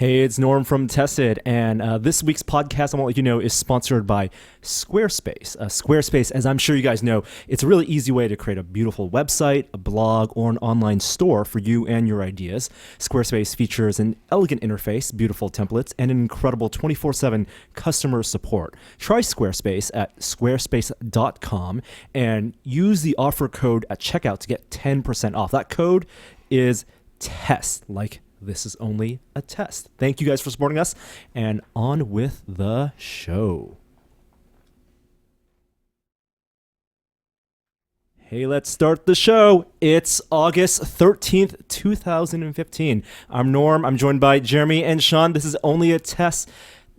Hey, it's Norm from Tested, and this week's podcast, I want to let you know, is sponsored by Squarespace. Squarespace, as I'm sure you guys know, it's a really easy way to create a beautiful website, a blog, or an online store for you and your ideas. Squarespace features an elegant interface, beautiful templates, and an incredible 24/7 customer support. Try Squarespace at squarespace.com and use the offer code at checkout to get 10% off. That code is TEST, like this is only a test. Thank you guys for supporting us, and on with the show. Hey, let's start the show. It's August 13th, 2015. I'm Norm. I'm joined by Jeremy and Sean. This is only a test,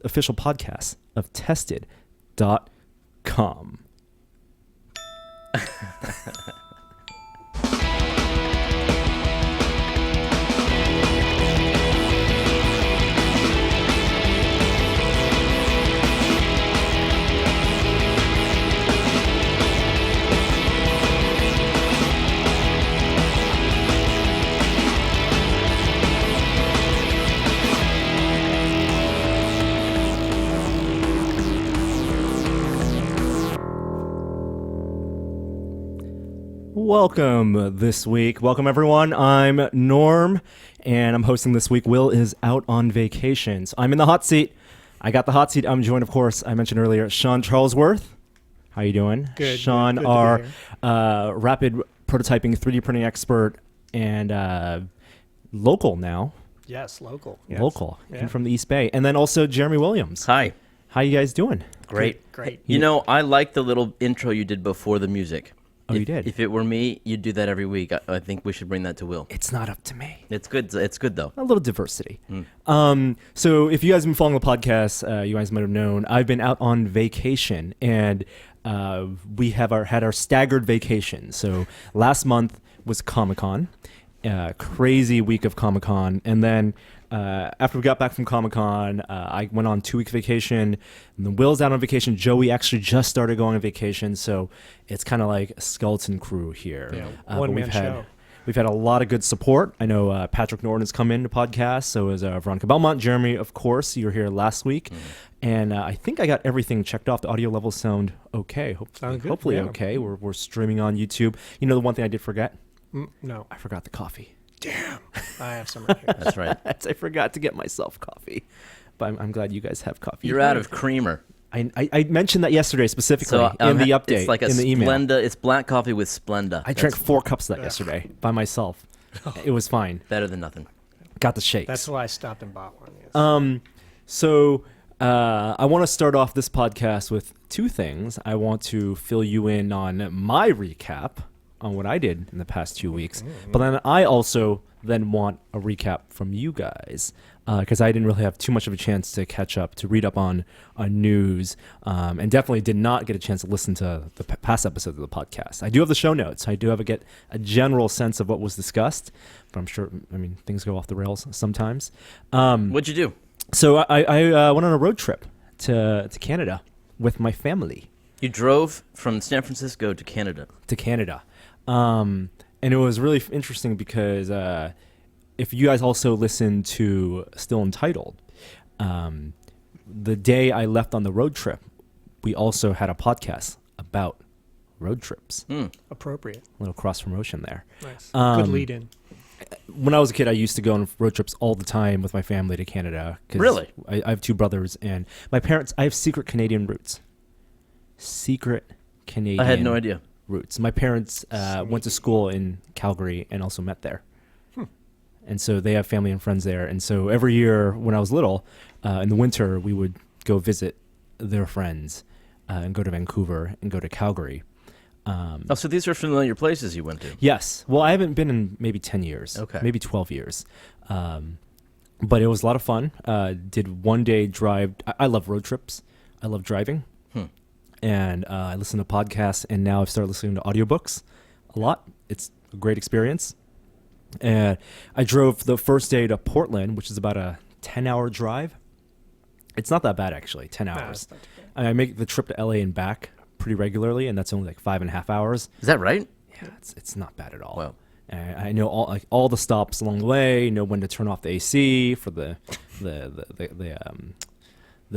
official podcast of tested.com. Welcome this week. Welcome, everyone. I'm Norm, and I'm hosting this week. Will is out on vacation, so I'm in the hot seat. I got the hot seat. I'm joined, of course, I mentioned earlier, Sean Charlesworth. How you doing? Good. Sean, good our rapid prototyping 3D printing expert and local now. Yes, local. Local. Yeah. And from the East Bay. And then also Jeremy Williams. Hi. How you guys doing? Great. Great. You know, I like the little intro you did before the music. Oh, you did? If it were me, you'd do that every week. I think we should bring that to Will. It's not up to me. It's good. It's good, though. A little diversity. So if you guys have been following the podcast, you guys might have known I've been out on vacation, and we have had our staggered vacation. So last month was Comic-Con, crazy week of Comic-Con, and then after we got back from Comic-Con, I went on 2-week vacation, and then Will's out on vacation. Joey actually just started going on vacation, so it's kind of like a skeleton crew here. Yeah, But one-man show. We've had a lot of good support. I know Patrick Norton has come in to podcast, so is Veronica Belmont. Jeremy, of course, you were here last week. And I think I got everything checked off. The audio levels sound okay. Hopefully yeah. okay. We're streaming on YouTube. You know the one thing I did forget? No. I forgot the coffee. Damn. I have some right here. That's right. I forgot to get myself coffee. But I'm glad you guys have coffee. You're out of creamer. I mentioned that yesterday specifically So in the update, it's like a in the email. Splenda. It's black coffee with Splenda. I drank 4 cups of that yesterday by myself. It was fine. Better than nothing. Got the shakes. That's why I stopped and bought one. Yes. So I want to start off this podcast with 2 things. I want to fill you in on my recap on what I did in the past 2 weeks. But then I also then want a recap from you guys because I didn't really have too much of a chance to catch up, to read up on news, and definitely did not get a chance to listen to the past episodes of the podcast. I do have the show notes. I do have get a general sense of what was discussed, but I'm sure, things go off the rails sometimes. What'd you do? So I went on a road trip to Canada with my family. You drove from San Francisco to Canada. And it was really interesting because if you guys also listen to Still Entitled, the day I left on the road trip, we also had a podcast about road trips. Appropriate. A little cross promotion there. Nice. Good lead in. When I was a kid, I used to go on road trips all the time with my family to Canada. Really? I have 2 brothers, and my parents, I have secret Canadian roots. Secret Canadian I had no idea. roots. My parents went to school in Calgary and also met there. And so they have family and friends there. And so every year when I was little, in the winter, we would go visit their friends and go to Vancouver and go to Calgary. So these are familiar places you went to. Yes. Well, I haven't been in maybe 10 years. Okay. Maybe 12 years. But it was a lot of fun. Did 1-day drive. I love road trips. I love driving. And I listen to podcasts, and now I've started listening to audiobooks a lot. It's a great experience. And I drove the first day to Portland, which is about a 10-hour drive. It's not that bad, actually, 10 hours. I make the trip to LA and back pretty regularly, and that's only like 5.5 hours. Is that right? Yeah, it's not bad at all. Wow. I know all the stops along the way. Know when to turn off the AC for the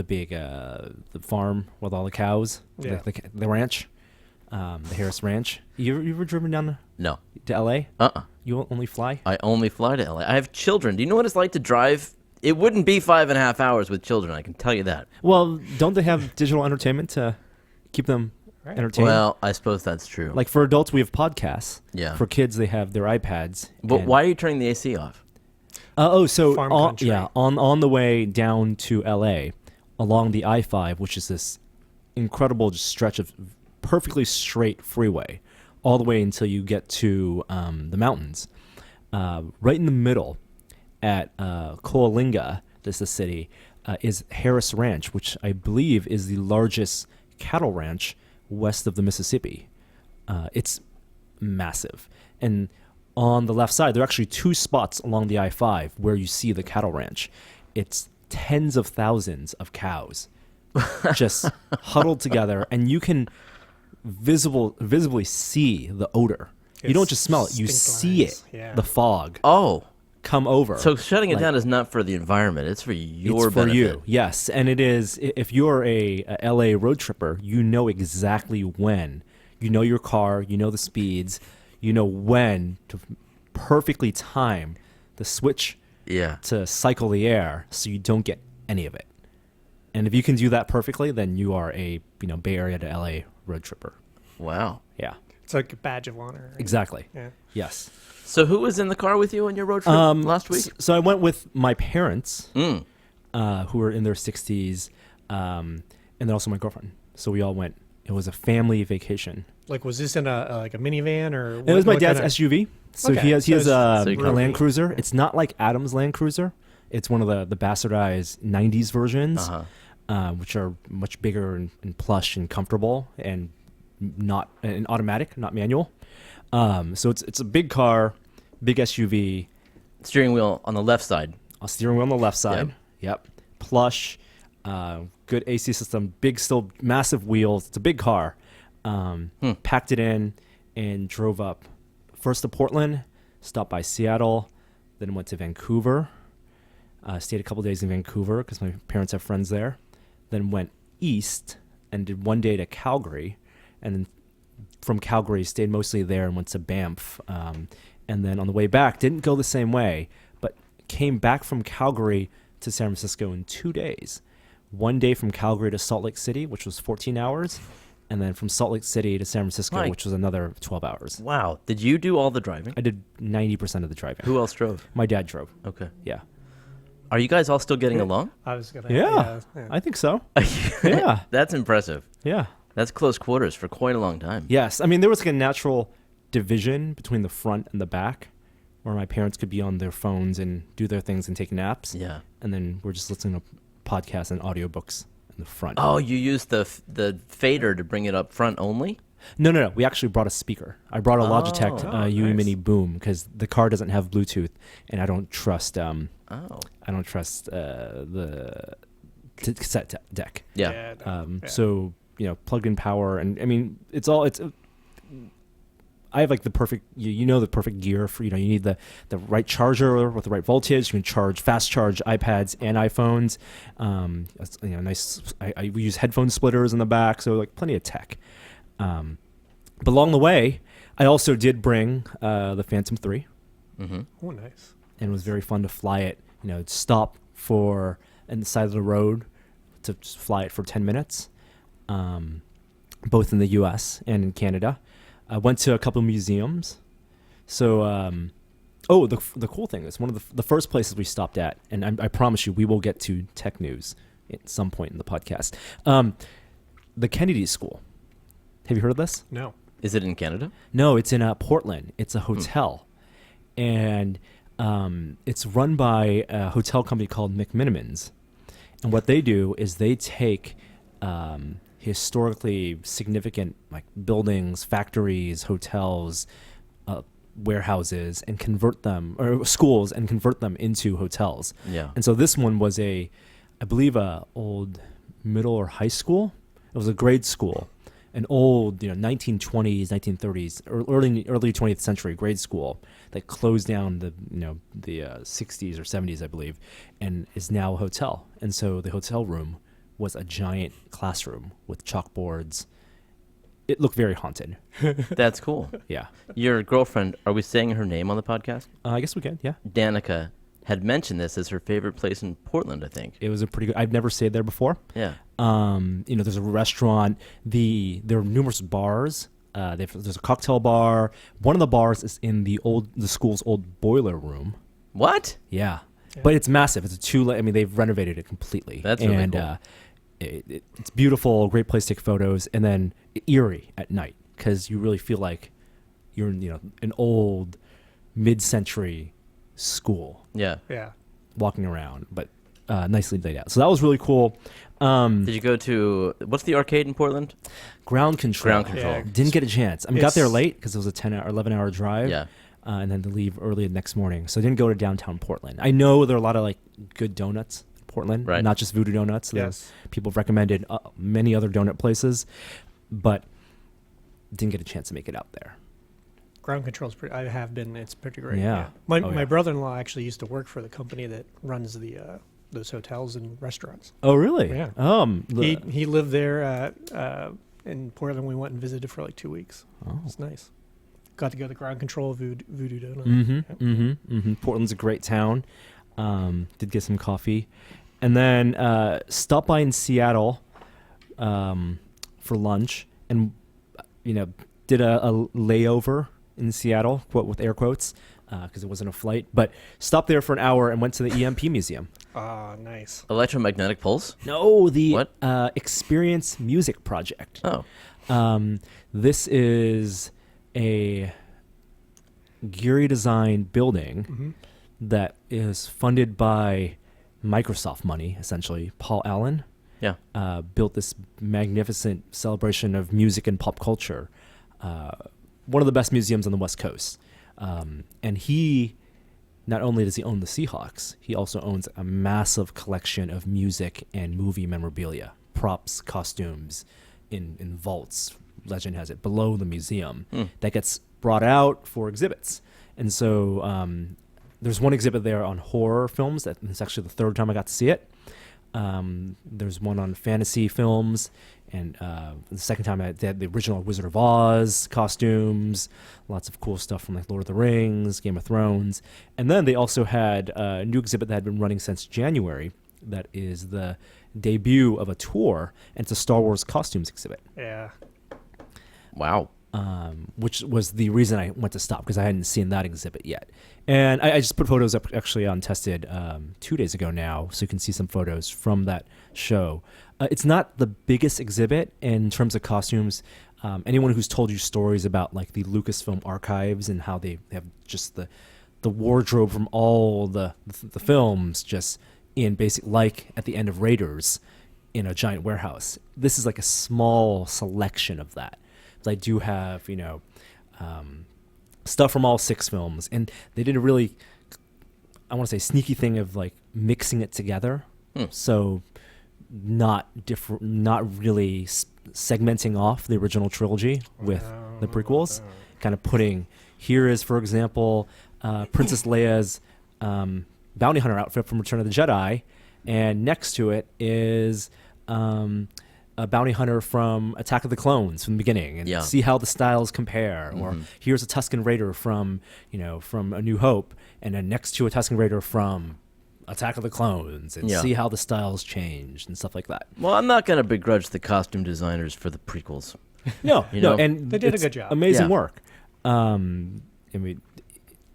big the farm with all the cows, Yeah. the ranch, the Harris Ranch. You ever driven down No. to L.A.? You only fly? I only fly to LA. I have children. Do you know what it's like to drive? It wouldn't be 5.5 hours with children, I can tell you that. Well, don't they have digital entertainment to keep them entertained? Well, I suppose that's true. Like for adults, we have podcasts. Yeah. For kids, they have their iPads. But and- why are you turning the AC off? Farm country. on the way down to LA, along the I-5, which is this incredible just stretch of perfectly straight freeway, all the way until you get to the mountains. Right in the middle, at Coalinga, this is the city, is Harris Ranch, which I believe is the largest cattle ranch west of the Mississippi. It's massive. And on the left side, there are actually two spots along the I-5 where you see the cattle ranch. It's tens of thousands of cows just huddled together, and you can visibly see the odor. You don't just smell it, you Stink see lines. it, Yeah. the fog Oh, come over. so shutting it Like, down is not for the environment. It's for your it's for benefit. you, yes. And it is, if you're a LA road tripper, you know exactly when. You know your car, you know the speeds, you know when to perfectly time the switch Yeah. to cycle the air so you don't get any of it. And if you can do that perfectly, then you are a Bay Area to LA road tripper. Wow. Yeah, It's like a badge of honor. Right? exactly. Yeah. Yes. So who was in the car with you on your road trip last week? So I went with my parents, Mm. who were in their 60s, and then also my girlfriend. So we all went. It was a family vacation. Like, was this in a minivan or? It was my what dad's kind of- SUV. So Okay, he has so it's so a you can- Land Cruiser. Yeah. It's not like Adam's Land Cruiser. It's one of the bastardized 90s versions, which are much bigger and plush and comfortable and not and automatic, not manual. So it's a big car, big SUV, Steering wheel on the left side. a steering wheel on the left side. Yep. Plush, good AC system, big, still massive wheels. It's a big car. Packed it in and drove up first to Portland, stopped by Seattle, then went to Vancouver. Stayed a couple days in Vancouver because my parents have friends there. Then went east and did one day to Calgary, and then from Calgary stayed mostly there and went to Banff. And then on the way back, didn't go the same way, but came back from Calgary to San Francisco in 2 days. One day from Calgary to Salt Lake City, which was 14 hours, and then from Salt Lake City to San Francisco, Mike. which was another 12 hours. Wow. Did you do all the driving? I did 90% of the driving. Who else drove? My dad drove. Okay. Yeah. Are you guys all still getting along? I was gonna. Yeah, I think so. Yeah. That's impressive. Yeah. That's close quarters for quite a long time. Yes. I mean, there was like a natural division between the front and the back where my parents could be on their phones and do their things and take naps. Yeah. And then we're just listening to podcasts and audiobooks in the front. Oh, you used the fader to bring it up front only? No. We actually brought a speaker. I brought a Logitech Oh, UE nice. Mini Boom because the car doesn't have Bluetooth, and I don't trust the cassette deck. Yeah. So plugged in power, and I mean I have like the perfect the perfect gear for you need the right charger with the right voltage. You can fast charge iPads and iPhones. That's, nice. We use headphone splitters in the back, so like plenty of tech. But along the way, I also did bring the Phantom 3. Mm-hmm. Oh, nice. And it was very fun to fly it. Stop for on the side of the road to just fly it for 10 minutes, both in the U.S. and in Canada. I went to a couple museums. So, the cool thing is one of the first places we stopped at, and I promise you we will get to tech news at some point in the podcast. The Kennedy School. Have you heard of this? No. Is it in Canada? No, it's in Portland. It's a hotel, and it's run by a hotel company called McMinimans. And what they do is they take historically significant like buildings, factories, hotels, warehouses, and convert them, or schools, and convert them into hotels. Yeah. And so this one was I believe a old middle or high school. It was a grade school. an old 1920s, 1930s, or early 20th century grade school that closed down the 60s or 70s, I believe, and is now a hotel. And so the hotel room was a giant classroom with chalkboards. It looked very haunted. That's cool. Yeah. Your girlfriend, are we saying her name on the podcast? I guess we can, yeah. Danica had mentioned this as her favorite place in Portland, I think. It was a pretty good. I've never stayed there before. Yeah. There's a restaurant. There are numerous bars. There's a cocktail bar. One of the bars is in the school's old boiler room. What? Yeah. But it's massive. It's they've renovated it completely. That's really cool. It's beautiful. Great place to take photos, and then eerie at night because you really feel like you're in an old mid-century school. Yeah. Yeah. Walking around, but nicely laid out. So that was really cool. Did you go to, what's the arcade in Portland? Ground Control. Ground Control. Yeah. Didn't get a chance. Got there late because it was a 11-hour drive. Yeah. And then to leave early the next morning. So I didn't go to downtown Portland. I know there are a lot of good donuts in Portland, right? Not just Voodoo Donuts. Yes. People have recommended many other donut places, but didn't get a chance to make it out there. Ground Control's pretty. I have been. It's pretty great. Yeah. My brother-in-law actually used to work for the company that runs those hotels and restaurants. Oh, really? Yeah. He lived there in Portland. We went and visited for 2 weeks. Oh. It's nice. Got to go to Ground Control Voodoo Donut. Portland's a great town. Did get some coffee, and then stopped by in Seattle for lunch, and did a layover in Seattle, quote with air quotes, because it wasn't a flight, but stopped there for an hour and went to the EMP Museum. Ah, nice. Electromagnetic pulse? No, the What? Experience Music Project. Oh. This is a Geary designed building that is funded by Microsoft money, essentially. Paul Allen Yeah. built this magnificent celebration of music and pop culture. One of the best museums on the West Coast. And he, not only does he own the Seahawks, he also owns a massive collection of music and movie memorabilia, props, costumes in vaults, legend has it, below the museum that gets brought out for exhibits. And so there's one exhibit there on horror films. It's actually the third time I got to see it. There's one on fantasy films, and the second time they had the original Wizard of Oz costumes, lots of cool stuff from Lord of the Rings, Game of Thrones. And then they also had a new exhibit that had been running since January that is the debut of a tour, and it's a Star Wars costumes exhibit. Yeah. Wow. Which was the reason I went to stop, because I hadn't seen that exhibit yet. And I just put photos up actually on Tested 2 days ago now, so you can see some photos from that show. It's not the biggest exhibit in terms of costumes. Anyone who's told you stories about the Lucasfilm archives and how they have just the wardrobe from all the films just in basic, at the end of Raiders in a giant warehouse. This is a small selection of that. I do have, stuff from all 6 films, and they did a really, I want to say, sneaky thing of mixing it together. So not really segmenting off the original trilogy with the prequels, kind of putting, here is, for example, Princess Leia's bounty hunter outfit from Return of the Jedi, and next to it is a bounty hunter from Attack of the Clones from the beginning, and see how the styles compare. Or here's a Tusken Raider from A New Hope, and then next to a Tusken Raider from Attack of the Clones, and see how the styles changed and stuff like that. Well, I'm not going to begrudge the costume designers for the prequels. No, and they did a good job. Amazing work. Some of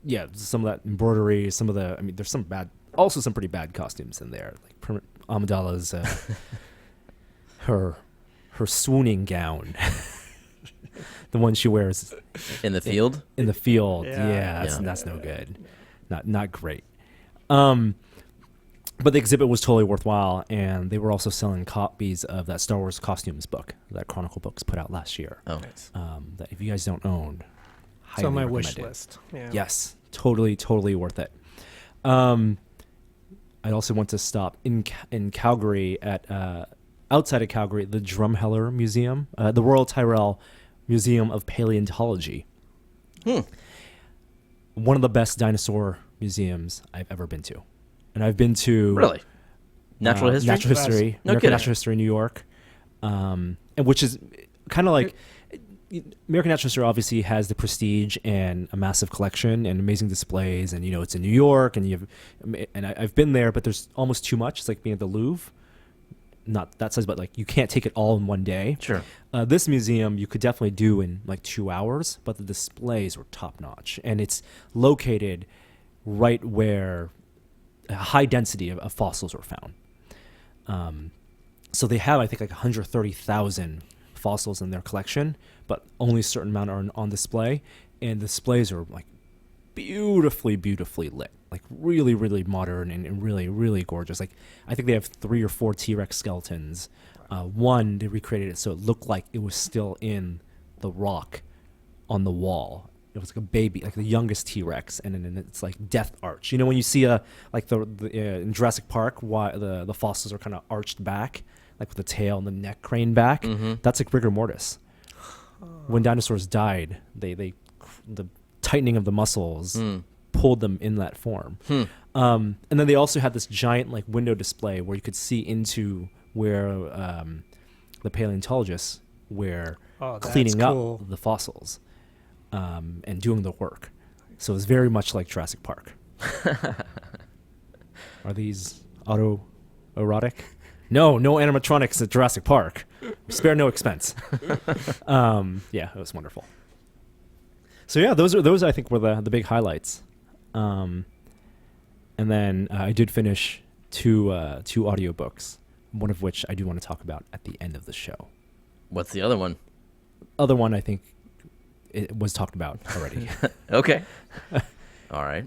that embroidery, there's some pretty bad costumes in there, like Amidala's her swooning gown, the one she wears in the field. In the field, that's no good, not great. But the exhibit was totally worthwhile, and they were also selling copies of that Star Wars costumes book that Chronicle Books put out last year. Oh, nice. That if you guys don't own, it's on my highly wish recommend it. list. Yeah. Yes, totally worth it. I also want to stop in Calgary at outside of Calgary, the Drumheller Museum, the Royal Tyrrell Museum of Paleontology. One of the best dinosaur museums I've ever been to. And I've been to... Really? Natural history? Natural history. No American kidding. Natural History in New York. And which is kind of like... American Natural History obviously has the prestige and a massive collection and amazing displays, and it's in New York, and I've been there, but there's almost too much. It's like being at the Louvre, not that size, but like you can't take it all in one day. Sure. This museum you could definitely do in like 2 hours, but the displays were top notch, and it's located right where a high density of fossils were found. So they have, I think, like 130,000 fossils in their collection, but only a certain amount are on display, and displays are like beautifully lit, like really, really modern and really, really gorgeous. Like I think they have 3 or 4 T-Rex skeletons. One, they recreated it so it looked like it was still in the rock on the wall. It was like a baby, like the youngest T-Rex, and then it's like death arch. When you see in Jurassic Park, why the fossils are kind of arched back, like with the tail and the neck craned back. That's like rigor mortis. When dinosaurs died, the tightening of the muscles pulled them in that form. And then they also had this giant like window display where you could see into where the paleontologists were cleaning up the fossils and doing the work. So it's very much like Jurassic Park. Are these autoerotic? No animatronics at Jurassic Park. Spare no expense. Yeah, it was wonderful. So yeah, those I think were the big highlights. And then I did finish two audiobooks, one of which I do want to talk about at the end of the show. What's the other one? Other one I think it was talked about already. Okay. All right.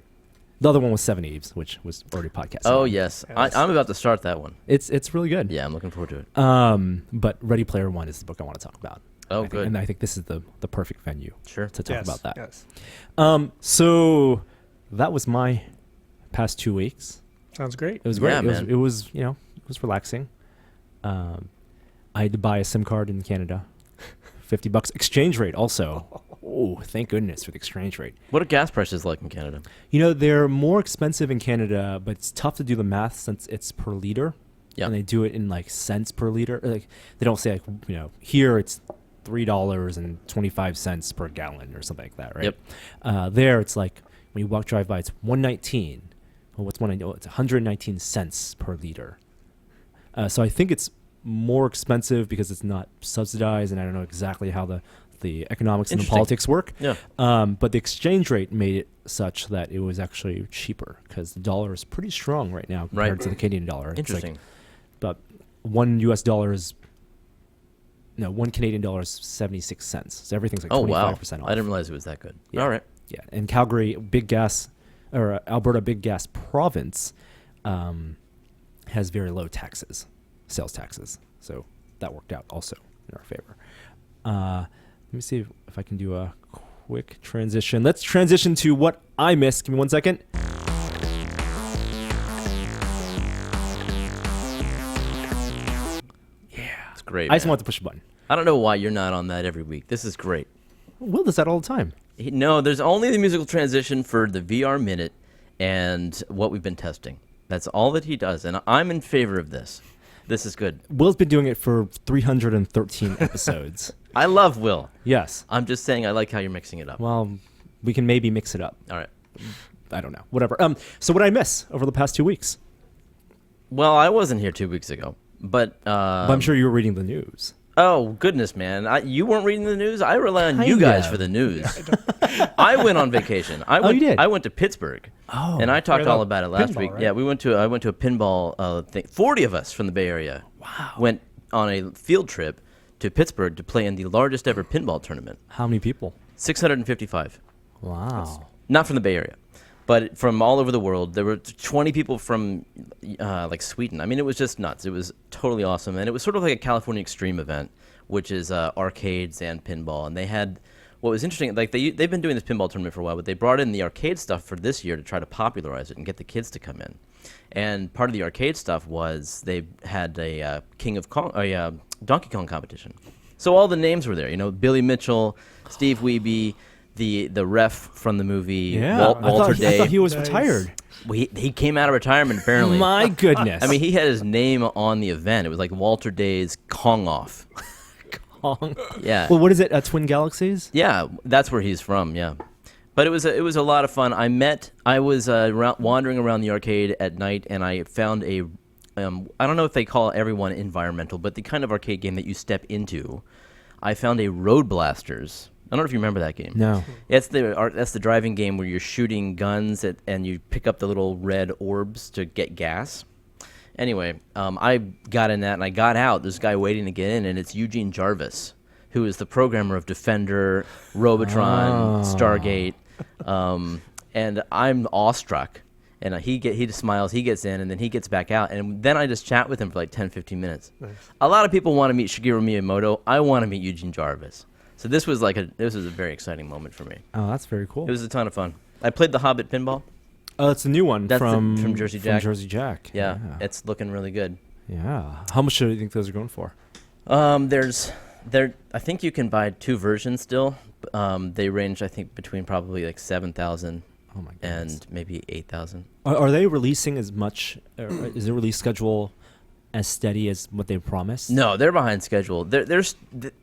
The other one was Seven Eves, which was already podcasted. Oh yes, I'm about to start that one. It's really good. Yeah, I'm looking forward to it. But Ready Player One is the book I want to talk about. Oh, good. And I think this is the perfect venue Sure. to talk about that. Yes. So that was my past 2 weeks. Sounds great. It was great. Yeah, It was it was relaxing. I had to buy a SIM card in Canada. $50 exchange rate also. Oh, thank goodness for the exchange rate. What are gas prices like in Canada? They're more expensive in Canada, but it's tough to do the math since it's per liter. Yeah. And they do it in like cents per liter. Like they don't say like, here it's $3.25 per gallon or something like that, right? Yep. There it's like when you drive by, it's 119. Well, what's 119? Oh, it's 119 cents per liter. So I think it's more expensive because it's not subsidized, and I don't know exactly how the economics and the politics work. Yeah. But the exchange rate made it such that it was actually cheaper because the dollar is pretty strong right now compared to the Canadian dollar. Interesting. It's like about $1 Canadian dollar is 76 cents. So everything's like 25% off. I didn't realize it was that good. Yeah. All right. Yeah. And Calgary, Alberta big gas province, has very low taxes, sales taxes. So that worked out also in our favor. Let me see if I can do a quick transition. Let's transition to what I missed. Give me 1 second. It's great. I just man. want to push a button. I don't know why you're not on that every week. This is great. Will does that all the time. No, there's only the musical transition for the VR Minute and what we've been testing. That's all that he does, and I'm in favor of this. This is good. Will's been doing it for 313 episodes. I love Will. Yes. I'm just saying I like how you're mixing it up. Well, we can maybe mix it up. All right. I don't know. Whatever. So what did I miss over the past 2 weeks? Well, I wasn't here 2 weeks ago, but But I'm sure you were reading the news. Oh, goodness, man. You weren't reading the news? I rely on you Kinda. guys for the news. I went on vacation. You did? I went to Pittsburgh. Oh. And I talked Right all on about it last pinball, week. right? Yeah, I went to a pinball thing. 40 of us from the Bay Area went on a field trip to Pittsburgh to play in the largest ever pinball tournament. How many people? 655. Wow. Not from the Bay Area, but from all over the world. There were 20 people from like Sweden. I mean, it was just nuts. It was totally awesome. And it was sort of like a California Extreme event, which is arcades and pinball. And they had, what was interesting, like they've been doing this pinball tournament for a while, but they brought in the arcade stuff for this year to try to popularize it and get the kids to come in. And part of the arcade stuff was they had a Donkey Kong competition. So all the names were there. You know, Billy Mitchell, Steve Wiebe, the ref from the movie, Walter I Day. thought he was Nice. retired. He came out of retirement apparently. My goodness. I mean, he had his name on the event. It was like Walter Day's Kong Off. Kong. Yeah. Well, what is it? Twin Galaxies? Yeah, that's where he's from. Yeah, but it was a lot of fun. I was wandering around the arcade at night, and I found a I don't know if they call everyone environmental, but the kind of arcade game that you step into. I found a Road Blasters. I don't know if you remember that game. No. That's the driving game where you're shooting guns and you pick up the little red orbs to get gas. Anyway, I got in that and I got out. There's a guy waiting to get in, and it's Eugene Jarvis, who is the programmer of Defender, Robotron, Stargate, and I'm awestruck. And he just smiles, he gets in, and then he gets back out. And then I just chat with him for like 10, 15 minutes. Nice. A lot of people want to meet Shigeru Miyamoto. I want to meet Eugene Jarvis. So this was a very exciting moment for me. Oh, that's very cool. It was a ton of fun. I played the Hobbit pinball. Oh, it's a new one That's from Jersey Jack. From Jersey Jack. Yeah, it's looking really good. Yeah. How much do you think those are going for? I think you can buy 2 versions still. They range, I think, between probably like 7,000 Oh my goodness. and maybe 8,000. Are they releasing as much? Is the release schedule as steady as what they promised? No, they're behind schedule.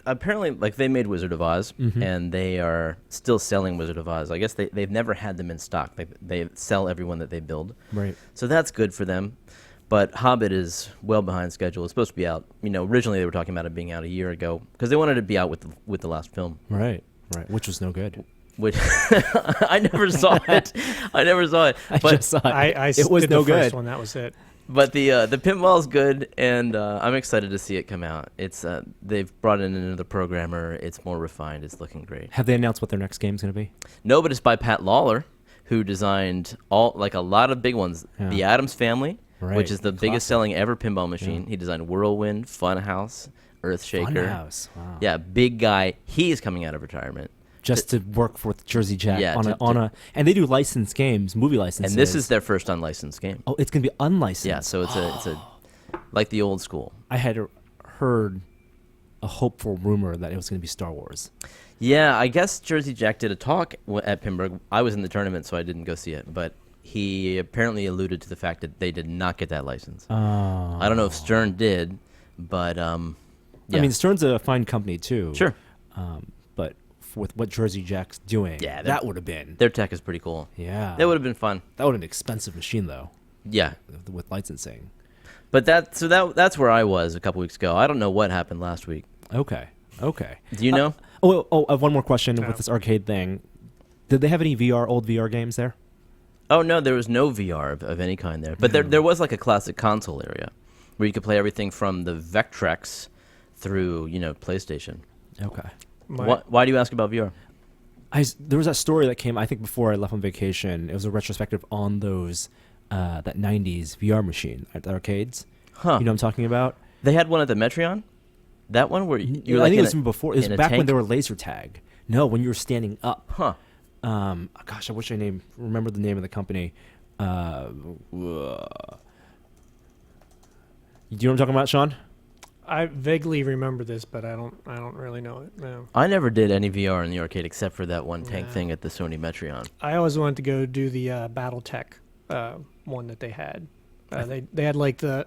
Apparently, like, they made Wizard of Oz, and they are still selling Wizard of Oz. I guess they've never had them in stock. They sell every one that they build. Right. So that's good for them. But Hobbit is well behind schedule. It's supposed to be out. You know, originally they were talking about it being out a year ago because they wanted it to be out with the last film. Right. Which was no good. Which I never saw it. I Just saw it. It was did no the first good. one. That was it. But the pinball's good, and I'm excited to see it come out. It's they've brought in another programmer. It's more refined. It's looking great. Have they announced what their next game's going to be? No, but it's by Pat Lawler, who designed a lot of big ones. Yeah. The Addams Family, Right. which is the Classic. biggest selling ever pinball machine. He designed Whirlwind, Funhouse, Earthshaker. Funhouse. Wow. Yeah, big guy. He is coming out of retirement. Just to work for Jersey Jack Yeah, and they do licensed games, movie licenses. And this is their first unlicensed game. Oh, it's going to be unlicensed. Yeah, so it's a like the old school. I had heard a hopeful rumor that it was going to be Star Wars. Yeah, I guess Jersey Jack did a talk at Pinburg. I was in the tournament, so I didn't go see it. But he apparently alluded to the fact that they did not get that license. Oh. I don't know if Stern did, but yeah. I mean, Stern's a fine company too. Sure. But with what Jersey Jack's doing, Yeah, that would have been. Their tech is pretty cool. Yeah. That would have been fun. That would have been an expensive machine though, Yeah. with licensing. But that's where I was a couple weeks ago. I don't know what happened last week. Okay. Do you know? I have one more question with this arcade thing. Did they have any old VR games there? Oh, no, there was no VR of any kind there. But there was like a classic console area where you could play everything from the Vectrex through, PlayStation. Okay. Why do you ask about VR? There was that story that came, I think, before I left on vacation. It was a retrospective on those, that 90s VR machine at the arcades. Huh. You know what I'm talking about? They had one at the Metreon? That one where you're I like think it in was from before. It was in a back when tank? they were laser tag. No, when you were standing up. Huh. Gosh, I wish I remember the name of the company. You know what I'm talking about, Sean? I vaguely remember this, but I don't really know it. No. I never did any VR in the arcade except for that one tank Yeah. thing at the Sony Metreon. I always wanted to go do the BattleTech one that they had. They had like the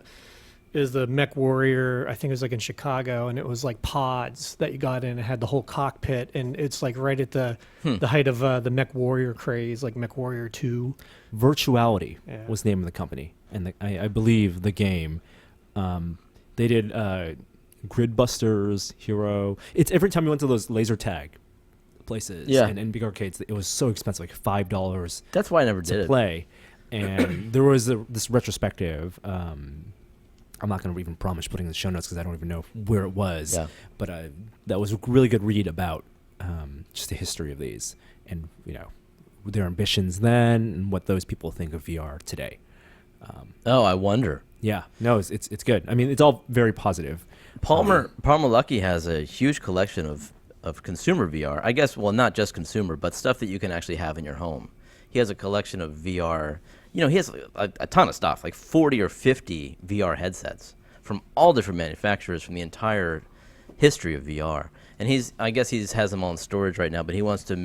Mech Warrior. I think it was like in Chicago, and it was like pods that you got in. It had the whole cockpit, and it's like right at the height of the Mech Warrior craze, like Mech Warrior 2. Virtuality Yeah. was the name of the company, and I believe the game. They did Grid Busters, Hero. It's every time you went to those laser tag places and big arcades, it was so expensive, like $5 That's why I never to did it. play. And there was this retrospective. I'm not going to even promise putting in the show notes because I don't even know where it was. Yeah. But that was a really good read about just the history of these and their ambitions then and what those people think of VR today. Oh, I wonder. Yeah, no, it's good. I mean, it's all very positive. Palmer Luckey has a huge collection of consumer VR. I guess, well, not just consumer, but stuff that you can actually have in your home. he has a collection of VR. He has a ton of stuff, like 40 or 50 VR headsets from all different manufacturers from the entire history of VR. And I guess he has them all in storage right now, but he wants to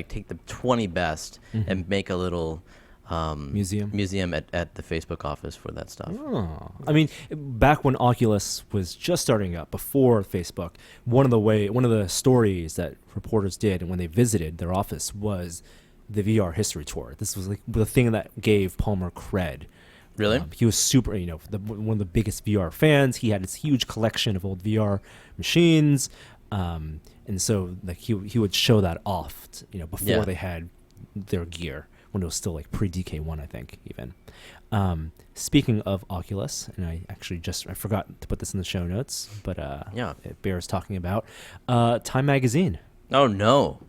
take the 20 best and make a little museum at the Facebook office for that stuff. Oh. I mean, back when Oculus was just starting up, before Facebook, one of the stories that reporters did when they visited their office was the VR history tour. This was like the thing that gave Palmer cred. Really? He was super, one of the biggest VR fans. He had this huge collection of old VR machines, and so like he would show that off, before they had their gear, when it was still like pre-DK1, I think, even. Speaking of Oculus, and I forgot to put this in the show notes, but it bears talking about Time Magazine. Oh no.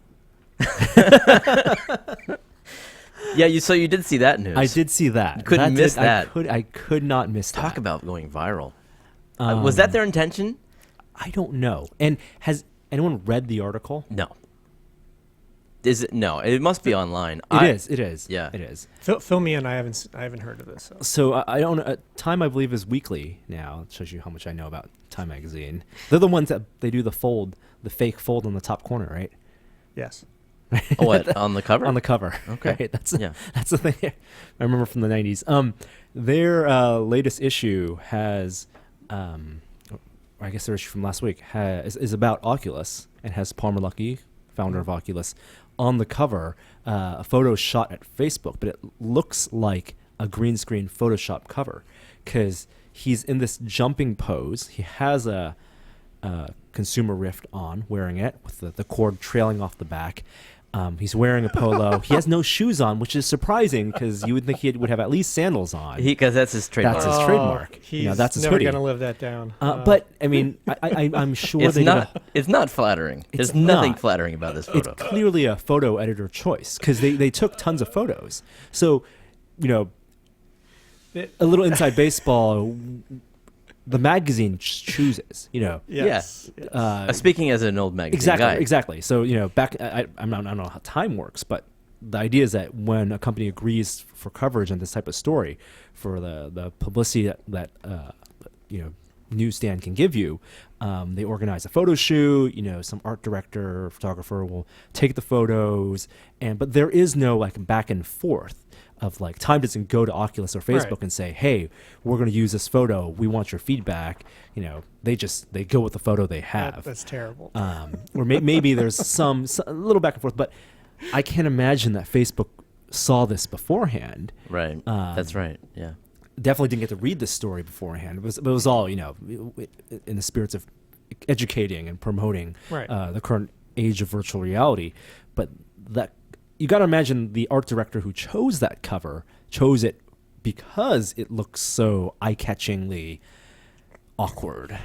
Yeah, so you did see that news. I did see that. You couldn't miss that. I could not miss that. Talk about going viral. Was that their intention? I don't know. And has anyone read the article? No. Is it? No, it must be online. It is. Yeah. It is. Fill me in. I haven't heard of this. So I don't know. Time, I believe, is weekly now. It shows you how much I know about Time Magazine. They're the ones that they do the fake fold on the top corner, right? Yes. Oh, what, on the cover? On the cover. Okay. Right? That's the thing I remember from the 90s. Their latest issue has, I guess their issue from last week is about Oculus, and has Palmer Luckey, founder of Oculus, on the cover. A photo shot at Facebook, but it looks like a green screen Photoshop cover, because he's in this jumping pose. He has a Consumer Rift on, wearing it with the cord trailing off the back. He's wearing a polo. He has no shoes on, which is surprising, because you would think he would have at least sandals on. Because that's his trademark. That's his trademark. He's that's his never hoodie. going to live that down. But I mean, I'm sure it's not flattering. There's nothing flattering about this photo. It's clearly a photo editor choice, because they took tons of photos. So, a little inside baseball. The magazine chooses, Yes. Speaking as an old magazine guy. Exactly. So, back, I don't know how Time works, but the idea is that when a company agrees for coverage on this type of story, for the publicity that newsstand can give you, they organize a photo shoot. Some art director or photographer will take the photos, but there is no like back and forth of like, Time doesn't go to Oculus or Facebook and say, hey, we're going to use this photo, we want your feedback. They go with the photo they have. That's terrible. Or maybe there's a little back and forth, but I can't imagine that Facebook saw this beforehand. Right. That's right. Yeah. Definitely didn't get to read this story beforehand. It was all, in the spirits of educating and promoting the current age of virtual reality. But that, you got to imagine the art director who chose that cover chose it because it looks so eye-catchingly awkward.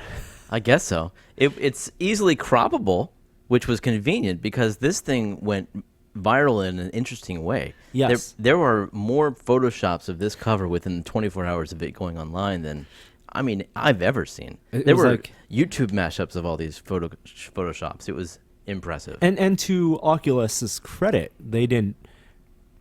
I guess so. It's easily croppable, which was convenient because this thing went viral in an interesting way. Yes. There were more Photoshops of this cover within 24 hours of it going online than, I've ever seen. There were YouTube mashups of all these Photoshops. It was impressive. And to Oculus's credit, they didn't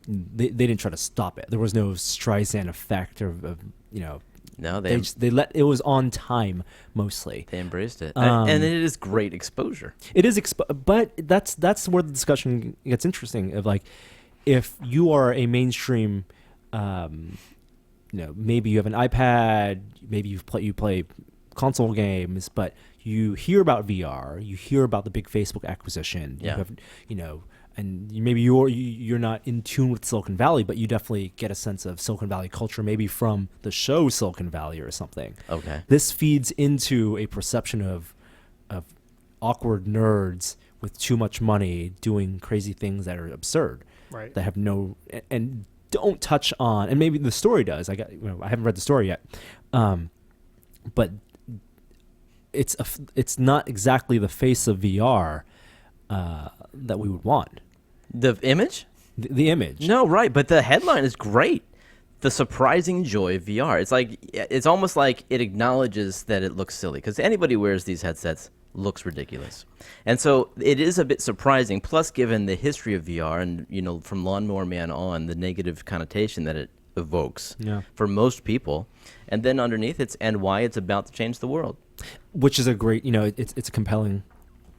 try to stop it. There was no Streisand effect of No, they let it was on time mostly. They embraced it, and it is great exposure. It is, but that's where the discussion gets interesting. Of like, if you are a mainstream, maybe you have an iPad, maybe you play console games, but you hear about VR, you hear about the big Facebook acquisition. Yeah. You have, and maybe you're not in tune with Silicon Valley, but you definitely get a sense of Silicon Valley culture, maybe from the show Silicon Valley or something. Okay. This feeds into a perception of awkward nerds with too much money doing crazy things that are absurd, Right. that have no and don't touch on, and maybe the story does. I haven't read the story yet, but it's not exactly the face of VR that we would want. The image? The image. No, right, but the headline is great. The surprising joy of VR. It's almost like it acknowledges that it looks silly because anybody wears these headsets looks ridiculous. And so it is a bit surprising, plus given the history of VR and, from Lawnmower Man on, the negative connotation that it evokes for most people. And then underneath and why it's about to change the world. Which is a great, it's a compelling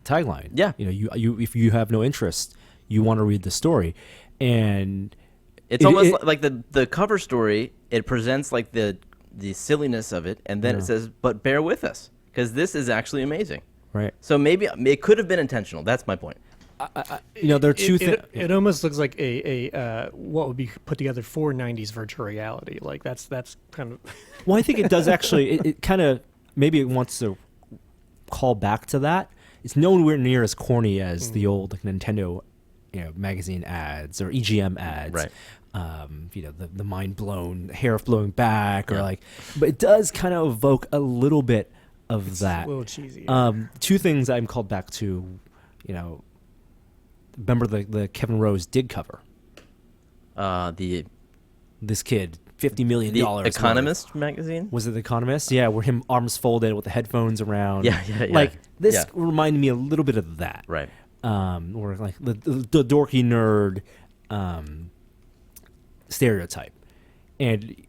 tagline. Yeah. You if you have no interest, you want to read the story. And it's almost like the cover story, it presents like the silliness of it, and then it says, but bear with us, because this is actually amazing. Right. So maybe it could have been intentional. That's my point. There are two things. It almost looks like a what would be put together for 90s virtual reality. Like that's kind of. Well, I think it does actually. It kind of maybe it wants to call back to that. It's nowhere near as corny as the old like Nintendo, magazine ads or EGM ads. Right. The mind blown, hair flowing back, or but it does kind of evoke a little bit of that. A little cheesy. Two things I'm called back to, remember the Kevin Rose Dig cover? This kid, $50 million. The Economist magazine? Was it The Economist? Yeah, where him arms folded with the headphones around. Yeah. Like this reminded me a little bit of that. Right. Or like the dorky nerd stereotype. And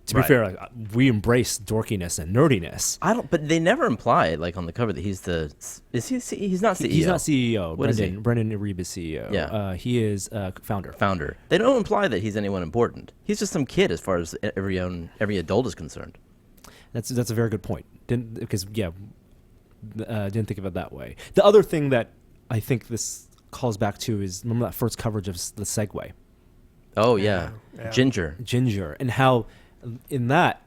to be fair, we embrace dorkiness and nerdiness. But they never imply, like on the cover, that he's he's not CEO. He's not CEO. What is he? Brendan Uribe is CEO. Yeah. He is founder. Founder. They don't imply that he's anyone important. He's just some kid as far as every adult is concerned. That's a very good point. Didn't think of it that way. The other thing that I think this calls back to is, remember that first coverage of the Segway? Oh, yeah. Ginger. And how in that,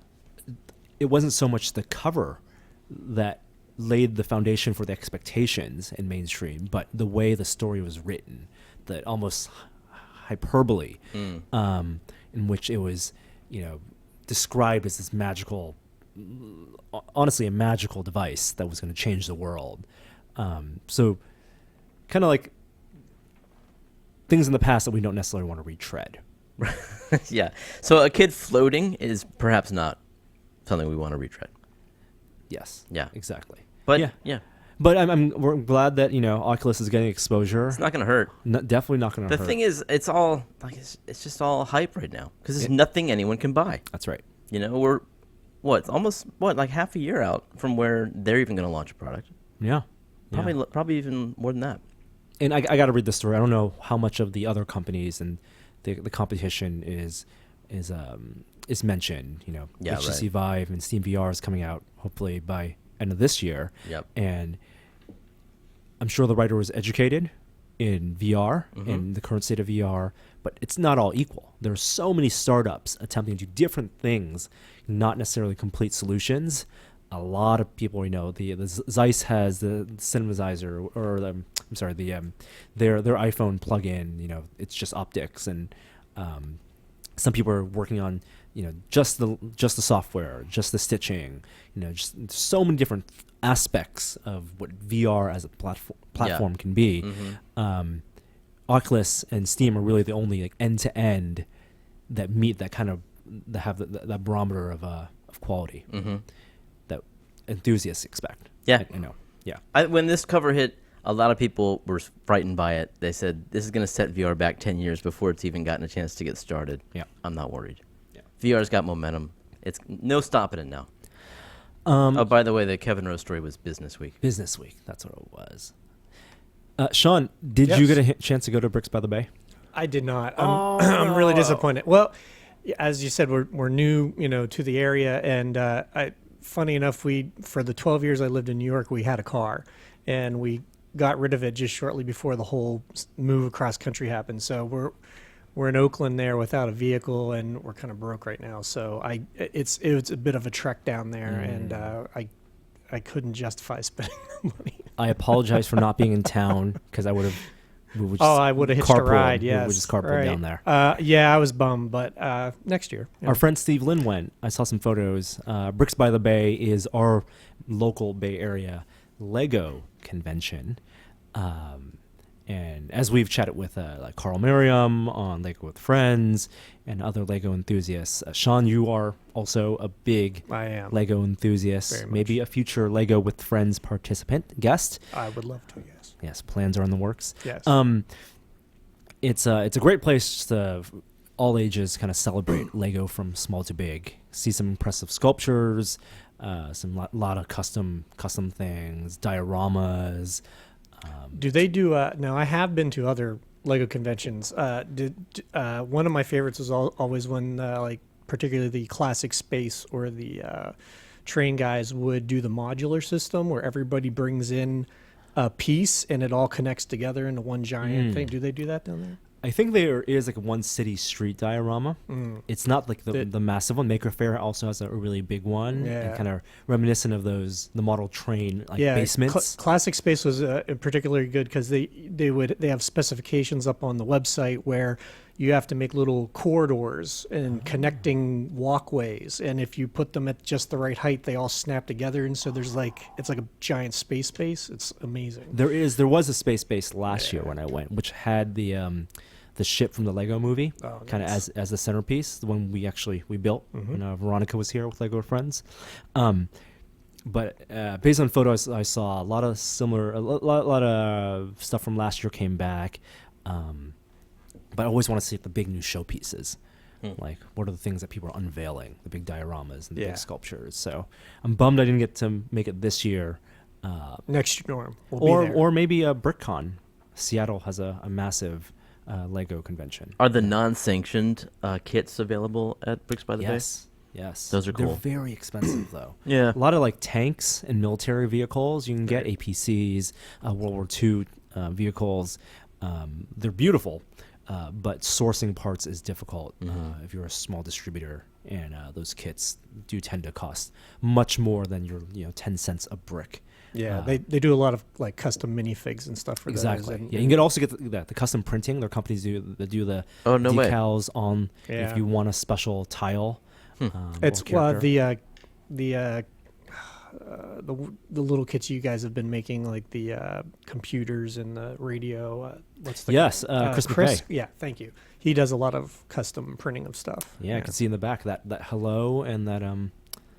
it wasn't so much the cover that laid the foundation for the expectations in mainstream, but the way the story was written, that almost hyperbole in which it was, described as this magical, honestly, a magical device that was going to change the world. So kind of like things in the past that we don't necessarily want to retread. Yeah. So a kid floating is perhaps not something we want to retread. Yes. Yeah. Exactly. But yeah. But we're glad that Oculus is getting exposure. It's not going to hurt. Definitely not going to hurt. The thing is, it's all like it's just all hype right now because there's nothing anyone can buy. That's right. We're almost like half a year out from where they're even going to launch a product. Yeah. Probably even more than that. And I got to read the story. I don't know how much of the other companies and the competition is mentioned. HTC Vive and Steam VR is coming out hopefully by end of this year. Yep. And I'm sure the writer was educated in VR and the current state of VR, but it's not all equal. There are so many startups attempting to do different things, not necessarily complete solutions. A lot of people, the Zeiss has the Cinemazizer, or their iPhone plug-in. It's just optics, and some people are working on just the software, just the stitching. Just so many different aspects of what VR as a platform can be. Oculus and Steam are really the only end-to-end that meet that kind of that have that barometer of quality. That enthusiasts expect. Yeah. I know. Yeah. When this cover hit, a lot of people were frightened by it. They said, this is going to set VR back 10 years before it's even gotten a chance to get started. Yeah. I'm not worried. Yeah. VR's got momentum. It's no stopping it now. By the way, the Kevin Rose story was Business Week. Business Week. That's what it was. Sean, did you get a chance to go to Bricks by the Bay? I did not. I'm really disappointed. Well, as you said, we're new, to the area, and funny enough, for the 12 years I lived in New York, we had a car, and we got rid of it just shortly before the whole move across country happened. So we're in Oakland there without a vehicle, and we're kind of broke right now. So it was a bit of a trek down there, and I couldn't justify spending the money. I apologize for not being in town because I would have. I would have hitched a ride. Yes, we would just carpool down there. I was bummed, but next year. Our friend Steve Lynn went. I saw some photos. Bricks by the Bay is our local Bay Area Lego convention, And as we've chatted with like Carl Merriam on Lego with Friends and other Lego enthusiasts, Sean, you are also a big I am. Lego enthusiast, Very much. maybe a future Lego with Friends participant guest. I would love to, yes. Yes, plans are in the works. Yes. It's a great place to all ages kind of celebrate Lego from small to big. See some impressive sculptures, some lot of custom things, dioramas. Do they do? Now, I have been to other Lego conventions. One of my favorites was always when, like, particularly the Classic Space or the Train guys would do the modular system where everybody brings in a piece and it all connects together into one giant thing. Do they do that down there? I think there is like one city street diorama. It's not like the massive one. Maker Faire also has a really big one, and kind of reminiscent of the model train like basements. Classic Space was particularly good because they have specifications up on the website where you have to make little corridors and connecting walkways, and if you put them at just the right height, they all snap together, and so it's like a giant space base. It's amazing. There was a space base last year when I went, which had the ship from the Lego movie, kind of as the centerpiece, the one we built when Veronica was here with Lego Friends. But based on photos I saw, a lot of stuff from last year came back. But I always want to see the big new showpieces. Like, what are the things that people are unveiling? The big dioramas and the big sculptures. So I'm bummed I didn't get to make it this year. Next year, Norm. We'll be there. Or maybe a BrickCon. Seattle has a massive Lego convention. Are the non-sanctioned kits available at Bricks by the Bay? Yes. Those are cool. They're very expensive, though. Yeah. A lot of, like, tanks and military vehicles. You can get APCs, World War II vehicles. They're beautiful. But sourcing parts is difficult if you're a small distributor, and those kits do tend to cost much more than your 10 cents a brick. Yeah, they do a lot of like custom minifigs and stuff for exactly. those. And, yeah, you can also get the custom printing. Their companies do the decals on if you want a special tile. It's the little kits you guys have been making, like the computers and the radio. Chris McKay. Yeah, thank you. He does a lot of custom printing of stuff. Yeah, I can see in the back that hello and that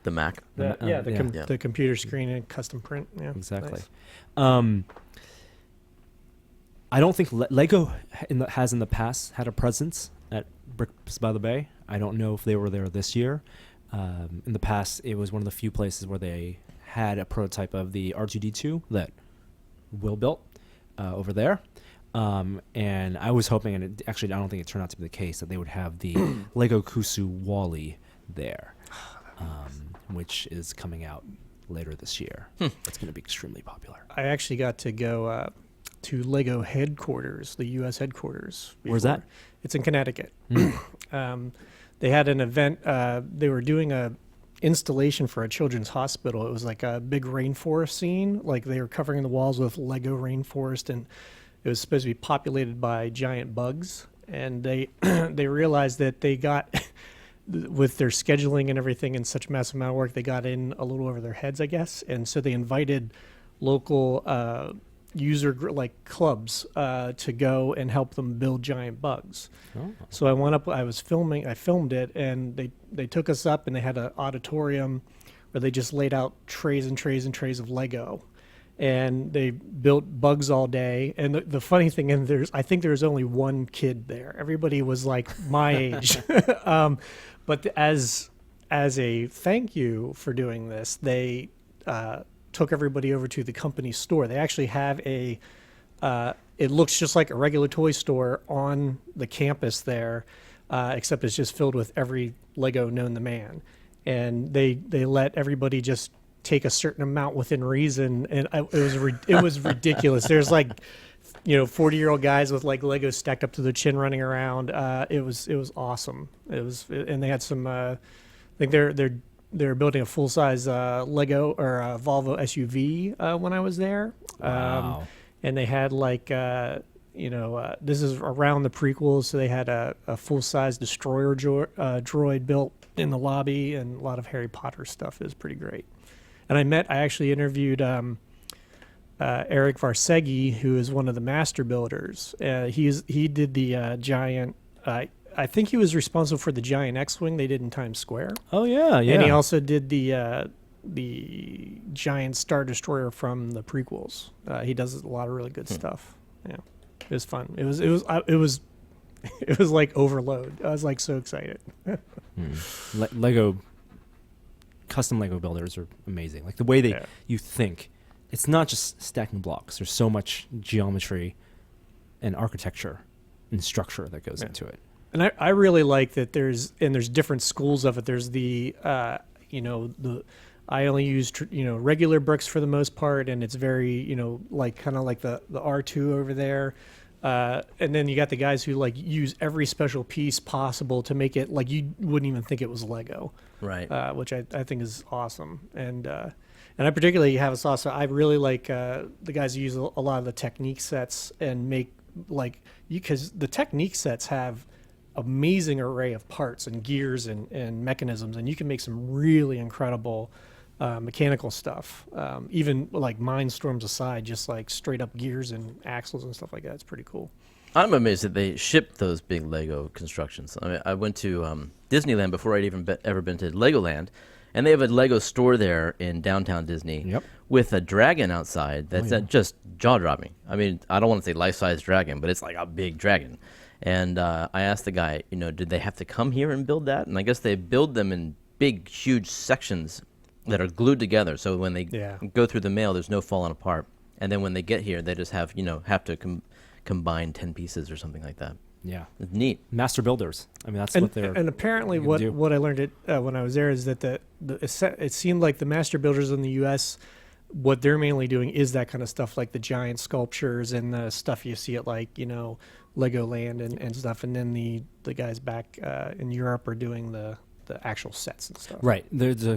the Mac. The computer screen and custom print. Yeah, exactly. Nice. I don't think Lego has in the past had a presence at Bricks by the Bay. I don't know if they were there this year. In the past, it was one of the few places where they had a prototype of the R2-D2 that Will built over there. And I was hoping, and I don't think it turned out to be the case, that they would have the Lego Kusu Wally there, which is coming out later this year. It's going to be extremely popular. I actually got to go to Lego headquarters, the U.S. headquarters. Where's that? It's in Connecticut. They had an event. They were doing a installation for a children's hospital. It was like a big rainforest scene. Like they were covering the walls with Lego rainforest, and it was supposed to be populated by giant bugs. And they they realized that they got with their scheduling and everything and such massive amount of work, they got in a little over their heads, I guess. And so they invited local user like clubs to go and help them build giant bugs. So I went up, I filmed it, and they took us up, and they had an auditorium where they just laid out trays and trays and trays of Lego, and they built bugs all day. And the funny thing, and I think there's only one kid there. Everybody was like my age. But as a thank you for doing this, they took everybody over to the company store. They actually have it looks just like a regular toy store on the campus there, except it's just filled with every Lego known to man. And they let everybody just take a certain amount within reason, and it was ridiculous. There's like 40-year-old guys with like Legos stacked up to their chin running around. It was awesome. And they had some. I think they're building a full-size Lego or Volvo SUV when I was there. Wow. And they had like, this is around the prequels, so they had a full-size destroyer droid built in the lobby, and a lot of Harry Potter stuff. Is pretty great. And I actually interviewed Eric Varsegi, who is one of the master builders. He did the giant. I think he was responsible for the giant X-wing they did in Times Square. Oh yeah, yeah. And he also did the giant Star Destroyer from the prequels. He does a lot of really good stuff. Yeah, it was fun. It was it was like overload. I was like so excited. Lego custom Lego builders are amazing. Like the way you think. It's not just stacking blocks. There's so much geometry and architecture and structure that goes into it. And I really like that there's different schools of it. There's the I only use regular bricks for the most part, and it's very like kind of like the R2 over there. And then you got the guys who like use every special piece possible to make it like you wouldn't even think it was Lego, right? Which I think is awesome. And I particularly have a sauce. So I really like the guys who use a lot of the technique sets and make because the technique sets have amazing array of parts and gears and mechanisms, and you can make some really incredible mechanical stuff. Even like Mindstorms aside, just like straight up gears and axles and stuff like that. It's pretty cool. I'm amazed that they ship those big Lego constructions. I mean, I went to Disneyland before I'd even ever been to Legoland. And they have a Lego store there in downtown Disney with a dragon outside that's just jaw-dropping. I mean, I don't want to say life-size dragon, but it's like a big dragon. And I asked the guy, did they have to come here and build that? And I guess they build them in big, huge sections that are glued together. So when they go through the mail, there's no falling apart. And then when they get here, they just have to combine 10 pieces or something like that. Yeah, it's neat. Master builders. I mean, that's what they're. And apparently, what I learned when I was there is that it seemed like the master builders in the U.S. what they're mainly doing is that kind of stuff, like the giant sculptures and the stuff you see at Legoland and stuff. And then the guys back in Europe are doing the actual sets and stuff. Right. There's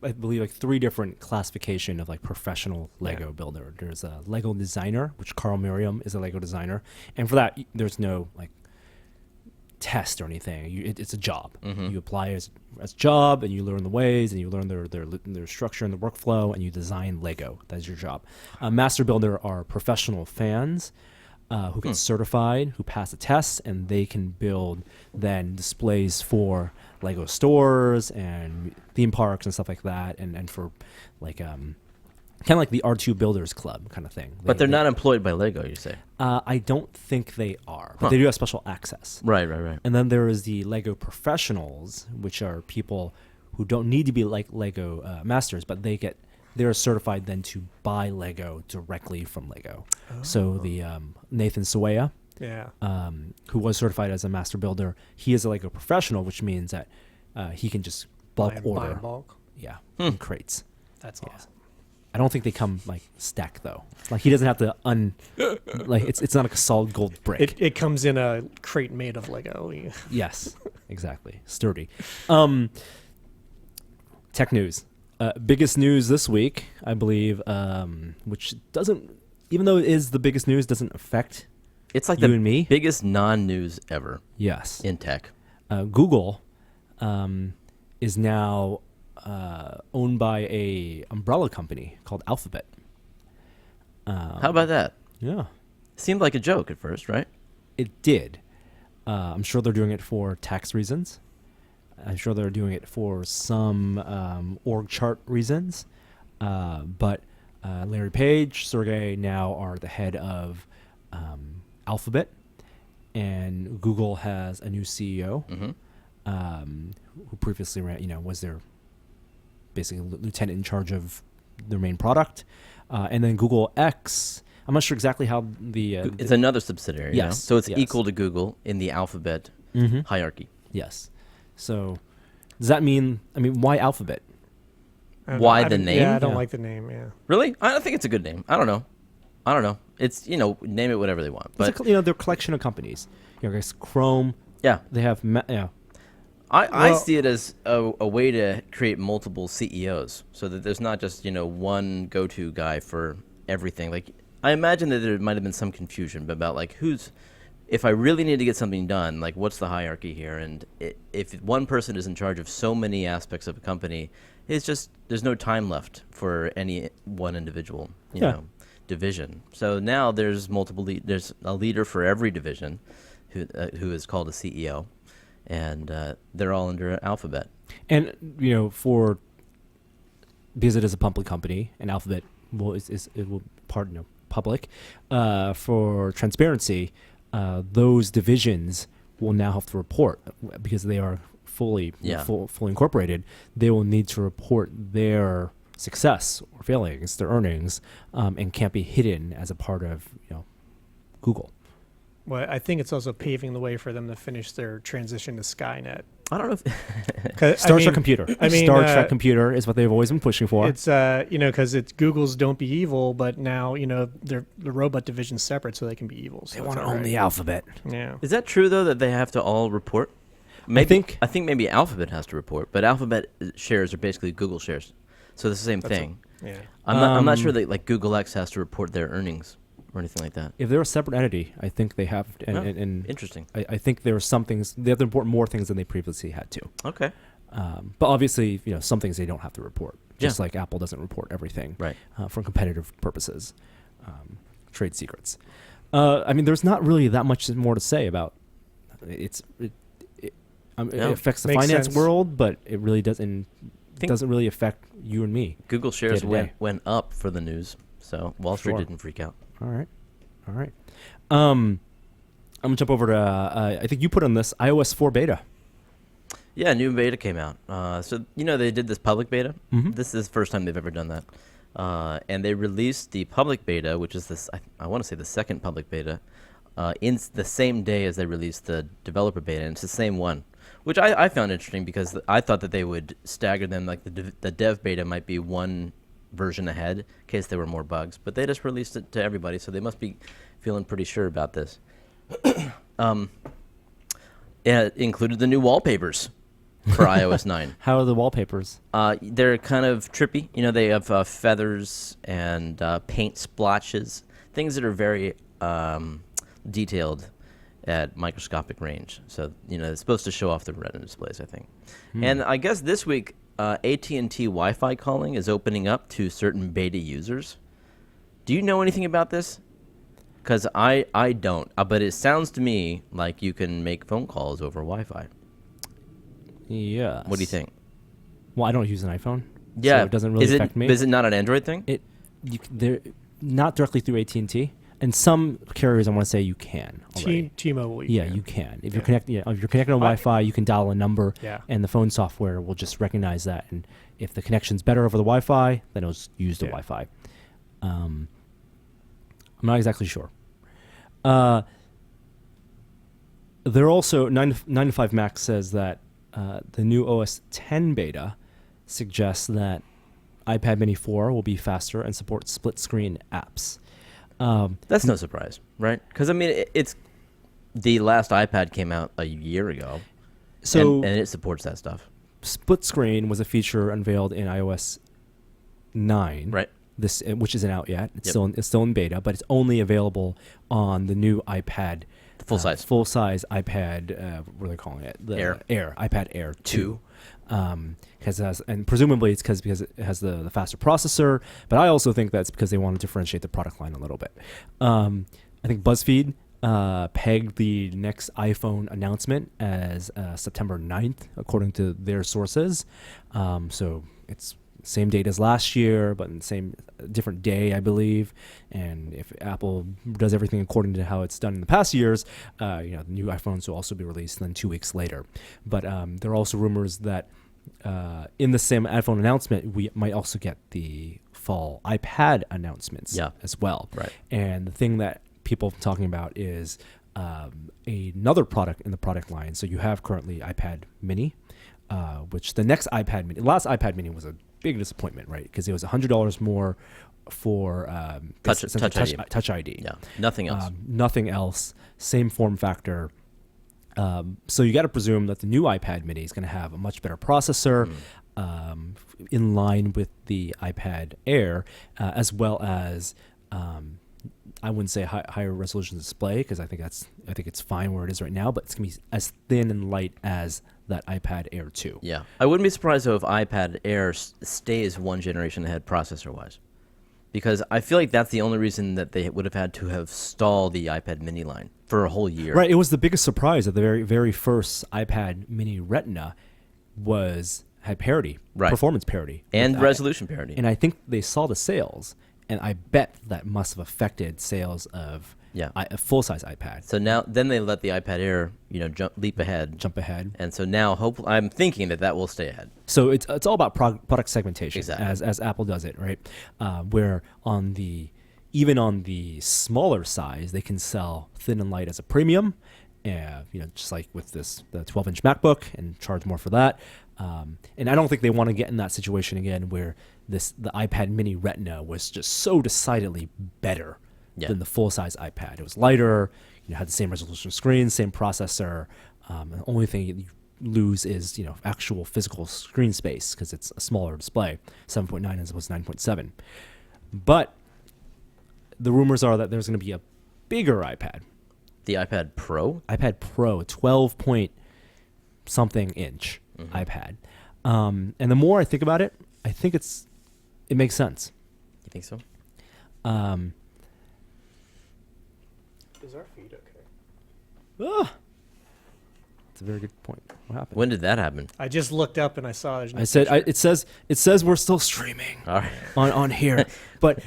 I believe like 3 different classification of like professional Lego builder. There's a Lego designer, which Carl Miriam is a Lego designer, and for that there's no like test or anything. It's a job. You apply as a job, and you learn the ways, and you learn their structure and the workflow, and you design Lego. That's your job. Master builder are professional fans who get certified, who pass the tests, and they can build then displays for Lego stores and theme parks and stuff like that, and for like kind of like the R2 Builders Club kind of thing. But they're not employed by Lego, you say? I don't think they are, but they do have special access. Right. And then there is the Lego professionals, which are people who don't need to be like Lego masters, but they're certified then to buy Lego directly from Lego. Oh. So the Nathan Sawaya, who was certified as a master builder, he is a Lego professional, which means that he can just bulk order. Buy bulk. Yeah, in crates. That's awesome. I don't think they come like stacked though. Like he doesn't have to like it's not like a solid gold brick. It comes in a crate made of Lego. Yes, exactly. Sturdy. Tech news. Biggest news this week, I believe, which doesn't, even though it is the biggest news, doesn't affect it's like you the and me. Biggest non-news ever. Yes. In tech. Google is now owned by a umbrella company called Alphabet. How about that? Yeah. Seemed like a joke at first, right? It did. I'm sure they're doing it for tax reasons. I'm sure they're doing it for some org chart reasons. But Larry Page, Sergey now are the head of Alphabet, and Google has a new CEO who previously was their basically lieutenant in charge of their main product. And then Google X, I'm not sure exactly how it's another subsidiary. Yes. So it's equal to Google in the Alphabet hierarchy. Yes. So does that mean, why Alphabet? Why the name? Yeah, I don't like the name, yeah. Really? I don't think it's a good name. I don't know. It's, name it whatever they want. But they're a collection of companies. I guess Chrome. Yeah. They have, I see it as a way to create multiple CEOs so that there's not just, one go-to guy for everything. Like, I imagine that there might have been some confusion about, like, if I really need to get something done, like, what's the hierarchy here? And if one person is in charge of so many aspects of a company, it's just, there's no time left for any one individual, you know. division. So now there's there's a leader for every division, who is called a CEO, and they're all under Alphabet. And because it is a public company, and Alphabet will public for transparency, those divisions will now have to report because they are fully incorporated. They will need to report their success or failings, their earnings, and can't be hidden as a part of Google. Well, I think it's also paving the way for them to finish their transition to Skynet. I don't know if Star Trek Computer. Star Trek Computer is what they've always been pushing for. It's because it's Google's don't be evil, but now the robot division's separate, so they can be evil. So they want to own the Alphabet. Yeah. Is that true though, that they have to all report? I think maybe Alphabet has to report, but Alphabet shares are basically Google shares, so it's the same thing. Yeah. I'm not sure that like Google X has to report their earnings or anything like that. If they're a separate entity, I think they have. And interesting. I think there are some things they have to report more things than they previously had to. Okay. But obviously, some things they don't have to report. Just like Apple doesn't report everything, right? For competitive purposes, trade secrets. There's not really that much more to say about it. It affects the finance world, but it really doesn't really affect you and me. Google shares went up for the news, so Wall Street didn't freak out. All right. I'm gonna jump over to I think you put on this iOS 4 beta. Yeah, new beta came out. So they did this public beta. Mm-hmm. This is the first time they've ever done that, and they released the public beta, which is this. I want to say the second public beta, in the same day as they released the developer beta, and it's the same one, which I found interesting because I thought that they would stagger them, like the dev beta might be one version ahead in case there were more bugs, but they just released it to everybody, so they must be feeling pretty sure about this. It included the new wallpapers for iOS 9. How are the wallpapers? They're kind of trippy. They have feathers and paint splotches, things that are very detailed at microscopic range. So, it's supposed to show off the Retina displays, I think. And I guess this week, AT&T Wi-Fi calling is opening up to certain beta users. Do you know anything about this? Because I don't. But it sounds to me like you can make phone calls over Wi-Fi. Yes. What do you think? Well, I don't use an iPhone. Yeah. So it doesn't really affect me. Is it not an Android thing? They're not directly through AT&T. And some carriers, I want to say you can already. T-Mobile. You can. If you're connected, if you're connected on Wi-Fi, you can dial a number, and the phone software will just recognize that. And if the connection's better over the Wi-Fi, then it'll use the Wi-Fi. I'm not exactly sure. They're also 9to5Mac says that the new OS 10 beta suggests that iPad Mini 4 will be faster and support split-screen apps. That's no surprise, right? Because it's the last iPad came out a year ago, so and it supports that stuff. Split screen was a feature unveiled in iOS 9, right? Which isn't out yet. It's still in beta, but it's only available on the new iPad, the full size iPad. What are they calling it? The Air, iPad Air 2. And presumably it's because it has the faster processor, but I also think that's because they want to differentiate the product line a little bit. I think BuzzFeed pegged the next iPhone announcement as September 9th, according to their sources. So it's same date as last year, but in the same different day, I believe. And if Apple does everything according to how it's done in the past years, the new iPhones will also be released then 2 weeks later. But there are also rumors that in the same iPhone announcement, we might also get the fall iPad announcements as well. Right. And the thing that people have been talking about is another product in the product line. So you have currently iPad Mini, which the next iPad Mini, the last iPad Mini was a big disappointment, right? Because it was $100 more for Touch ID. Yeah, nothing else. Nothing else. Same form factor. So you got to presume that the new iPad Mini is going to have a much better processor, in line with the iPad Air, as well as I wouldn't say higher resolution display, because I think it's fine where it is right now, but it's going to be as thin and light as that iPad Air 2. Yeah, I wouldn't be surprised though if iPad Air stays one generation ahead processor wise, Because I feel like that's the only reason that they would have had to have stalled the iPad mini line for a whole year. Right. It was the biggest surprise that the very, very first iPad Mini Retina had parity, Right. performance parity, And with resolution parity. And I think they saw the sales, and I bet that must have affected sales of a full-size iPad. So then they let the iPad Air, leap ahead. Jump ahead. And so now, I'm thinking that will stay ahead. So it's all about product segmentation, Exactly. as Apple does it, right? Where even on the smaller size, they can sell thin and light as a premium, just like with the 12-inch MacBook, and charge more for that. And I don't think they want to get in that situation again where the iPad Mini Retina was just so decidedly better than the full-size iPad. It was lighter, had the same resolution screen, same processor. And the only thing you lose is actual physical screen space because it's a smaller display, 7.9 as opposed to 9.7. But the rumors are that there's going to be a bigger iPad. The iPad Pro? iPad Pro, 12 point something inch iPad. And the more I think about it, I think it makes sense. You think so? Is our feed okay? It's a very good point. What happened? When did that happen? I just looked up and I saw there's no I said picture. it says we're still streaming All right. on here, but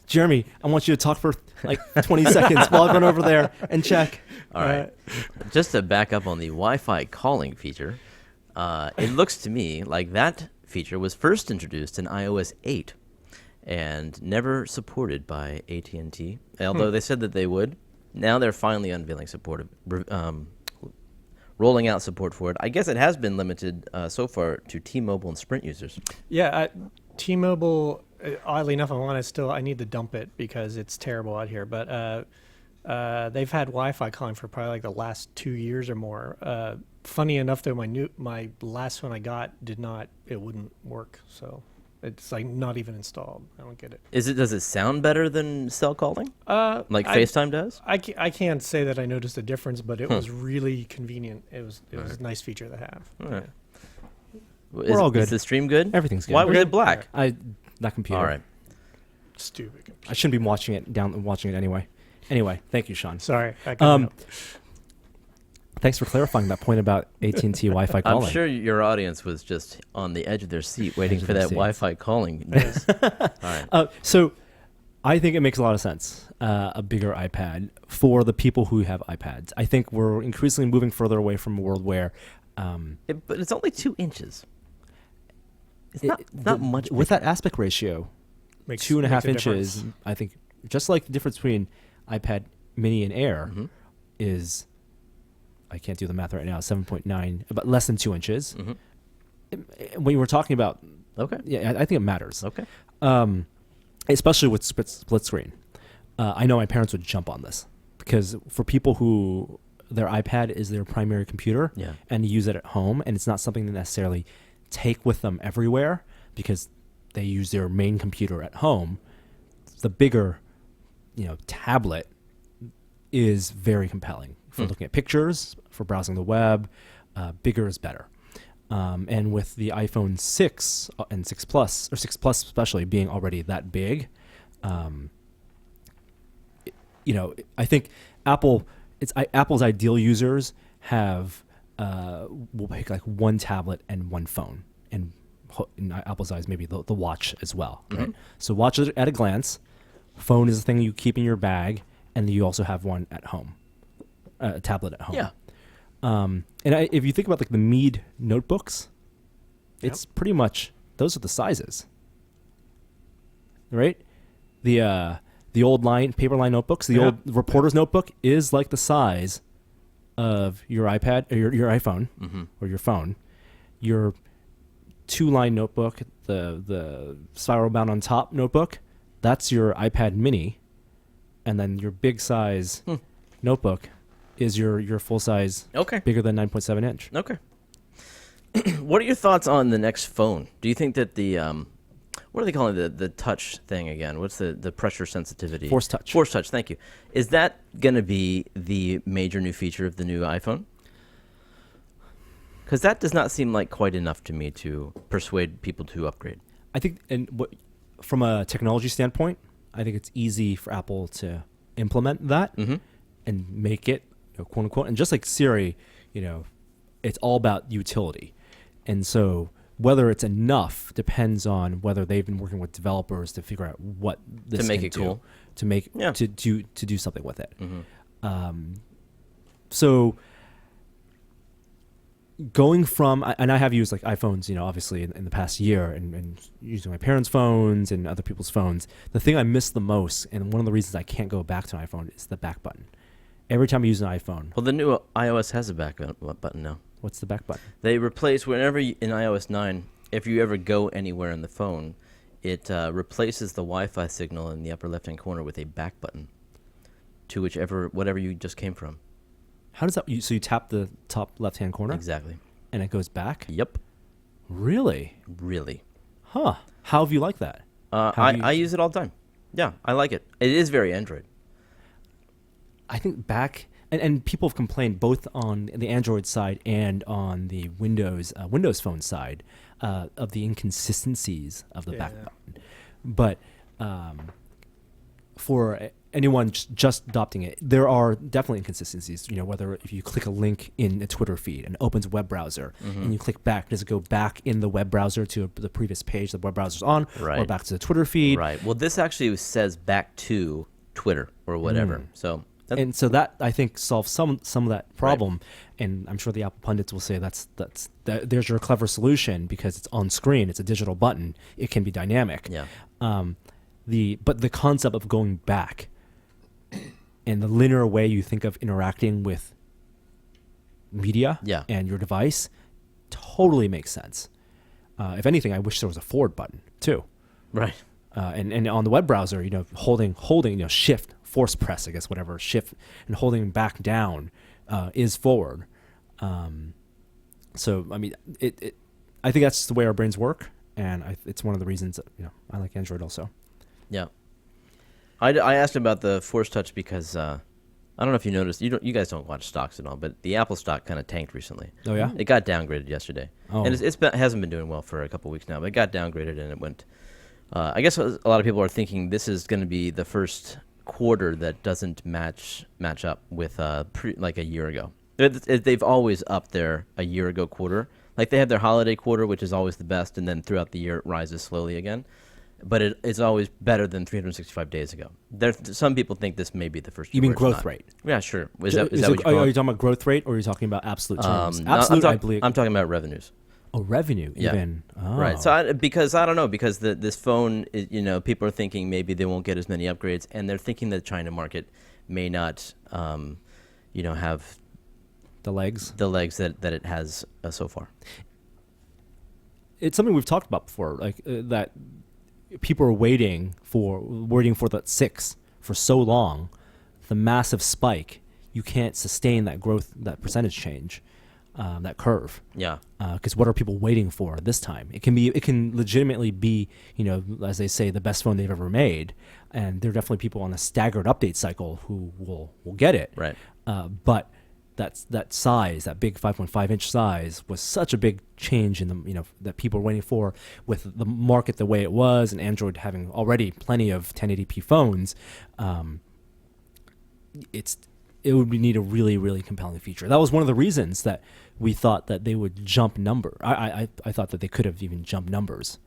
Jeremy, I want you to talk for like 20 seconds while I run over there and check. All right. Just to back up on the Wi-Fi calling feature, it looks to me like that feature was first introduced in iOS 8 and never supported by AT&T, although they said that they would. Now they're finally unveiling support, rolling out support for it. I guess it has been limited so far to T-Mobile and Sprint users. Yeah, T-Mobile. Oddly enough, I need to dump it because it's terrible out here. But they've had Wi-Fi calling for probably like the last 2 years or more. Funny enough, though, my last one I got it wouldn't work. So it's like not even installed. I don't get it. Does it sound better than cell calling? Like FaceTime does? I can't say that I noticed a difference, but it was really convenient. It was a nice feature to have. All right. We're all good. Is the stream good? Everything's good. Why was it black? That computer. All right. Stupid computer. I shouldn't be watching it anyway. Anyway, thank you, Sean. Sorry. I couldn't help. Thanks for clarifying that point about AT&T Wi-Fi calling. I'm sure your audience was just on the edge of their seat waiting for their that seat. Wi-Fi calling news. All right. So I think it makes a lot of sense, a bigger iPad for the people who have iPads. I think we're increasingly moving further away from a world where... But it's only 2 inches. It's not much. With that aspect ratio, Makes 2.5 a inches, difference. I think, just like the difference between iPad Mini and Air is... I can't do the math right now, 7.9, but less than 2 inches. When you were talking about... Okay. Yeah, I think it matters. Okay. Especially with split screen. I know my parents would jump on this because for people who their iPad is their primary computer and use it at home, and it's not something they necessarily take with them everywhere because they use their main computer at home, the bigger, tablet is very compelling for looking at pictures, for browsing the web. Bigger is better. And with the iPhone 6 and 6 Plus, or 6 Plus especially, being already that big, I think Apple's ideal users will pick like one tablet and one phone, and in Apple's eyes, maybe the watch as well. Right? So watch it at a glance. Phone is the thing you keep in your bag, and you also have one at home, a tablet at home. Yeah. If you think about like the Mead notebooks, it's pretty much those are the sizes, right? The old paper line notebooks, the old reporter's notebook is like the size of your iPad or your iPhone or your phone. Your 2-line notebook, the spiral bound on top notebook, that's your iPad Mini, and then your big size notebook is your full size, bigger than 9.7 inch. Okay. What are your thoughts on the next phone? Do you think that the what are they calling the touch thing again? What's the pressure sensitivity? Force touch. Force touch. Thank you. Is that going to be the major new feature of the new iPhone? Because that does not seem like quite enough to me to persuade people to upgrade. I think, and what from a technology standpoint, I think it's easy for Apple to implement that and make it, quote unquote, and just like Siri, it's all about utility. And so whether it's enough depends on whether they've been working with developers to figure out what this To make can it do, cool. to make Yeah. to do something with it. So going from, and I have used like iPhones, obviously in the past year, and using my parents' phones and other people's phones. The thing I miss the most, and one of the reasons I can't go back to an iPhone, is the back button. Every time I use an iPhone, Well, the new iOS has a back button now. what's the back button? They replace whenever in iOS 9, if you ever go anywhere in the phone, it replaces the Wi-Fi signal in the upper left-hand corner with a back button to whatever you just came from. How does that? So you tap the top left-hand corner, Exactly. and it goes back. Yep. Really? Really. Huh? How have you liked that? I use it all the time. Yeah, I like it. It is very Android. I think back, and people have complained both on the Android side and on the Windows Phone side of the inconsistencies of the back button. But for anyone just adopting it, there are definitely inconsistencies. Whether if you click a link in a Twitter feed and it opens a web browser and you click back, does it go back in the web browser to the previous page the web browser's on, or Right. back to the Twitter feed? Right. Well, this actually says back to Twitter or whatever. So And so that, I think, solves some of that problem. And I'm sure the Apple pundits will say there's your clever solution because it's on screen. It's a digital button. It can be dynamic. yeah. But the concept of going back and the linear way you think of interacting with media and your device totally makes sense. If anything, I wish there was a forward button too. Right. And on the web browser, holding shift, force press, I guess, whatever, shift and holding back down is forward. So I mean, I think that's the way our brains work, and it's one of the reasons that I like Android also. Yeah. I asked about the Force Touch because I don't know if you noticed. You guys don't watch stocks at all, but the Apple stock kind of tanked recently. Oh yeah. It got downgraded yesterday, and hasn't been doing well for a couple weeks now. But it got downgraded, and it went. I guess a lot of people are thinking this is going to be the first quarter that doesn't match up with like a year ago. They've always upped their a year ago quarter. Like they have their holiday quarter, which is always the best, and then throughout the year it rises slowly again. But it's always better than 365 days ago. Some people think this may be the first year. You mean where it's growth not. rate? Yeah, sure. Is Are you talking about growth rate, or are you talking about absolute terms? Absolute, I believe. I'm talking about revenues. Oh, revenue, Yeah. even. Oh. Right. So I don't know, because this phone, people are thinking maybe they won't get as many upgrades, and they're thinking the China market may not, have the legs that it has so far. It's something we've talked about before, like that people are waiting for that 6 for so long, the massive spike. You can't sustain that growth, that percentage change. That curve. Yeah. Because what are people waiting for this time? It can legitimately be, as they say, the best phone they've ever made, and there are definitely people on a staggered update cycle who will get it. Right. But that size, that big 5.5-inch size, was such a big change in the that people are waiting for, with the market the way it was, and Android having already plenty of 1080p phones. It would need a really, really compelling feature. That was one of the reasons that we thought that they would jump number. I thought that they could have even jumped numbers.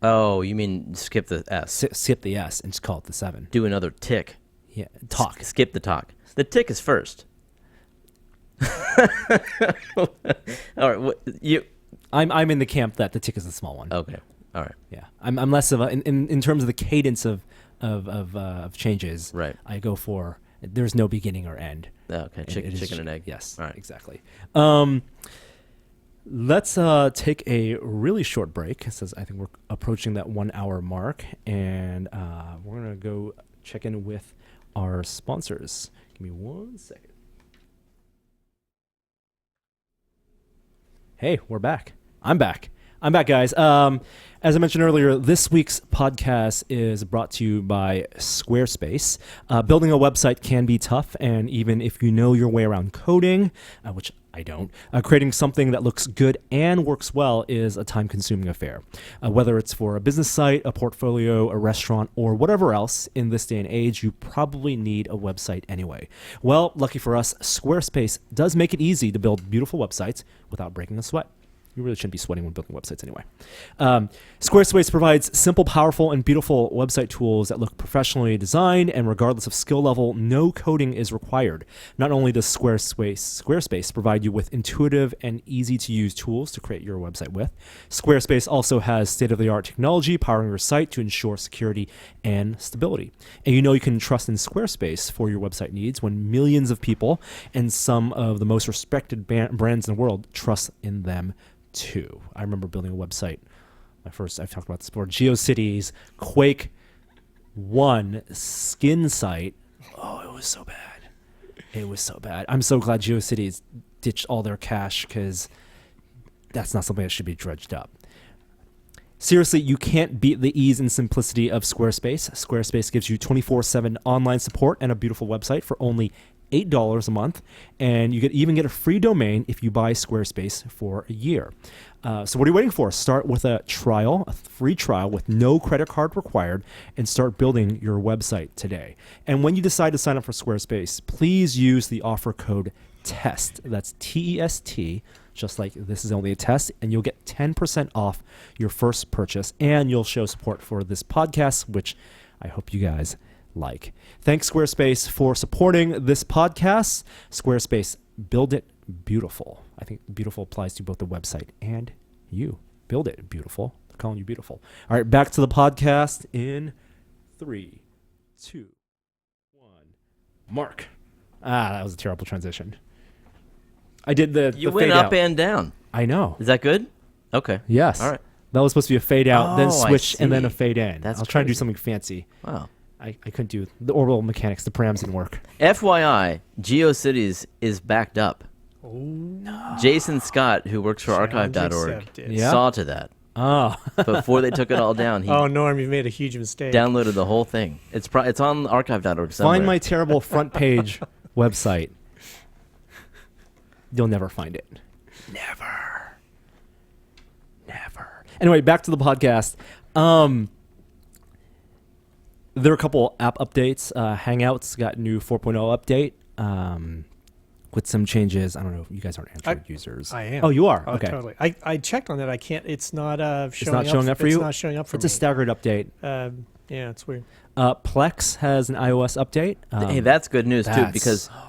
Oh, you mean skip the S? Skip the S and just call it the 7. Do another tick. Yeah, talk. Skip the talk. The tick is first. All right. I'm in the camp that the tick is the small one. Okay. All right. Yeah, I'm less of a in terms of the cadence of changes. Right. I go for there's no beginning or end. Okay. Chicken and egg. Yes. All right. Exactly. Let's take a really short break, since I think we're approaching that 1 hour mark, and we're gonna go check in with our sponsors. Give me 1 second. Hey, we're back. I'm back, guys. As I mentioned earlier, this week's podcast is brought to you by Squarespace. Building a website can be tough, and even if you know your way around coding, which I don't. Creating something that looks good and works well is a time-consuming affair. Whether it's for a business site, a portfolio, a restaurant, or whatever else, in this day and age, you probably need a website anyway. Well, lucky for us, Squarespace does make it easy to build beautiful websites without breaking a sweat. You really shouldn't be sweating when building websites anyway. Squarespace provides simple, powerful, and beautiful website tools that look professionally designed, and regardless of skill level, no coding is required. Not only does Squarespace provide you with intuitive and easy-to-use tools to create your website with, Squarespace also has state-of-the-art technology powering your site to ensure security and stability. And you know you can trust in Squarespace for your website needs when millions of people and some of the most respected brands in the world trust in them too. I remember building a website. I've talked about this before, GeoCities Quake 1 skin site. Oh, it was so bad. It was so bad. I'm so glad GeoCities ditched all their cache, because that's not something that should be dredged up. Seriously, you can't beat the ease and simplicity of Squarespace. Squarespace gives you 24/7 online support and a beautiful website for only $8 a month, and you even get a free domain if you buy Squarespace for a year. So what are you waiting for? Start with a free trial with no credit card required, and start building your website today. And when you decide to sign up for Squarespace, please use the offer code TEST. That's TEST, just like this is only a test, and you'll get 10% off your first purchase, and you'll show support for this podcast, which I hope you guys like. Thanks, Squarespace, for supporting this podcast. Squarespace, build it beautiful. I think beautiful applies to both the website and you. Build it beautiful. They're calling you beautiful. All right, back to the podcast in 3, 2, 1. Mark. That was a terrible transition. I did the You the went fade up out. and down. I know. Is that good? Okay. Yes. All right. That was supposed to be a fade out, then Oh, I switch, and then a see. fade in. That's I was trying to do crazy. something fancy. Wow. I couldn't do the orbital mechanics. The params didn't work. FYI, GeoCities is backed up. Oh, no. Jason Scott, who works for archive.org, Accepted. Yeah. saw to that. Oh. Before they took it all down, he Oh, Norm, you've made a huge mistake. downloaded the whole thing. It's on archive.org somewhere. Find my terrible front page website. You'll never find it. Never. Anyway, back to the podcast. There are a couple app updates. Hangouts got new 4.0 update with some changes. I don't know if you guys aren't Android users. I am. Oh, you are? Oh, Okay. totally. I checked on that. I can't. It's not showing not showing up for you? It's not showing up for It's me. a staggered update. Yeah, it's weird. Plex has an iOS update. Hey, that's good news too, that's because so good news.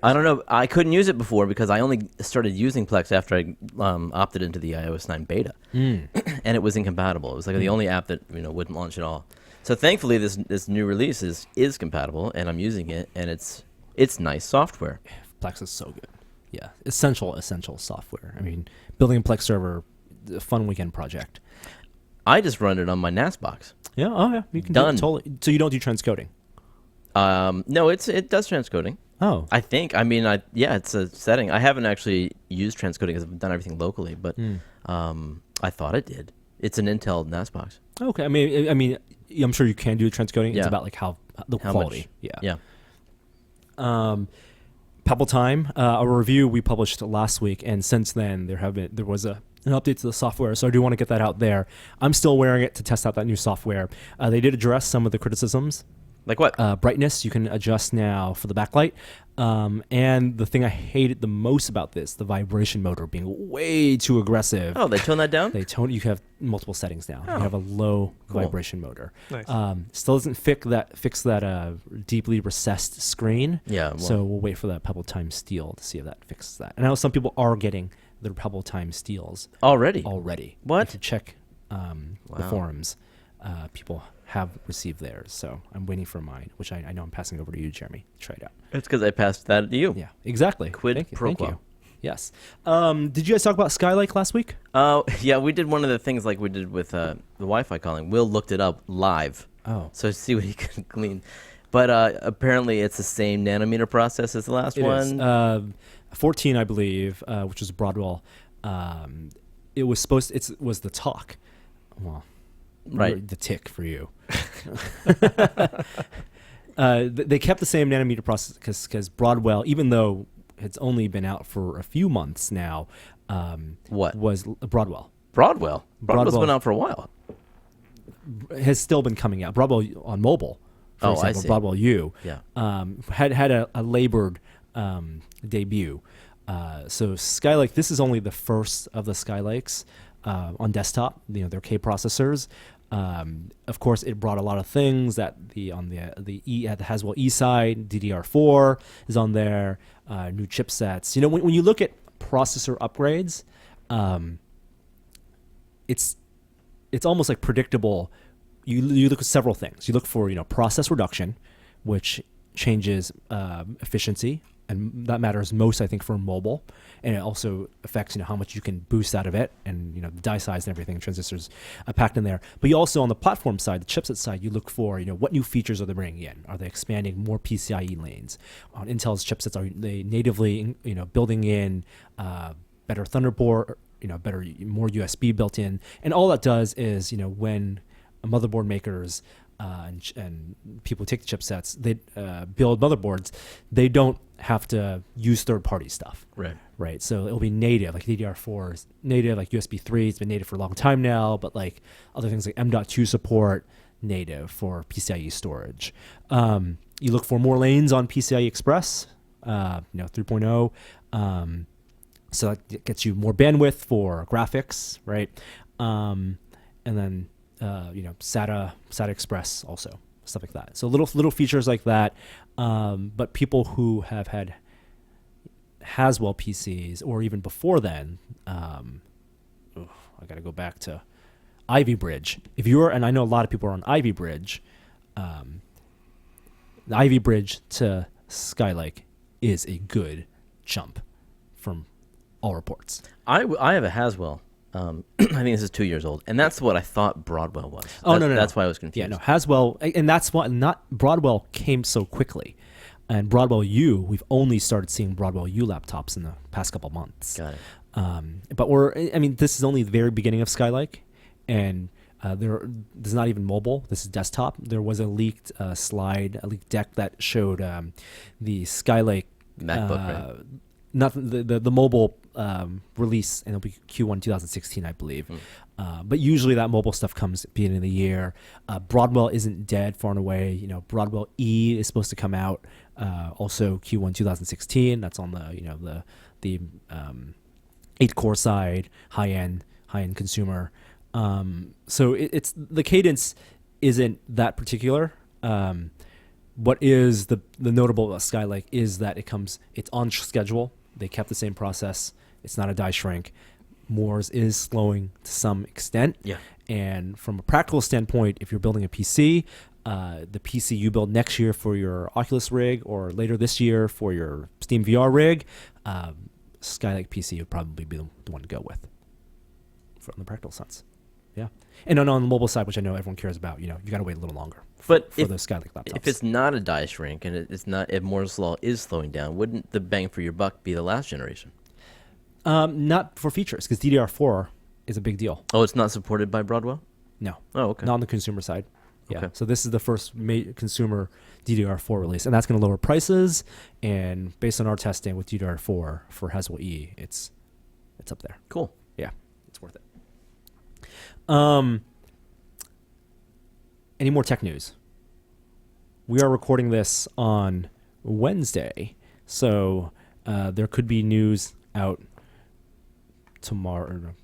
I don't know. I couldn't use it before because I only started using Plex after I opted into the iOS 9 beta, and it was incompatible. It was like the only app that wouldn't launch at all. So thankfully, this new release is compatible, and I'm using it, and it's nice software. Plex is so good. Yeah, essential software. I mean, building a Plex server, a fun weekend project. I just run it on my NAS box. Yeah. Oh, yeah. You can Done. do it totally. So you don't do transcoding. No, it does transcoding. Oh. I think. I mean, it's a setting. I haven't actually used transcoding because I've done everything locally, but I thought it did. It's an Intel NAS box. Okay. I mean, I'm sure you can do transcoding. Yeah. It's about like how the quality. Much. Yeah. Yeah. Pebble Time, a review we published last week, and since then there was an update to the software, so I do want to get that out there. I'm still wearing it to test out that new software. They did address some of the criticisms. Like what? Brightness you can adjust now for the backlight. And the thing I hated the most about this, the vibration motor being way too aggressive. Oh, they toned that down? You can have multiple settings now. Oh. You have a low Cool. vibration motor. Nice. Still doesn't fix that deeply recessed screen. Yeah. Well, So we'll wait for that Pebble Time Steel to see if that fixes that. And I know some people are getting their Pebble Time Steels already? What? If you check the Wow. forums, people have received theirs. So I'm waiting for mine, which I know I'm passing over to you, Jeremy. Try it out. It's because I passed that to you. Yeah, exactly. Quid Thank you. pro Thank quo. you. Yes. Did you guys talk about Skylake last week? Yeah, we did one of the things like we did with the Wi-Fi calling. Will looked it up live. Oh. So see what he could glean. But apparently it's the same nanometer process as the last It one. is. 14, I believe, which was Broadwell. It was it was the talk. Well, Right. the tick for you. They kept the same nanometer process because Broadwell, even though has only been out for a few months now. What? Was Broadwell. Broadwell's Broadwell. been out for a while. Has still been coming out. Broadwell on mobile, for Oh, I example, see. Broadwell U, Yeah. had a labored debut. So Skylake, this is only the first of the Skylakes on desktop. Their K processors. Of course, it brought a lot of things that at the Haswell E side, DDR4 is on there. New chipsets. When you look at processor upgrades, it's almost like predictable. You look at several things. You look for process reduction, which changes efficiency, and that matters most, I think, for mobile, and it also affects how much you can boost out of it, and the die size and everything, transistors packed in there. But you also, on the platform side, the chipset side, you look for what new features are they bringing in? Are they expanding more PCIe lanes? On Intel's chipsets, are they natively building in better Thunderbolt, more USB built in? And all that does is when motherboard makers and people who take the chipsets, they build motherboards, they don't have to use third-party stuff. Right. So it'll be native, like DDR4 is native, like USB 3 has been native for a long time now, but like other things like M.2 support, native for PCIe storage. You look for more lanes on PCIe Express, 3.0. So that gets you more bandwidth for graphics, right? And then SATA Express also, stuff like that. So little features like that. But people who have had Haswell PCs, or even before then, I got to go back to Ivy Bridge. And I know a lot of people are on Ivy Bridge. The Ivy Bridge to Skylake is a good jump from all reports. I have a Haswell. I think this is 2 years old, and that's what I thought Broadwell was. No. That's why I was confused. Yeah, no, Haswell, and that's what not Broadwell came so quickly. And Broadwell U, we've only started seeing Broadwell U laptops in the past couple months. Got it. But this is only the very beginning of Skylake, and there's not even mobile. This is desktop. There was a leaked leaked deck that showed the Skylake MacBook, right? Not the mobile release, and it'll be Q1 2016, I believe. But usually that mobile stuff comes at the beginning of the year. Broadwell isn't dead far and away. Broadwell E is supposed to come out also Q1 2016. That's on the 8-core side, high end consumer. So it's the cadence isn't that particular. What is the notable about Skylake is that it's on schedule. They kept the same process. It's not a die shrink. Moore's is slowing to some extent. Yeah. And from a practical standpoint, if you're building a PC, the PC you build next year for your Oculus rig, or later this year for your Steam VR rig, Skylake PC would probably be the one to go with from the practical sense. Yeah. And on the mobile side, which I know everyone cares about, you got to wait a little longer for those Skylake laptops. If it's not a die shrink and if Moore's law is slowing down, wouldn't the bang for your buck be the last generation? Not for features, because DDR4 is a big deal. Oh, it's not supported by Broadwell? No. Oh, okay. Not on the consumer side. Yeah. Okay. So this is the first consumer DDR4 release, and that's going to lower prices. And based on our testing with DDR4 for Haswell E, it's up there. Cool. Yeah, it's worth it. Any more tech news? We are recording this on Wednesday, so there could be news out tomorrow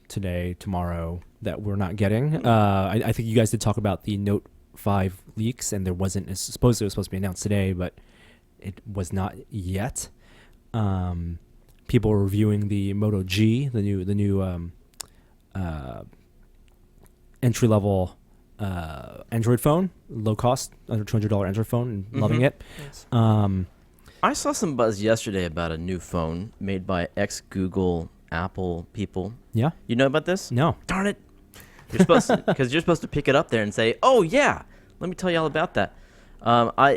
that we're not getting. I think you guys did talk about the Note 5 leaks, and it was supposed to be announced today, but it was not yet. People are reviewing the Moto G, the new entry-level Android phone, low cost, under $200 Android phone, and loving it. Yes. I saw some buzz yesterday about a new phone made by ex-Google, Apple people. Yeah? You know about this? No. Darn it. You're supposed to, because you're supposed to pick it up there and say, "Oh yeah, let me tell you all about that."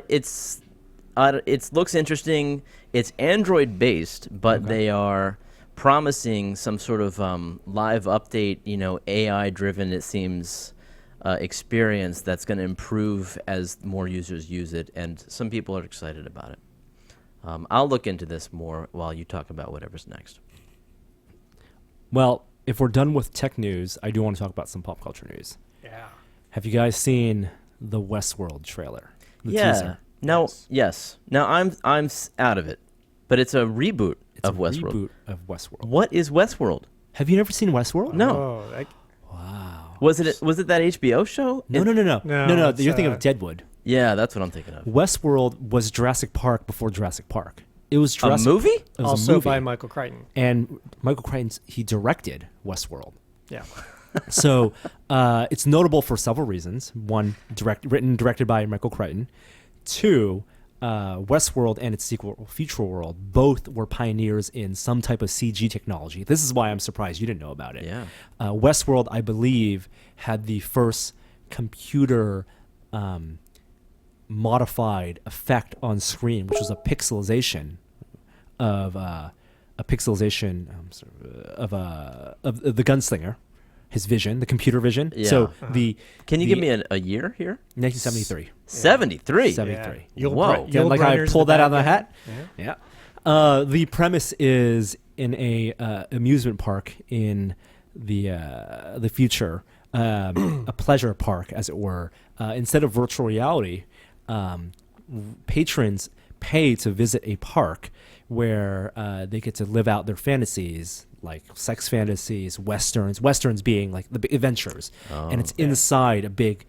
It looks interesting. It's Android based, but they are promising some sort of live update, AI driven, it seems, experience that's going to improve as more users use it, and some people are excited about it. I'll look into this more while you talk about whatever's next. Well, if we're done with tech news, I do want to talk about some pop culture news. Yeah. Have you guys seen the Westworld trailer? The Yeah. teaser? No. Yes. Now I'm out of it, but it's a reboot It's of a Westworld. reboot of Westworld. What is Westworld? Have you never seen Westworld? No. Oh, Wow. Was it that HBO show? No. No, it's, You're thinking of Deadwood. Yeah, that's what I'm thinking of. Westworld was Jurassic Park before Jurassic Park. It was A Jurassic movie? It was also a movie. by Michael Crichton. And Michael Crichton, he directed Westworld. Yeah. So it's notable for several reasons. One, directed by Michael Crichton. Two, Westworld and its sequel, Future World, both were pioneers in some type of CG technology. This is why I'm surprised you didn't know about it. Yeah. Westworld, I believe, had the first computer modified effect on screen, which was a pixelization of the gunslinger, his vision, the computer vision. Yeah. So Uh-huh. the Can you give me a year here? 1973. 73. 73. Whoa. Yeah, like I pulled that out of the hat. Yeah. Yeah. The premise is in a amusement park in the future, a pleasure park, as it were. Instead of virtual reality, patrons pay to visit a park where they get to live out their fantasies, like sex fantasies, westerns being like the big adventures, and it's inside a big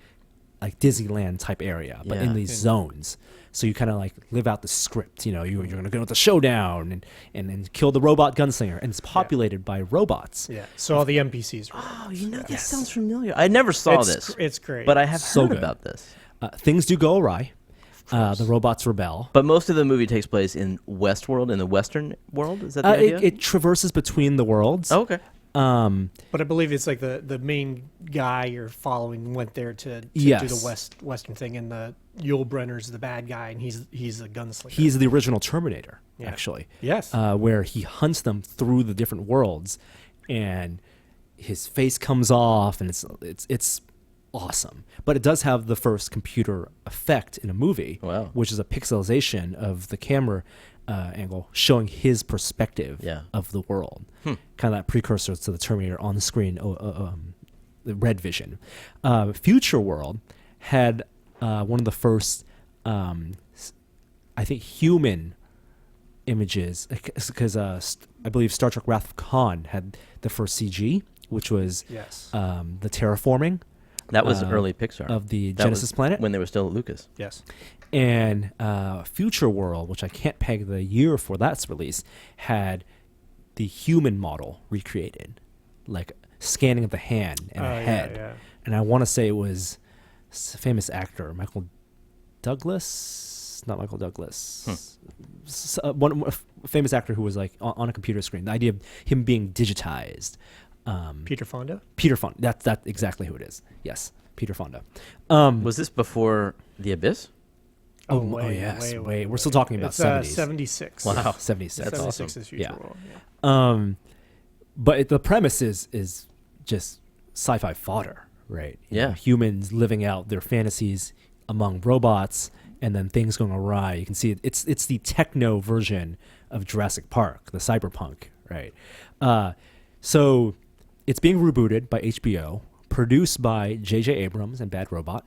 like Disneyland type area, but in Yeah. these zones. So you kind of like live out the script, you're going to go to the showdown and kill the robot gunslinger, and it's populated by robots. Yeah. So all the NPCs. Oh, this sounds familiar. I never saw this, It's great. but I have So heard good. about this. Things do go awry. The robots rebel. But most of the movie takes place in Westworld, in the Western world. Is that the idea? It traverses between the worlds. Oh, okay. But I believe it's like the main guy you're following went there to do Yes. the western thing, and the Yul Brenner's the bad guy, and he's a gunslinger. He's the original Terminator, Yeah. actually. Yes. Where he hunts them through the different worlds, and his face comes off, and it's awesome. But it does have the first computer effect in a movie, Wow. which is a pixelization of the camera angle showing his perspective Yeah. of the world. Kind of that precursor to the Terminator on the screen, the red vision. Future World had one of the first, I think, human images, because I believe Star Trek Wrath of Khan had the first CG, which was Yes. the terraforming That was early Pixar. of the That Genesis was planet. when they were still at Lucas. Yes. And Future World, which I can't peg the year for that's release, had the human model recreated, like scanning of the hand and Oh, a yeah, head. yeah. And I want to say it was a famous actor, Michael Douglas, not Michael Douglas. One famous actor who was like on a computer screen. The idea of him being digitized. Peter Fonda. Peter Fonda. That's exactly who it is. Yes, Peter Fonda. Was this before The Abyss? Yes. We're still talking about It's 70s. 76. Wow. 76. That's 76 awesome. is Future Yeah. World. Yeah. But the premise is just sci-fi fodder, right? Humans living out their fantasies among robots, and then things going awry. You can see it's the techno version of Jurassic Park, the cyberpunk, right? So it's being rebooted by HBO, produced by J.J. Abrams and Bad Robot,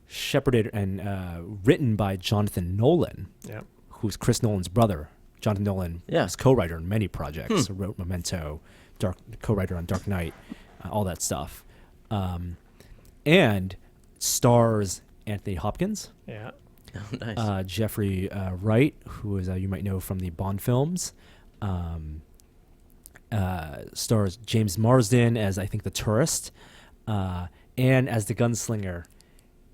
shepherded and written by Jonathan Nolan, Yeah. who's Chris Nolan's brother. Jonathan Nolan was co-writer on many projects, wrote Memento, co-writer on Dark Knight, all that stuff. And stars Anthony Hopkins, Yeah. Oh, nice. Jeffrey Wright, who is you might know from the Bond films. Stars James Marsden as, I think, the tourist, and as the gunslinger,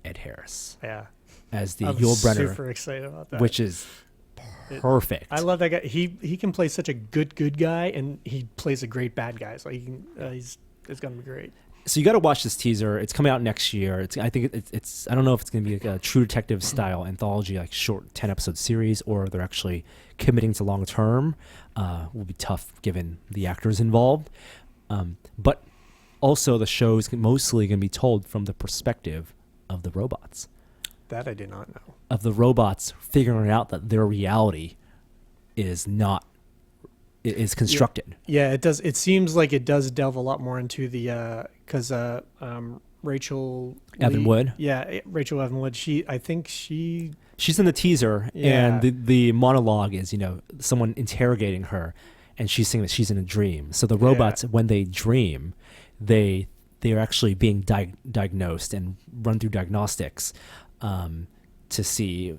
Ed Harris, Yeah. as the I'm Yul Brenner, super excited about that. which is perfect. I love that guy. He can play such a good guy, and he plays a great bad guy. So he can. It's gonna be great. So you got to watch this teaser. It's coming out next year. I think it's. I don't know if it's going to be like a True Detective style anthology, like short 10-episode series, or they're actually committing to long term. Will be tough given the actors involved. But also the show is mostly going to be told from the perspective of the robots. That I did not know. of the robots figuring out that their reality is not is constructed. Yeah, it does. It seems like it does delve a lot more into the because Rachel Evan Lee- Wood. Yeah, Rachel Evan Wood. I think She's in the teaser, Yeah. and the monologue is, someone interrogating her, and she's saying that she's in a dream. So the robots, when they dream, they are actually being diagnosed and run through diagnostics to see,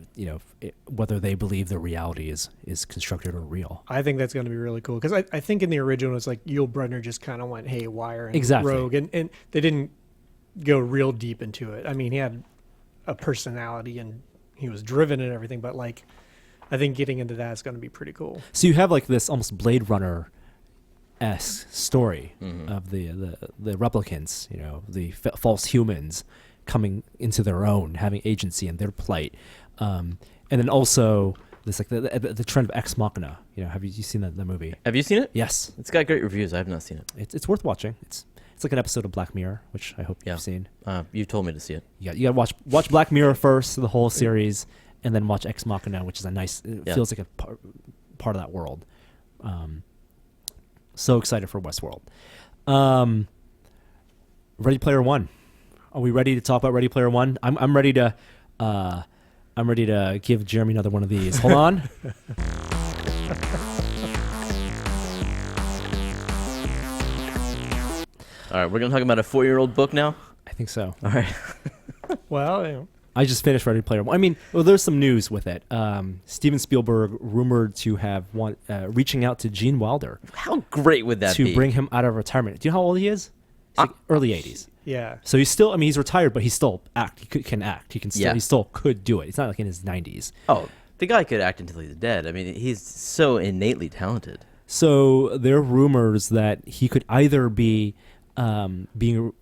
whether they believe their reality is constructed or real. I think that's going to be really cool because I think in the original it's like Yul Brynner just kind of went haywire and Exactly. rogue, and they didn't go real deep into it. I mean, he had a personality and he was driven and everything, but like I think getting into that is going to be pretty cool. So you have like this almost Blade Runner-esque story of the replicants, the false humans coming into their own, having agency in their plight, and then also this like the trend of Ex Machina. Have you seen the movie? Have you seen it? Yes, It's got great reviews. I have not seen it. it's worth watching. It's like an episode of Black Mirror, which I hope Yeah. you've seen. You told me to see it. You got to watch Black Mirror first, the whole series, and then watch Ex Machina, which is it feels like a part of that world. So excited for Westworld. Ready Player One. Are we ready to talk about Ready Player One? I'm ready to give Jeremy another one of these. Hold on. All right, we're going to talk about a 4-year-old book now. I think so. All right. Well, I just finished Ready Player One. I mean, there's some news with it. Steven Spielberg rumored to have reaching out to Gene Wilder How great would that to be? bring him out of retirement. Do you know how old he is? He's like early 80s. yeah. So he's still, he's retired, but he still can act. He can still, Yeah. he still could do it. He's not like in his 90s. Oh, the guy could act until he's dead. I mean, he's so innately talented. So there are rumors that he could either be being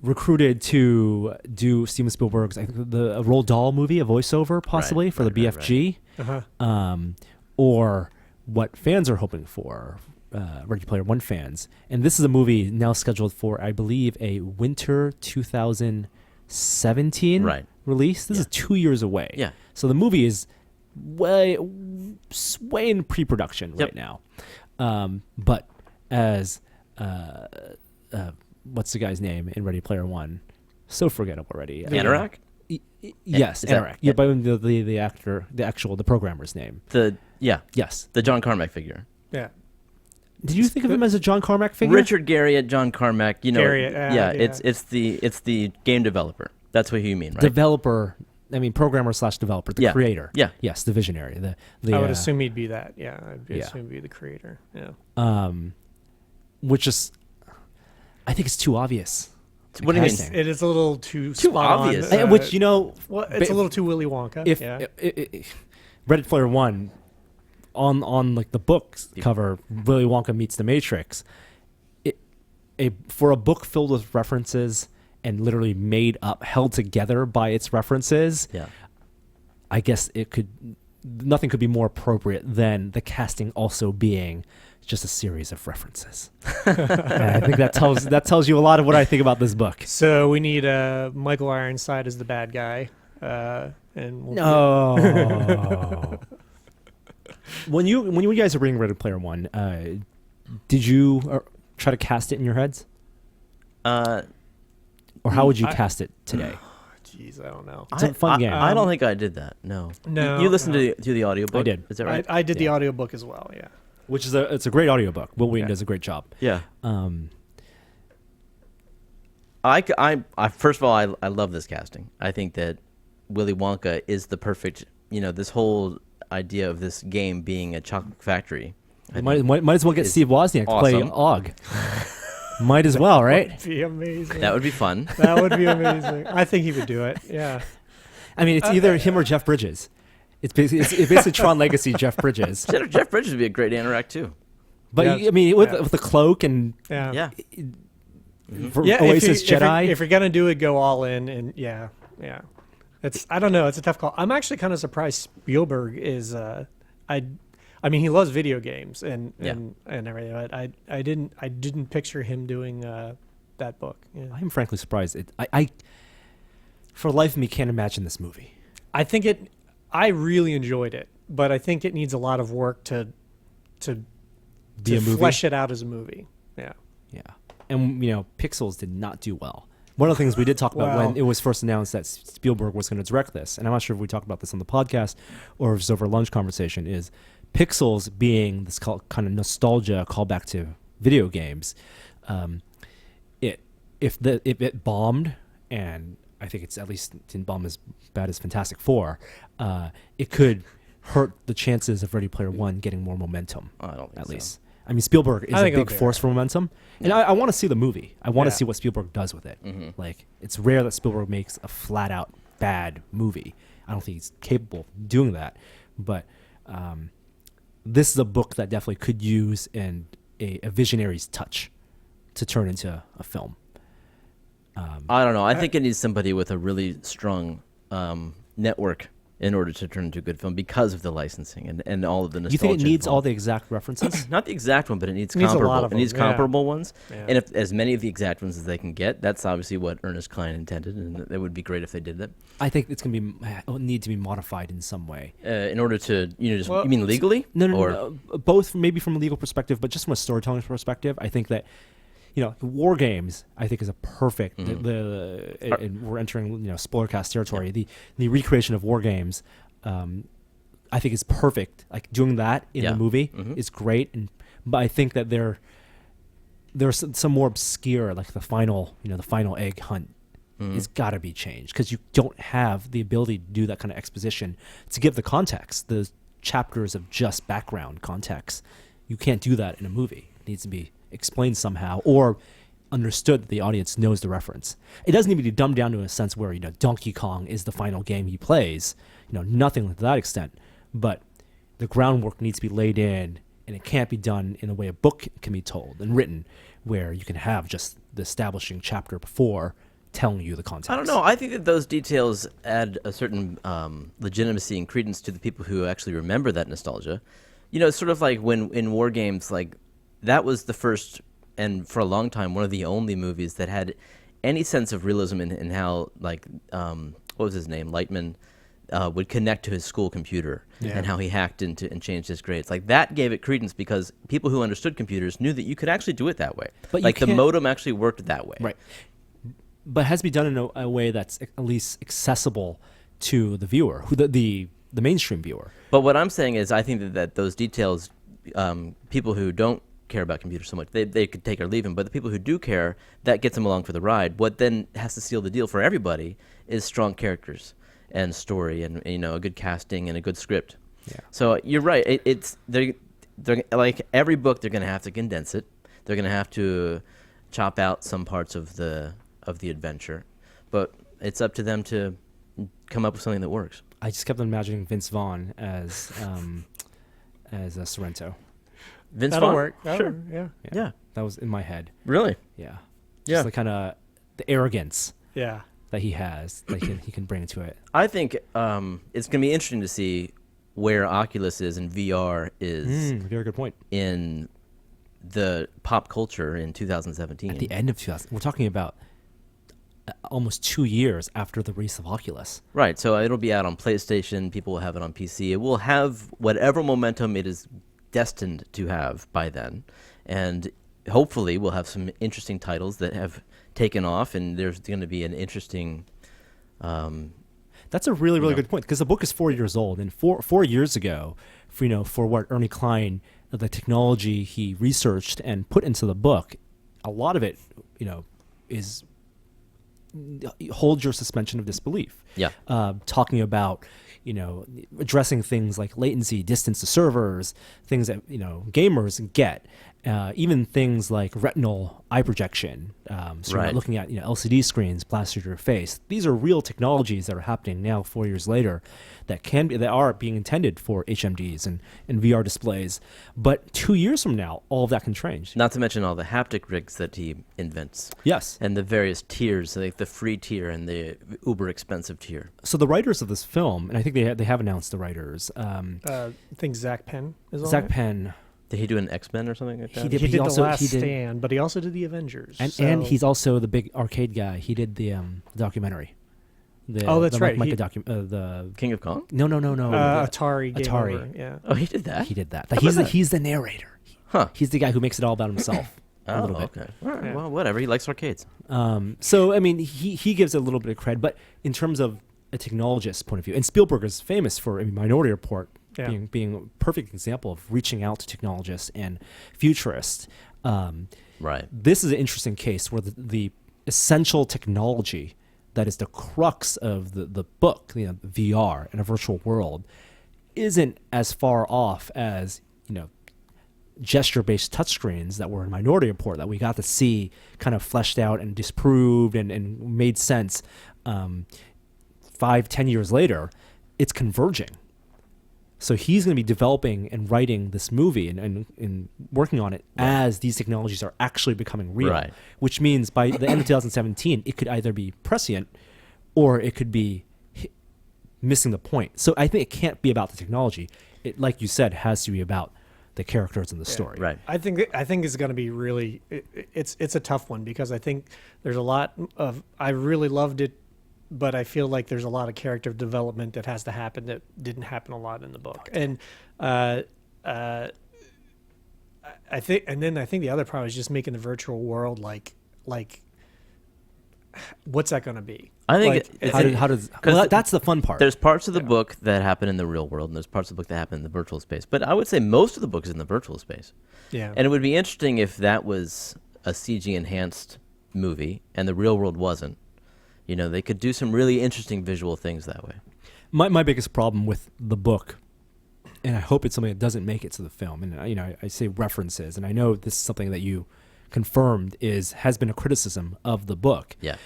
recruited to do Steven Spielberg's the Roald Dahl movie, a voiceover possibly for the BFG, or what fans are hoping for, Ready Player One fans. And this is a movie now scheduled for, I believe, a winter 2017 release. This is 2 years away. Yeah. So the movie is way in pre-production right now. But as what's the guy's name in Ready Player One? So forgettable already. Anorak? Yes, Is that- Anorak. Yeah, but the actor, the programmer's name. Yes, the John Carmack figure. Yeah. Did you think of him as a John Carmack figure? Richard Garriott, John Carmack. Garriott, yeah, yeah. it's the game developer. That's what you mean, right? Developer. I mean, programmer / developer, the creator. Yeah. Yes, the visionary. The I would assume he'd be that. Yeah, I'd assume he'd be the creator. Yeah. Which is, I think it's too obvious. What do you mean? Casting. It is a little too spot obvious. on, Which well, it's a little too Willy Wonka. if yeah. Ready Player One on like the book cover, Willy Wonka meets the Matrix. For a book filled with references and literally made up, held together by its references. Yeah. I guess nothing could be more appropriate than the casting also being just a series of references. And I think that tells you a lot of what I think about this book. So we need Michael Ironside as the bad guy, and we'll No. when you guys are reading Ready Player One, did you try to cast it in your heads, or how would you cast it today? Jeez, I don't know. It's a fun game. I don't think I did that. No. No, You listened no. to the audiobook? I did. Is that right? I did the audiobook as well. Yeah. Which is it's a great audiobook. Will Wheaton Yeah. does a great job. Yeah. I first of all, I love this casting. I think that Willy Wonka is the perfect, this whole idea of this game being a chocolate factory. Might as well get Steve Wozniak to play awesome. Og. Might as well, right? That'd be amazing. That would be fun. That would be amazing. I think he would do it. Yeah. I mean, it's either him or Jeff Bridges. It's basically Tron Legacy Jeff Bridges. Jeff Bridges would be a great Anorak too. But Yeah. I mean, with the cloak and Yeah. Yeah. Oasis Jedi. If you're gonna do it, go all in, and yeah. I don't know. It's a tough call. I'm actually kind of surprised Spielberg is. I mean, he loves video games and everything. But I didn't picture him doing that book. Yeah. I'm frankly surprised. For the life of me, can't imagine this movie. I really enjoyed it, but I think it needs a lot of work to Be a movie? flesh it out as a movie. Yeah. Yeah. And, Pixels did not do well. One of the things we did talk about when it was first announced that Spielberg was going to direct this, and I'm not sure if we talked about this on the podcast or if it's over a lunch conversation, is Pixels being this kind of nostalgia callback to video games. If it bombed, and I think it's at least didn't bomb as bad as Fantastic Four, it could hurt the chances of Ready Player One getting more momentum. I don't think at so. least. I mean, Spielberg is a big force for momentum, and I want to see the movie. I want to see what Spielberg does with it. Mm-hmm. Like, it's rare that Spielberg makes a flat-out bad movie. I don't think he's capable of doing that, but this is a book that definitely could use a visionary's touch to turn into a film. I don't know. I think it needs somebody with a really strong network in order to turn into a good film because of the licensing and all of the nostalgia. You think it needs involved. all the exact references? Not the exact one, but it needs It needs a comparable. lot of It needs them, yeah. comparable ones, Yeah. and if as many of the exact ones as they can get, that's obviously what Ernest Cline intended, and it would be great if they did that. I think it's going to need to be modified in some way. In order to, just Well, you mean legally? No, Or- both maybe from a legal perspective, but just from a storytelling perspective, I think that war games I think is a perfect. And we're entering spoilercast territory. Yeah. The recreation of war games, I think is perfect. Like doing that in the movie is great, but I think that there's some more obscure, like the final egg hunt. It's got to be changed because you don't have the ability to do that kind of exposition to give the context, the chapters of just background context. You can't do that in a movie. It needs to be explained somehow or understood that the audience knows the reference. It doesn't need to be dumbed down to a sense where Donkey Kong is the final game he plays. Nothing to that extent. But the groundwork needs to be laid in, and it can't be done in the way a book can be told and written, where you can have just the establishing chapter before telling you the context. I don't know. I think that those details add a certain legitimacy and credence to the people who actually remember that nostalgia. It's sort of like when in war games, like that was the first and for a long time one of the only movies that had any sense of realism in how, like, what was his name, Lightman, would connect to his school computer and how he hacked into and changed his grades. Like that gave it credence because people who understood computers knew that you could actually do it that way. But like the modem actually worked that way. Right. But it has to be done in a way that's at least accessible to the viewer, the mainstream viewer. But what I'm saying is I think that those details, people who don't care about computers so much, they could take or leave them. But the people who do care, that gets them along for the ride. What then has to seal the deal for everybody is strong characters and story and a good casting and a good script. Yeah. So you're right. They're like every book, they're going to have to condense it. They're going to have to chop out some parts of the adventure, but it's up to them to come up with something that works. I just kept on imagining Vince Vaughn as Sorrento. Vince That'll Vaughn? work. Sure. Yeah. That was in my head. Really? Yeah. Yeah. Just the kind of the arrogance Yeah. that he has, that he can bring into it. I think it's going to be interesting to see where Oculus is and VR is Very good point. in the pop culture in 2017. At the end of 2000, we're talking about almost 2 years after the release of Oculus. Right, so it'll be out on PlayStation. People will have it on PC. It will have whatever momentum it is destined to have by then, and hopefully we'll have some interesting titles that have taken off, and there's going to be an interesting. That's a really good point, because the book is 4 years old, and 4 years ago, for what Ernie Cline, the technology he researched and put into the book, a lot of it, is hold your suspension of disbelief. Yeah. Talking about, addressing things like latency, distance to servers, things that, gamers get. Even things like retinal eye projection, so you're Right. not looking at LCD screens plastered to your face. These are real technologies that are happening now 4 years later that are being intended for HMDs and VR displays. But 2 years from now, all of that can change. Not to mention all the haptic rigs that he invents. Yes. And the various tiers, like the free tier and the uber expensive tier. So the writers of this film, and I think they have announced the writers. I think Zach Penn is on Zach it. Penn. Did he do an X-Men or something like that? He did. He did also- The Last he did- Stand, but he also did The Avengers. And so- he's also the big arcade guy. He did the documentary Oh, that's right. The King of Kong. no. Atari. Game Atari. Over. Yeah. Oh, he did that. He did that. How about that? He's the narrator. Huh. He's the guy who makes it all about himself. A Oh, little bit. okay. All right. Yeah. Well, whatever. He likes arcades. So I mean, he gives it a little bit of cred, but in terms of a technologist's point of view, and Spielberg is famous for Minority Report Yeah. being a perfect example of reaching out to technologists and futurists. Right. This is an interesting case where the essential technology that is the crux of the book, VR in a virtual world, isn't as far off as gesture-based touchscreens that were in Minority Report that we got to see kind of fleshed out and disproved and made sense 5-10 years later. It's converging. So he's going to be developing and writing this movie and working on it as these technologies are actually becoming real, Right. which means by the end of 2017, it could either be prescient or it could be missing the point. So I think it can't be about the technology. It, like you said, has to be about the characters in the story. Right. I think it's going to be really. It's a tough one because I think there's a lot of. I really loved it, but I feel like there's a lot of character development that has to happen that didn't happen a lot in the book. And I think the other part is just making the virtual world like what's that going to be? I think That's the fun part. There's parts of the book that happen in the real world, and there's parts of the book that happen in the virtual space. But I would say most of the book is in the virtual space. Yeah. And it would be interesting if that was a CG-enhanced movie and the real world wasn't. They could do some really interesting visual things that way. My biggest problem with the book, and I hope it's something that doesn't make it to the film, and I say references, and I know this is something that you confirmed has been a criticism of the book. Yeah.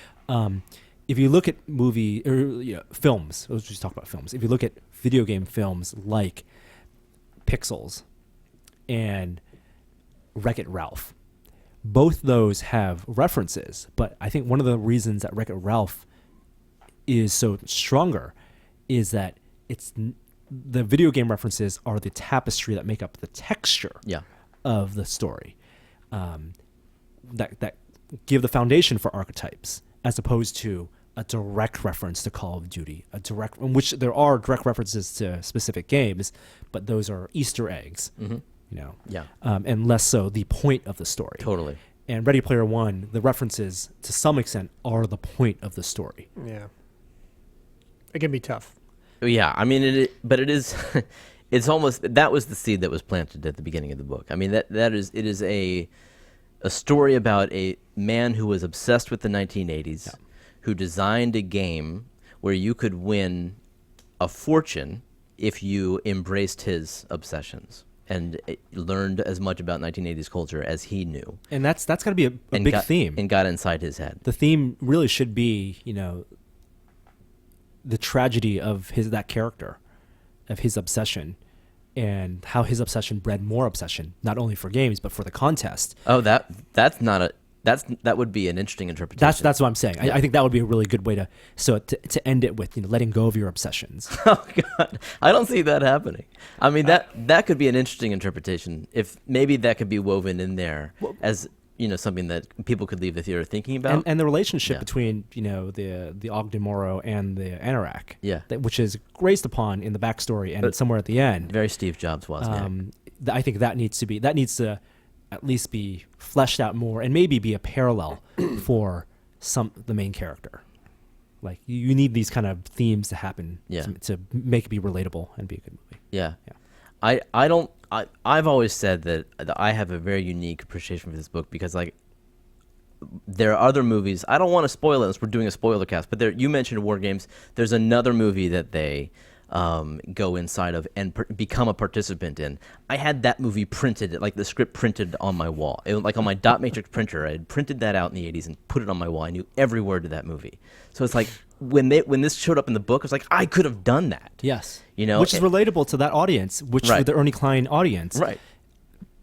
If you look at films, let's just talk about films. If you look at video game films like Pixels and Wreck-It Ralph, both those have references, but I think one of the reasons that Wreck-It Ralph is so stronger is that the video game references are the tapestry that make up the texture of the story, that give the foundation for archetypes, as opposed to a direct reference to Call of Duty, in which there are direct references to specific games, but those are Easter eggs. Mm-hmm. And less so the point of the story. Totally. And Ready Player One, the references to some extent are the point of the story. Yeah. It can be tough. Yeah, I mean, but it is. It's almost that was the seed that was planted at the beginning of the book. I mean, it is a story about a man who was obsessed with the 1980s, who designed a game where you could win a fortune if you embraced his obsessions and learned as much about 1980s culture as he knew. And that's got to be a big theme. And got inside his head. The theme really should be, the tragedy of that character, of his obsession, and how his obsession bred more obsession, not only for games but for the contest. Oh, that would be an interesting interpretation. That's what I'm saying. I think that would be a really good way to end it with letting go of your obsessions. Oh God, I don't see that happening. I mean that could be an interesting interpretation. If maybe that could be woven in there as something that people could leave the theater thinking about. And the relationship between the Ogden Morrow and the Anorak, which is graced upon in the backstory and somewhere at the end. Very Steve Jobs wasn't it? I think that needs to at least be fleshed out more, and maybe be a parallel for the main character. Like you need these kind of themes to happen to make it be relatable and be a good movie. Yeah. I've always said that I have a very unique appreciation for this book because there are other movies. I don't want to spoil it unless we're doing a spoiler cast, but you mentioned War Games. There's another movie that they go inside of and become a participant in. I had that movie printed, the script printed on my wall. On my dot matrix printer, I had printed that out in the 80s and put it on my wall. I knew every word to that movie. So it's when this showed up in the book, I was I could have done that. Yes. Which is relatable to that audience, the Ernie Klein audience. Right.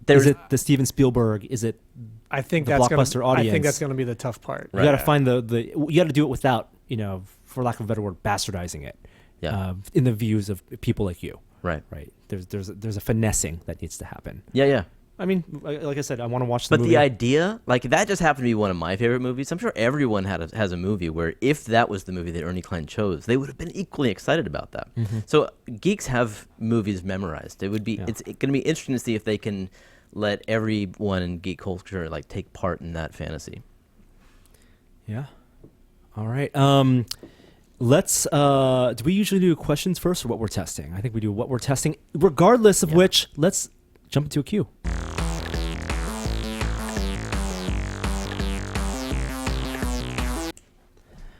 Is it the Steven Spielberg? Is it I think the that's blockbuster audience? I think that's going to be the tough part. You got to find you got to do it without, for lack of a better word, bastardizing it. Yeah. In the views of people like you. Right. Right. There's a finessing that needs to happen. Yeah. I mean, like I said, I want to watch the But movie. the idea, like that just happened to be one of my favorite movies. I'm sure everyone has a movie where if that was the movie that Ernie Klein chose, they would have been equally excited about that. So geeks have movies memorized. It's going to be interesting to see if they can let everyone in geek culture like take part in that fantasy. Yeah. All right. Let's. Do we usually do questions first or what we're testing? I think we do what we're testing. Regardless of which, let's jump into a queue.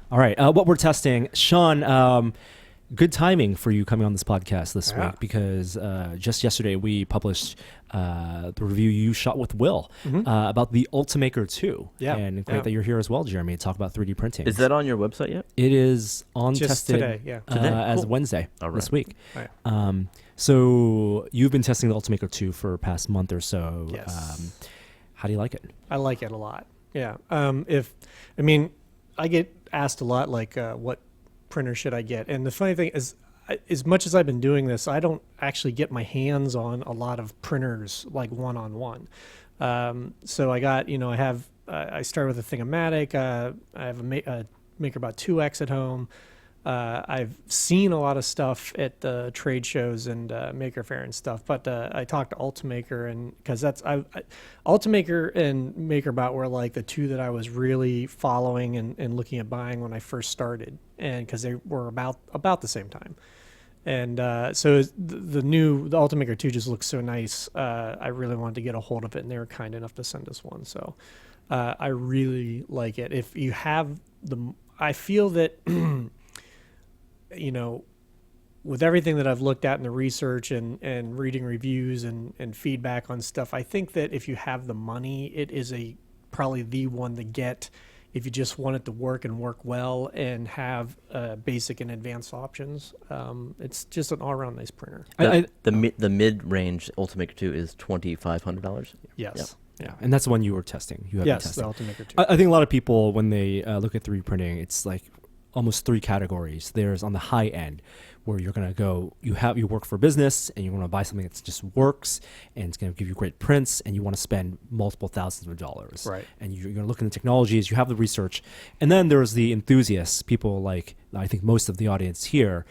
All right. What we're testing, Sean. Good timing for you coming on this podcast this week because just yesterday we published the review you shot with Will about the Ultimaker 2. Yeah. And great that you're here as well, Jeremy, to talk about 3D printing. Is that on your website yet? It is on Just tested today, yeah. Today? as Cool. Wednesday All this right. week. Right. So you've been testing the Ultimaker 2 for the past month or so. Yes. How do you like it? I like it a lot. Yeah. I get asked a lot, like, what printer should I get? And the funny thing is, as much as I've been doing this, I don't actually get my hands on a lot of printers, like one-on-one. So I got, I started with a Thingomatic. I have a MakerBot 2X at home. I've seen a lot of stuff at the trade shows and Maker Faire and stuff, but I talked to Ultimaker, and because Ultimaker and MakerBot were like the two that I was really following and looking at buying when I first started, and because they were about the same time. And so the Ultimaker 2 just looks so nice. I really wanted to get a hold of it, and they were kind enough to send us one. So I really like it. If you have I feel that. With everything that I've looked at in the research and reading reviews and feedback on stuff, I think that if you have the money, it is probably the one to get if you just want it to work and work well and have basic and advanced options. It's just an all-around nice printer. The mid-range Ultimaker 2 is $2,500. Yes. Yeah, and that's the one you were testing. You have been Yes, the testing. Ultimaker 2. I think a lot of people, when they look at 3D printing, it's like almost three categories. There's on the high end where you're going to go, you work for business and you want to buy something that just works and it's going to give you great prints and you want to spend multiple thousands of dollars. Right. And you're going to look into technologies, you have the research. And then there's the enthusiasts, people like, I think most of the audience here,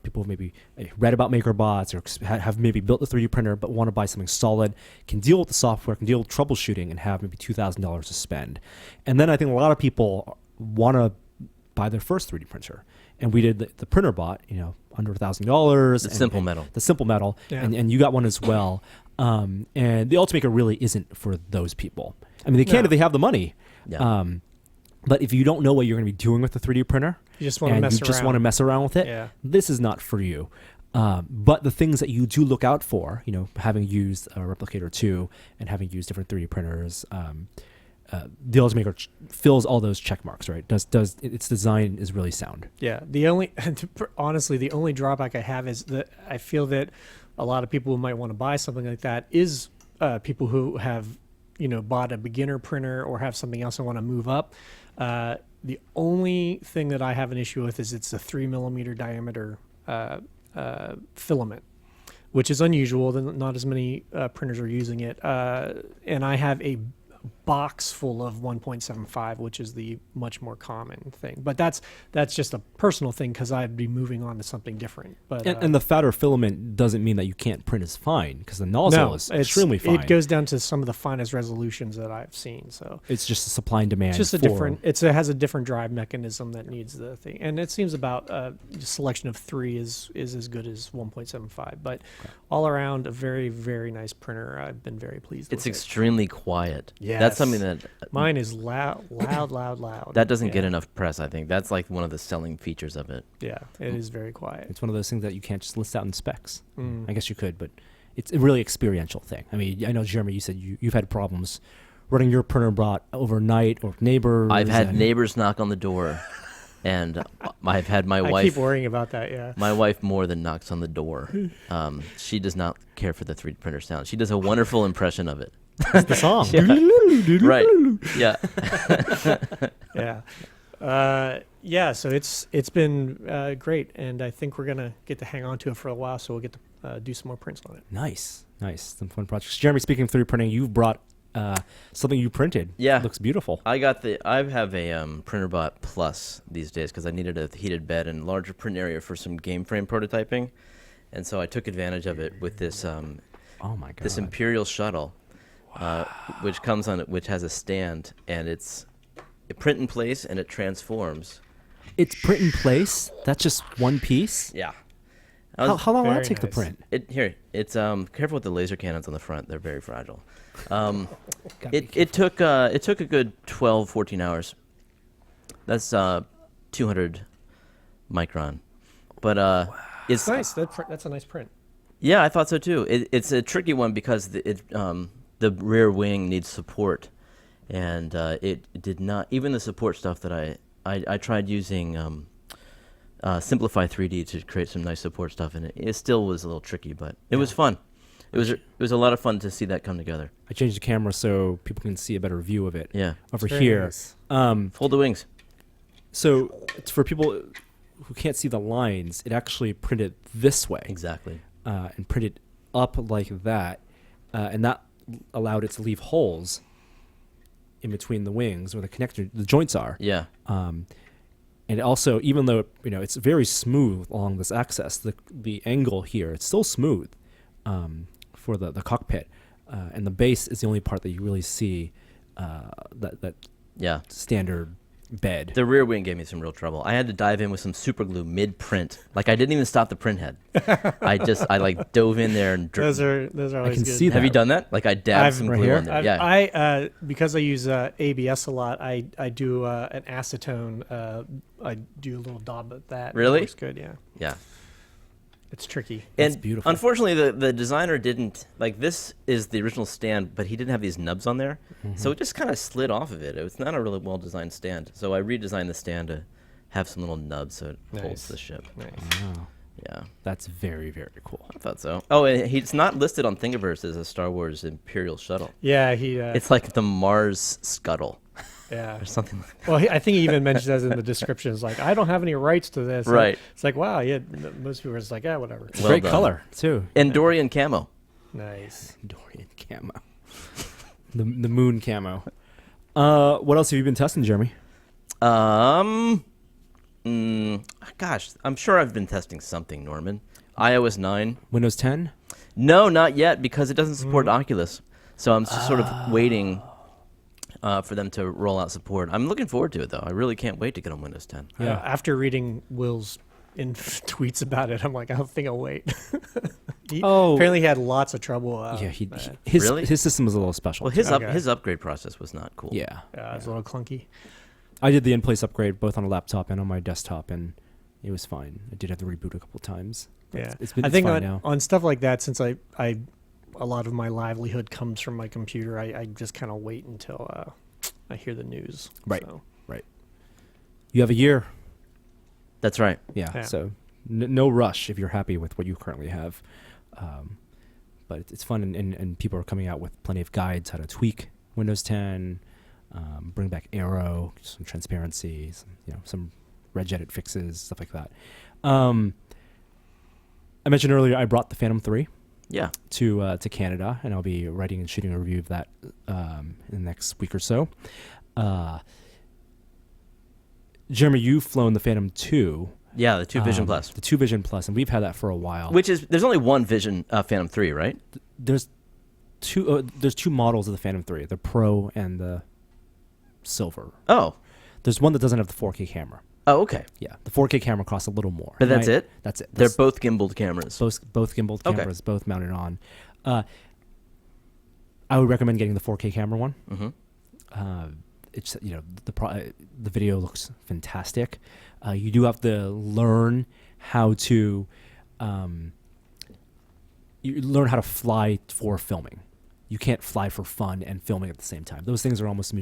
people who maybe read about MakerBots or have maybe built a 3D printer but want to buy something solid, can deal with the software, can deal with troubleshooting and have maybe $2,000 to spend. And then I think a lot of people want to buy their first 3D printer. And we did the printer bot, under $1,000. The simple metal. The simple metal. Yeah. And you got one as well. And the Ultimaker really isn't for those people. I mean, they can if they have the money. Yeah. But if you don't know what you're going to be doing with the 3D printer, You just want to mess you just around. want to mess around with it, Yeah. this is not for you. But the things that you do look out for, having used a Replicator 2 and having used different 3D printers, the Ultimaker fills all those check marks, right? Does its design is really sound. Yeah. Honestly, the only drawback I have is that I feel that a lot of people who might want to buy something like that is people who have, bought a beginner printer or have something else and want to move up. The only thing that I have an issue with is it's a 3mm diameter filament, which is unusual. Not as many printers are using it. And I have a box full of 1.75, which is the much more common thing. But that's just a personal thing because I'd be moving on to something different. But And the fatter filament doesn't mean that you can't print as fine because the nozzle is extremely fine. It goes down to some of the finest resolutions that I've seen. So it's just a supply and demand. it's just it has a different drive mechanism that needs the thing. And it seems about selection of 3 is as good as 1.75. But all around, a very, very nice printer. I've been very pleased with It's it. extremely quiet. Yes. That's something that Mine is loud. that doesn't get enough press. I think that's like one of the selling features of it. Yeah, it is very quiet. It's one of those things that you can't just list out in specs. Mm. I guess you could, but it's a really experiential thing. I mean, I know, Jeremy, you said you've had problems running your printer bot overnight or neighbors. I've had neighbors knock on the door, and I've had my I wife. keep worrying about that. Yeah. My wife more than knocks on the door. She does not care for the 3D printer sound. She does a wonderful impression of it. It's the song. Right. Yeah. Yeah. So it's been great, and I think we're gonna get to hang on to it for a while. So we'll get to do some more prints on it. Nice. Some fun projects. Jeremy, speaking of 3D printing, you've brought something you printed. Yeah. It looks beautiful. I have a PrinterBot Plus these days because I needed a heated bed and larger print area for some game frame prototyping, and so I took advantage of it with this Oh my god. this Imperial shuttle, which has a stand, and it print in place and it transforms. It's print in place. That's just one piece. Yeah. How long will that Very take to nice. print? It's careful with the laser cannons on the front. They're very fragile. Gotta be It took a good 12, 14 hours. That's 200 micron, but it's Nice. That's a nice print. Yeah, I thought so too. It's a tricky one because the rear wing needs support, and it did not. Even the support stuff that I tried using Simplify 3D to create some nice support stuff, and it still was a little tricky, but it was fun. It was a lot of fun to see that come together. I changed the camera so people can see a better view of it. Yeah, Over Very here. nice. fold the wings. So it's for people who can't see the lines, it actually printed this way. Exactly. And printed up like that, and that allowed it to leave holes in between the wings where the joints are. Yeah. And also, even though it's very smooth along this axis, the angle here, it's still smooth for the cockpit, and the base is the only part that you really see that Yeah. standard bed. The rear wing gave me some real trouble. I had to dive in with some super glue mid-print. Like I didn't even stop the print head. I like dove in there and Those are always can good. see that. Have you done that? Like I dabbed I've- some right glue here? on there. I've- Yeah. I because I use ABS a lot. I do an acetone. I do a little daub of that. Really? It works good. Yeah. Yeah. It's tricky. That's And beautiful. unfortunately, the designer didn't like this is the original stand, but he didn't have these nubs on there, so it just kind of slid off of it. It's not a really well designed stand, so I redesigned the stand to have some little nubs so it holds Nice. the ship. Nice. Wow. Yeah, That's very, very cool. I thought so. Oh, and he's not listed on Thingiverse as a Star Wars Imperial shuttle. Yeah, he. It's like the Mars Scuttle yeah. or something like that. Well, I think he even mentions that in the description. It's like, I don't have any rights to this. Right. It's like, wow, yeah. Most people are just like, yeah, whatever. Well Great done. color too. Andorian camo. Nice. Dorian camo. the moon camo. What else have you been testing, Jeremy? Gosh, I'm sure I've been testing something, Norman. iOS 9. Windows 10? No, not yet, because it doesn't support Oculus. So I'm sort of waiting for them to roll out support. I'm looking forward to it, though. I really can't wait to get on Windows 10. Yeah. After reading Will's tweets about it, I'm like, I don't think I'll wait. Oh. Apparently he had lots of trouble. Yeah, it Really? his system was a little special. Well, too. his upgrade process was not cool. Yeah. was a little clunky. I did the in-place upgrade both on a laptop and on my desktop, and it was fine. I did have to reboot a couple times. But Yeah, it's been I think fine on, now. on stuff like that, since I a lot of my livelihood comes from my computer, I just kind of wait until I hear the news. Right. So, You have a year. That's right. Yeah. Yeah. So no rush if you're happy with what you currently have. But it's fun, and people are coming out with plenty of guides how to tweak Windows 10, bring back Aero, some transparency, some regedit fixes, stuff like that. I mentioned earlier I brought the Phantom 3 Yeah. to Canada, and I'll be writing and shooting a review of that in the next week or so. Jeremy, you've flown the Phantom 2. Yeah, the 2 Vision Plus. The 2 Vision Plus, and we've had that for a while. Which is, there's only one Vision Phantom 3, right? There's two models of the Phantom 3, the Pro and the Silver. Oh. There's one that doesn't have the 4K camera. Oh, okay. Yeah, the 4K camera costs a little more. But that's it? That's it. They're both gimbaled cameras. both gimbal Okay. cameras, both mounted on. I would recommend getting the 4K camera one. Mm-hmm. It's the video looks fantastic. You do have to learn how to fly for filming. You can't fly for fun and filming at the same time. Those things are almost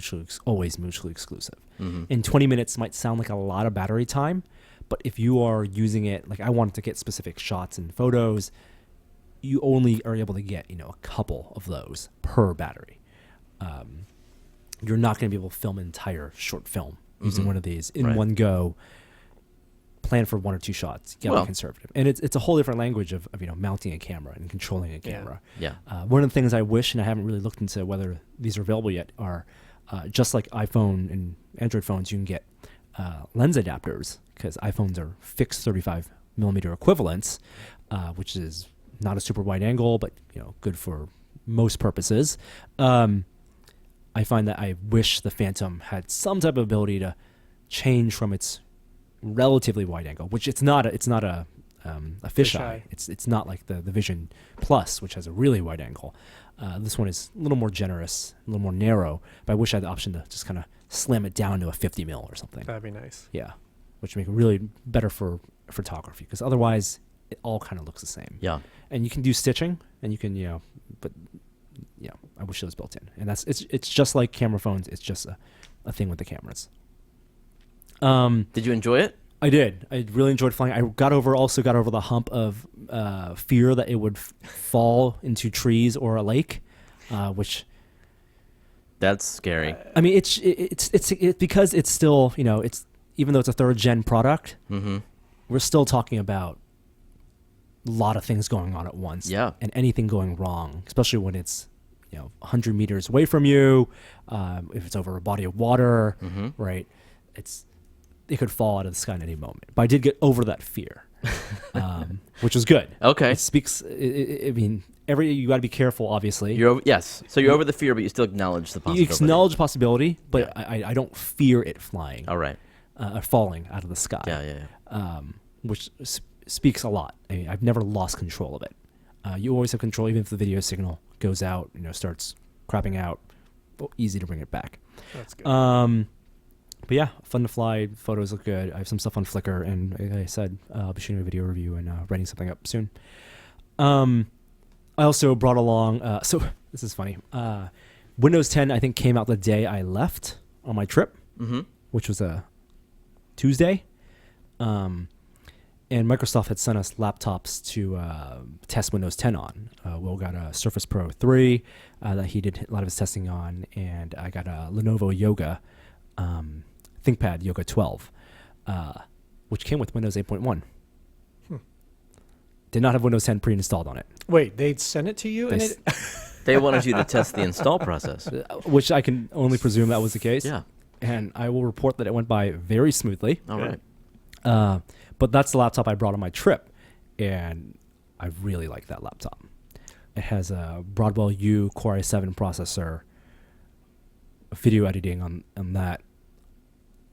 always mutually exclusive. Mm-hmm. And 20 minutes might sound like a lot of battery time, but if you are using it, like I wanted to get specific shots and photos, you only are able to get a couple of those per battery. You're not going to be able to film an entire short film using one of these in Right. one go. plan for 1 or 2 shots. You gotta be conservative, and it's a whole different language of mounting a camera and controlling a camera. Yeah. One of the things I wish, and I haven't really looked into whether these are available yet, are just like iPhone and Android phones, you can get lens adapters, because iPhones are fixed 35 millimeter equivalents, which is not a super wide angle, but good for most purposes. I find that I wish the Phantom had some type of ability to change from its relatively wide angle, which it's not a fisheye. It's not like the Vision Plus, which has a really wide angle. This one is a little more generous, a little more narrow, but I wish I had the option to just kind of slam it down to a 50 mil or something. That'd be nice. Yeah, which would make it really better for photography, because otherwise it all kind of looks the same. Yeah. And you can do stitching, and you can, but I wish it was built in. And it's just like camera phones. It's just a thing with the cameras. Did you enjoy it? I did. I really enjoyed flying. I also got over the hump of fear that it would fall into trees or a lake, which. That's scary. I mean, it's because it's still, it's, even though it's a 3rd gen product, we're still talking about a lot of things going on at once. Yeah. And anything going wrong, especially when it's 100 meters away from you, if it's over a body of water, right? It could fall out of the sky at any moment. But I did get over that fear, which was good. Okay. It speaks. I mean, you got to be careful, obviously. So you're over the fear, but you still acknowledge the possibility. You acknowledge the possibility, but I don't fear it flying. All right. Falling out of the sky. Yeah. Which speaks a lot. I mean, I've never lost control of it. You always have control, even if the video signal goes out, starts crapping out. Easy to bring it back. That's good. But yeah, fun to fly. Photos look good. I have some stuff on Flickr, and like I said, I'll be shooting a video review and writing something up soon. I also brought along. So this is funny. Windows 10, I think, came out the day I left on my trip, which was a Tuesday. And Microsoft had sent us laptops to test Windows 10 on. Will got a Surface Pro 3 that he did a lot of his testing on, and I got a Lenovo Yoga ThinkPad Yoga 12, which came with Windows 8.1. Did not have Windows 10 pre-installed on it. Wait, they'd send it to you? They wanted you to test the install process. Which I can only presume that was the case. Yeah. And I will report that it went by very smoothly. All right. But that's the laptop I brought on my trip, and I really like that laptop. It has a Broadwell U Core i7 processor, video editing on that.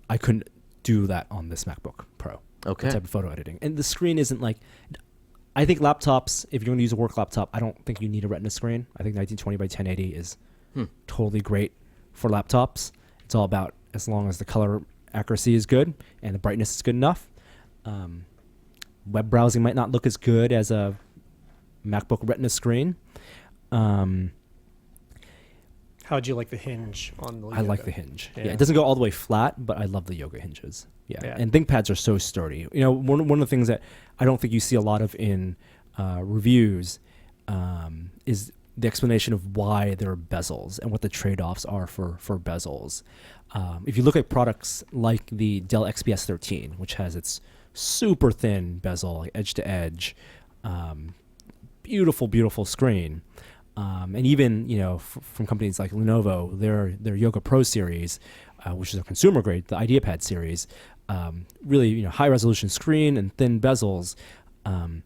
I couldn't do that on this MacBook Pro. Okay. That type of photo editing. And the screen isn't like... I think laptops, if you're going to use a work laptop, I don't think you need a Retina screen. I think 1920 by 1080 is totally great for laptops. It's all about as long as the color accuracy is good and the brightness is good enough. Web browsing might not look as good as a MacBook Retina screen. How'd you like the hinge on the Yoga? I like the hinge. Yeah, it doesn't go all the way flat, but I love the Yoga hinges. Yeah. And ThinkPads are so sturdy. One of the things that I don't think you see a lot of in reviews is the explanation of why there are bezels and what the trade-offs are for bezels. If you look at products like the Dell XPS 13, which has its super thin bezel, like edge to edge, beautiful, beautiful screen. And even, from companies like Lenovo, their Yoga Pro series, which is a consumer grade, the IdeaPad series, really, high resolution screen and thin bezels. And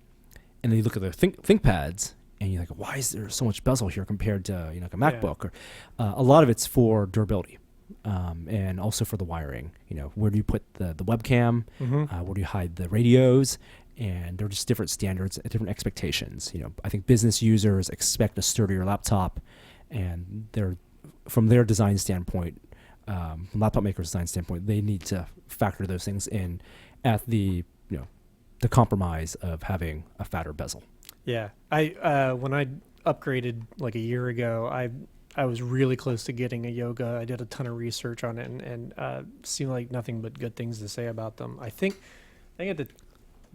then you look at the ThinkPads and you're like, why is there so much bezel here compared to, like a MacBook? Or, a lot of it's for durability. And also for the wiring, where do you put the webcam? Where do you hide the radios? And they're just different standards, different expectations. I think business users expect a sturdier laptop, and from their design standpoint, from laptop makers' design standpoint, they need to factor those things in at the the compromise of having a fatter bezel. Yeah, when I upgraded like a year ago, I was really close to getting a Yoga. I did a ton of research on it, and seemed like nothing but good things to say about them. I think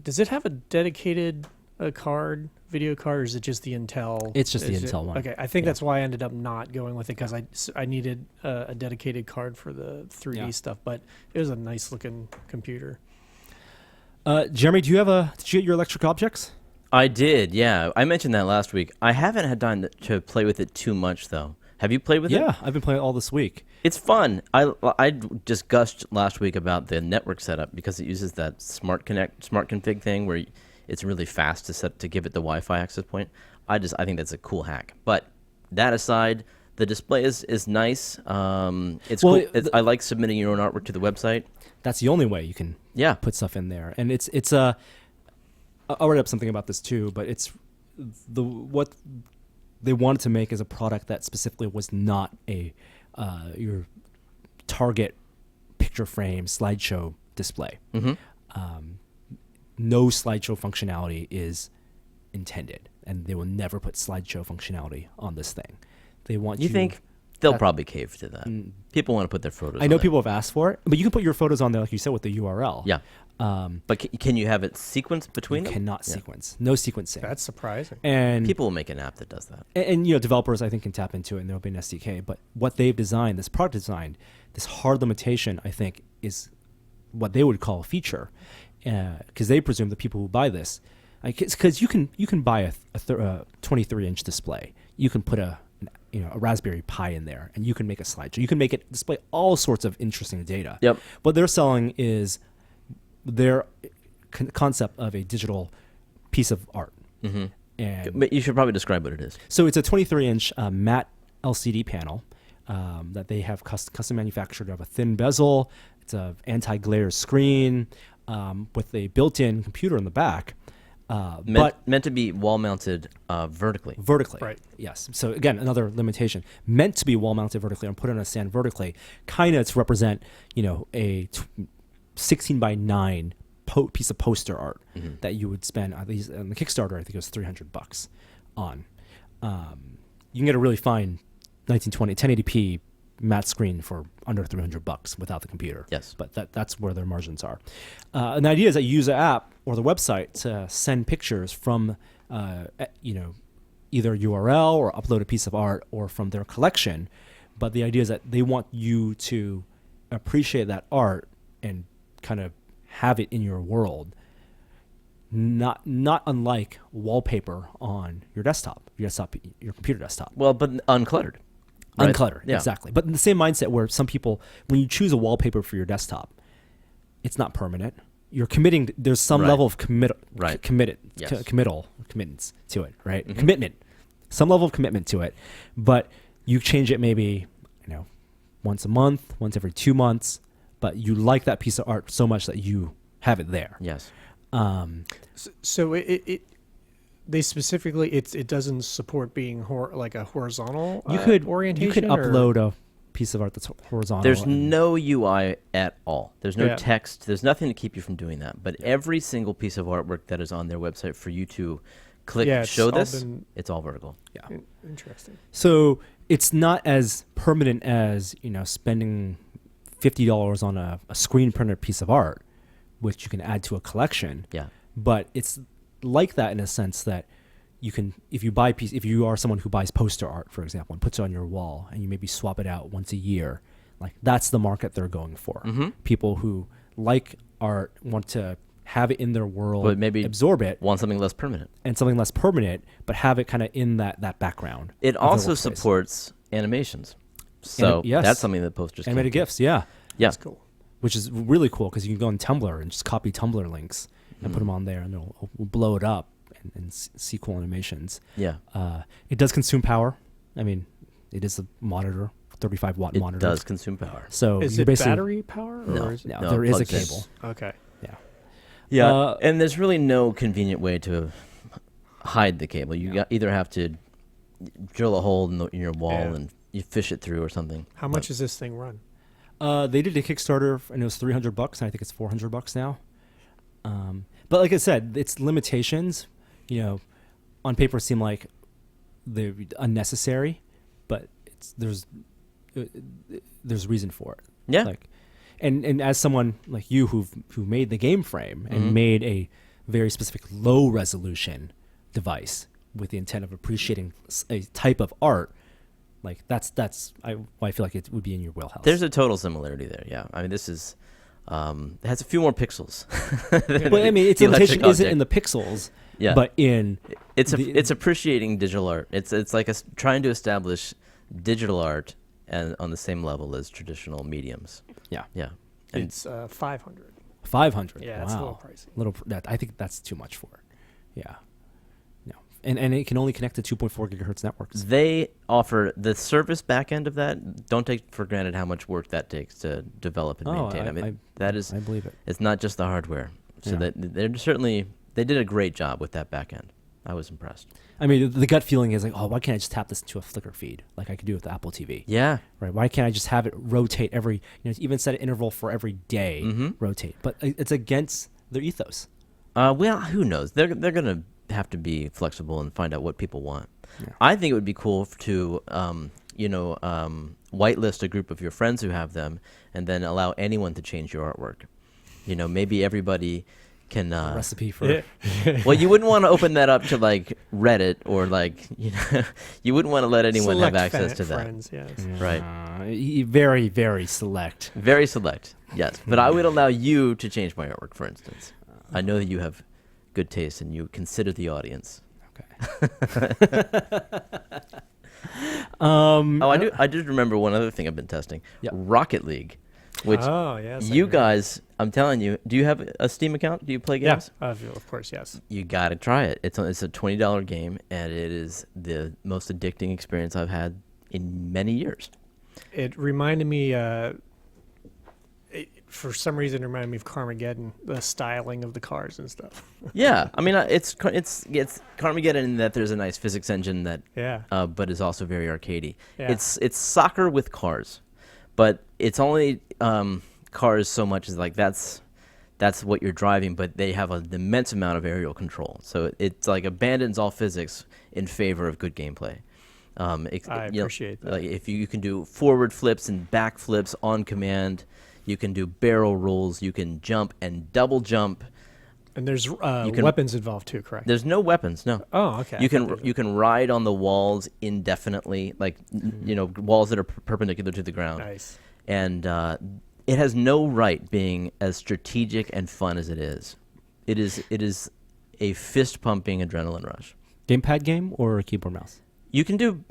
does it have a dedicated video card, or is it just the Intel? It's just the Intel one. Okay, I think that's why I ended up not going with it, because I needed a dedicated card for the 3D stuff, but it was a nice looking computer. Jeremy, did you get your electric objects? I did, yeah. I mentioned that last week. I haven't had time to play with it too much, though. Have you played with it? Yeah, I've been playing it all this week. It's fun. I just gushed last week about the network setup because it uses that smart config thing where it's really fast to give it the Wi-Fi access point. I think that's a cool hack. But that aside, the display is nice. It's cool. I like submitting your own artwork to the website. That's the only way you can put stuff in there. And I'll write up something about this too, but it's what they wanted to make is a product that specifically was not your target picture frame slideshow display. Mm-hmm. No slideshow functionality is intended, and they will never put slideshow functionality on this thing. They want you think they'll probably cave to that. People want to put their photos. I know on people have asked for it, but you can put your photos on there, like you said, with the URL. Yeah. But can you have it sequenced between them? Cannot sequence. No sequencing. That's surprising. And people will make an app that does that. And developers, I think, can tap into it, and there'll be an SDK. But what they've designed, this product design, this hard limitation, I think, is what they would call a feature, because they presume that people who buy this, because you can buy a 23-inch display, you can put a Raspberry Pi in there, and you can make a slideshow. You can make it display all sorts of interesting data. Yep. What they're selling is their concept of a digital piece of art. Mm-hmm. And but you should probably describe what it is. So it's a 23-inch matte LCD panel that they have custom manufactured of a thin bezel. It's an anti-glare screen with a built-in computer in the back. Meant to be wall-mounted vertically. Vertically, right? Yes. So again, another limitation. Meant to be wall-mounted vertically and put on a stand vertically, kind of to represent, a 16 by 9 piece of poster art that you would spend on the Kickstarter. I think it was $300 on. You can get a really fine 1920 1080p matte screen for under $300 without the computer. Yes, but that's where their margins are. And the idea is that you use the app or the website to send pictures from, either URL or upload a piece of art or from their collection. But the idea is that they want you to appreciate that art and kind of have it in your world, not unlike wallpaper on your desktop, your computer desktop. Well, but uncluttered. Right? Uncluttered, yeah. Exactly. But in the same mindset where some people, when you choose a wallpaper for your desktop, it's not permanent. You're committing. There's some level of commitments to it, right? Mm-hmm. Commitment, some level of commitment to it, but you change it maybe, once a month, once every 2 months. But you like that piece of art so much that you have it there. Yes. So they specifically it doesn't support being like a horizontal orientation. You could upload a piece of art that's horizontal. There's no UI at all. There's no text. There's nothing to keep you from doing that. But every single piece of artwork that is on their website for you to click show this, it's all vertical. Yeah. Interesting. So it's not as permanent as spending $50 on a screen printed piece of art, which you can add to a collection. Yeah. But it's like that in a sense that you can, if you are someone who buys poster art, for example, and puts it on your wall, and you maybe swap it out once a year, like that's the market they're going for. Mm-hmm. People who like art, want to have it in their world, but maybe absorb it, want something less permanent, but have it kind of in that background. It also supports animations. So that's something that posters animated GIFs, yeah. That's cool. Which is really cool because you can go on Tumblr and just copy Tumblr links and put them on there, and it'll blow it up and see cool animations. Yeah. It does consume power. I mean, it is a monitor, 35-watt monitor. It does consume power. So is it battery power? No, there is a cable. Okay. Yeah. Yeah, and there's really no convenient way to hide the cable. You either have to drill a hole in your wall and you fish it through or something. How much does this thing run? They did a Kickstarter and it was $300, and I think it's $400 now. But like I said, its limitations, on paper seem like they're unnecessary, but there's reason for it. Yeah. And as someone like you who made the game frame and made a very specific low resolution device with the intent of appreciating a type of art, like that's I feel like it would be in your wheelhouse. There's a total similarity there. Yeah. I mean, this is It has a few more pixels. Well, I mean, its the limitation electric isn't object. in the pixels, Yeah. but in It's appreciating digital art. It's like trying to establish digital art and on the same level as traditional mediums. yeah, Yeah. And It's 500. 500. Yeah, wow. it's a little pricey. That I think that's too much for it. Yeah. No. And it can only connect to 2.4 gigahertz networks. they offer the service backend of that. Don't take for granted how much work that takes to develop and Oh, maintain. I mean, that is I believe it. it's not just the hardware. So Yeah. they did a great job with that backend. I was impressed. I mean, the gut feeling is like, oh, why can't I just tap this into a Flickr feed like I could do with the Apple TV? Yeah. Right? Why can't I just have it rotate every, even set an interval for every day, rotate? But it's against their ethos. Well, who knows? They're gonna have to be flexible and find out what people want. Yeah. I think it would be cool to whitelist a group of your friends who have them, and then allow anyone to change your artwork. Maybe everybody can. Recipe for Well, you wouldn't want to open that up to like Reddit or like you wouldn't want to let anyone Select have access to that. friends, yes. Right. Very, very select. Very select, yes. But I would allow you to change my artwork, for instance. I know that you have good taste and you consider the audience. Okay. I did remember one other thing I've been testing. Yep. Rocket League, which Oh, yes. I you agree. guys, I'm telling you, do you have a Steam account? Do you play Yeah, games? of course, yes. You got to try it. It's a $20 game, and it is the most addicting experience I've had in many years. It reminded me, for some reason, it reminded me of Carmageddon, the styling of the cars and stuff. Yeah, I mean, it's Carmageddon in that there's a nice physics engine that, Yeah. but is also very arcadey. Yeah. It's soccer with cars, but it's only cars so much as like that's what you're driving, but they have an immense amount of aerial control. So it's like abandons all physics in favor of good gameplay. I appreciate that. Like if you can do forward flips and back flips on command, you can do barrel rolls, you can jump and double jump. And there's can- weapons involved too, correct? There's no weapons, no. Oh, okay. You can ride on the walls indefinitely, like walls that are perpendicular to the ground. Nice. And it has no right being as strategic and fun as it is. It is a fist pumping adrenaline rush. Gamepad game or a keyboard mouse? You can do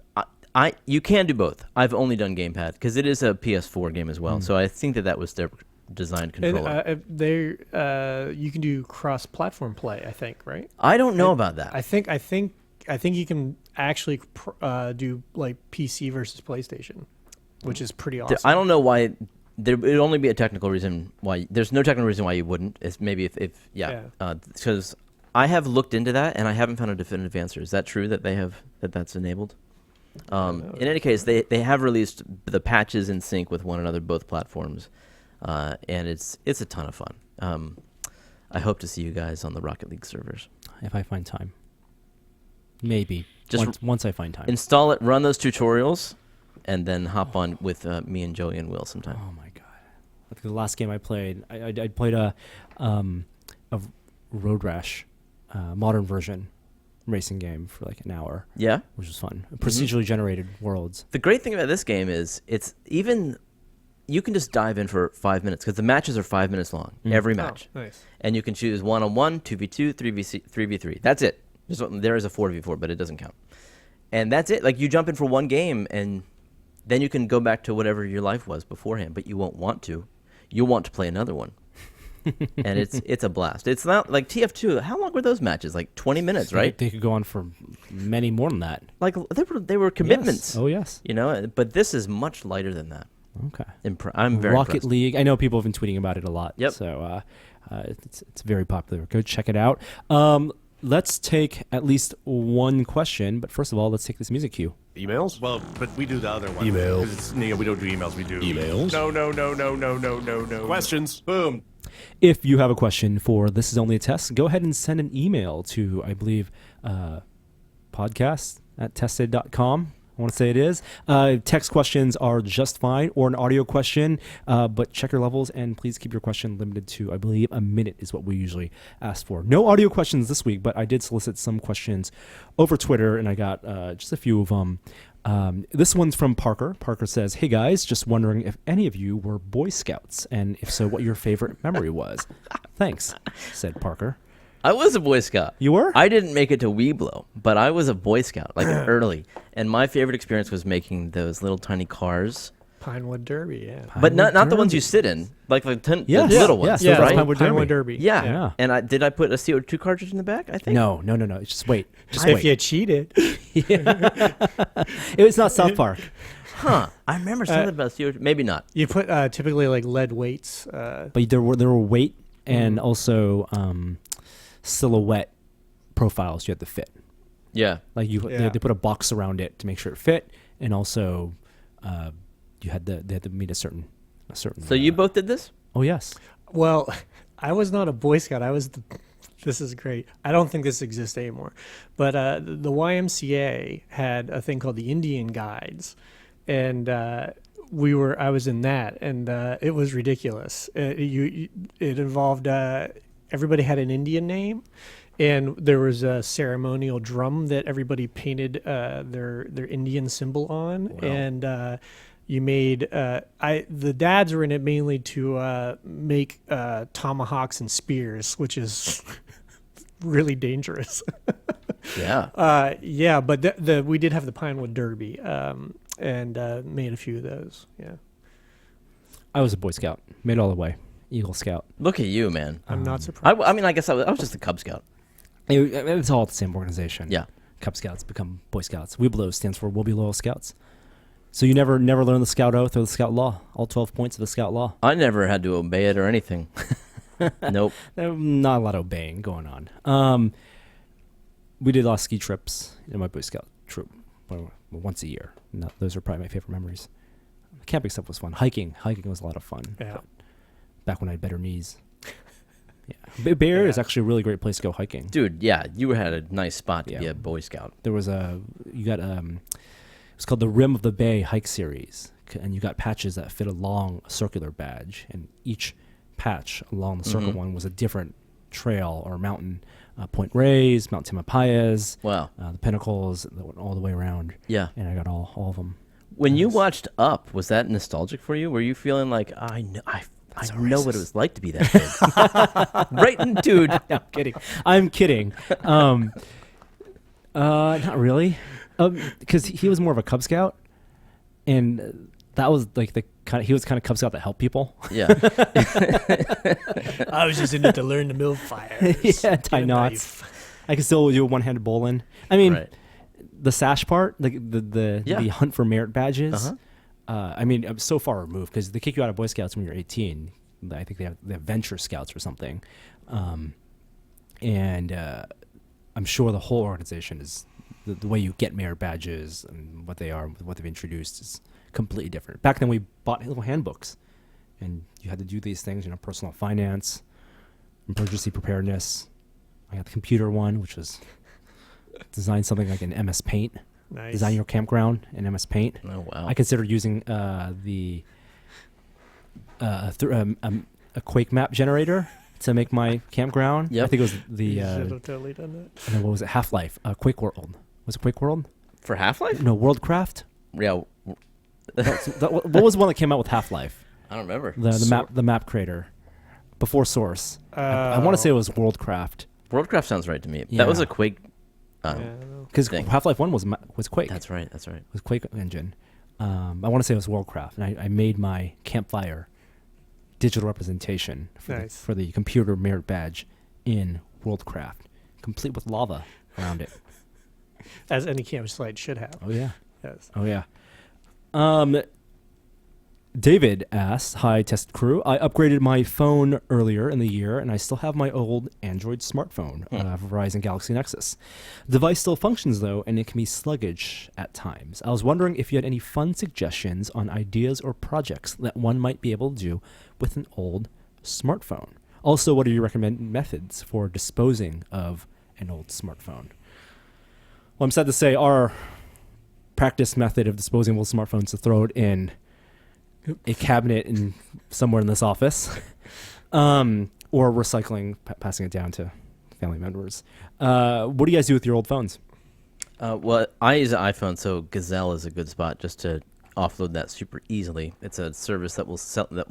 you can do both. I've only done gamepad because it is a PS4 game as well. So I think that was their designed controller. And you can do cross-platform play, I think, right? I don't know about that. I think you can actually do like PC versus PlayStation, which is pretty awesome. I don't know why. There would only be a technical reason why. There's no technical reason why you wouldn't. It's maybe if because I have looked into that and I haven't found a definitive answer. Is that true that that's enabled? In any case, they have released the patches in sync with one another, both platforms, and it's a ton of fun. I hope to see you guys on the Rocket League servers. If I find time. Maybe. Just once I find time. Install it, run those tutorials, and then hop on with me and Joey and Will sometime. Oh my god! I think the last game I played, I played a Road Rash, modern version racing game for like an hour. Yeah, which was fun. Procedurally generated worlds. The great thing about this game is you can just dive in for 5 minutes because the matches are 5 minutes long every match. Oh, nice. And you can choose 1-on-1, 2v2, 3v3. That's it. There is a 4v4, but it doesn't count. And that's it. Like you jump in for one game and then you can go back to whatever your life was beforehand, but you won't want to. You'll want to play another one. And it's a blast. It's not like TF2. How long were those matches? Like 20 minutes, right? They could go on for many more than that. Like they were commitments. Yes. Oh yes. But this is much lighter than that. Okay. I'm very Rocket impressed. League. I know people have been tweeting about it a lot. Yep. So it's very popular. Go check it out. Let's take at least one question, but first of all, let's take this music cue. Emails? Well, but we do the other one. Email. 'Cause it's, we don't do emails. We do Emails? No. Questions? Boom. If you have a question for This Is Only a Test, go ahead and send an email to, I believe, podcast@tested.com. I want to say it is. Text questions are just fine, or an audio question, but check your levels and please keep your question limited to, I believe, a minute is what we usually ask for. No audio questions this week, but I did solicit some questions over Twitter, and I got just a few of them. This one's from Parker. Parker says, "Hey guys, just wondering if any of you were Boy Scouts, and if so, what your favorite memory was." Thanks, said Parker. I was a Boy Scout. You were? I didn't make it to Weeblo, but I was a Boy Scout, like early. And my favorite experience was making those little tiny cars. Pinewood Derby, yeah. But not the ones you sit in, like the Yes. little ones, Yes, right? Pinewood Derby. Yeah. Yeah. And did I put a CO2 cartridge in the back, I think? No. Just wait. Just If wait. you cheated. It was not South Park. Huh. I remember something about CO2. Maybe not. You put typically like lead weights. But there were weight and also silhouette profiles you had to fit. Yeah. Like Yeah. they put a box around it to make sure it fit, and also they had to meet a certain. So you both did this? Oh yes. Well, I was not a Boy Scout. This is great. I don't think this exists anymore. But the YMCA had a thing called the Indian Guides, and I was in that, and it was ridiculous. It involved everybody had an Indian name, and there was a ceremonial drum that everybody painted their Indian symbol on, Wow. and you made the dads were in it mainly to make tomahawks and spears, which is really dangerous. Yeah. Yeah, but we did have the Pinewood Derby, and made a few of those. Yeah, I was a Boy Scout. Made it all the way. Eagle Scout. Look at you, man. I'm not surprised. I mean, I guess I was just a Cub Scout. It's all the same organization. Yeah. Cub Scouts become Boy Scouts. Weeblo stands for We'll Be Loyal Scouts. So you never learned the Scout Oath or the Scout Law, all 12 points of the Scout Law. I never had to obey it or anything. Nope. Not a lot of obeying going on. We did a lot of ski trips in my Boy Scout troop once a year. No, those are probably my favorite memories. Camping stuff was fun. Hiking was a lot of fun. Yeah. Back when I had better knees. Yeah. Bay Area is actually a really great place to go hiking. Dude, yeah, you had a nice spot to Yeah. be a Boy Scout. There was it's called the Rim of the Bay Hike Series, and you got patches that fit along a circular badge, and each patch along the circle one was a different trail or mountain. Point Reyes, Mount Tamalpayas, Wow. the Pinnacles that went all the way around. Yeah. And I got all of them. When you watched Up, was that nostalgic for you? Were you feeling like, I know what it was like to be that kid? Right, dude. No, I'm kidding. I'm kidding. Not really. Because he was more of a Cub Scout, and that was like he was kind of Cub Scout that helped people. Yeah. I was just in it to learn to build fires. Yeah, tie Get a knots. knife. I can still do a one-handed bowling. I mean, Right. the sash part, the hunt for merit badges. Uh-huh. I mean, I'm so far removed because they kick you out of Boy Scouts when you're 18. I think they have Venture Scouts or something, and I'm sure the whole organization is the way you get merit badges and what they are, what they've introduced is completely different. Back then, we bought little handbooks, and you had to do these things, personal finance, emergency preparedness. I got the computer one, which was design something like an MS Paint. Nice. Design your campground in MS Paint. Oh, wow. I considered using a Quake map generator to make my campground. Yep. I think it was You should have totally done that. and then what was it? Half-Life. Quake World. Was it Quake World? For Half-Life? No, Worldcraft. Yeah. What was the one that came out with Half-Life? I don't remember. The map creator before Source. I want to say it was Worldcraft Worldcraft sounds right to me. That was Yeah. a Quake. Yeah, I know. because Thing. Half-Life 1 was Quake. That's right. That's right. Was Quake engine. I want to say it was Worldcraft, and I made my campfire digital representation Nice. for the computer merit badge in Worldcraft, complete with lava around it. As any campsite should have. Oh yeah, Yes. oh yeah. David asks, "Hi, Test Crew. I upgraded my phone earlier in the year, and I still have my old Android smartphone, Verizon Galaxy Nexus. Device still functions, though, and it can be sluggish at times. I was wondering if you had any fun suggestions on ideas or projects that one might be able to do with an old smartphone. Also, what are your recommended methods for disposing of an old smartphone?" Well, I'm sad to say our practice method of disposing of old smartphones is to throw it in a cabinet in somewhere in this office, or recycling, passing it down to family members. What do you guys do with your old phones? Well, I use an iPhone, so Gazelle is a good spot just to offload that super easily. It's a service that will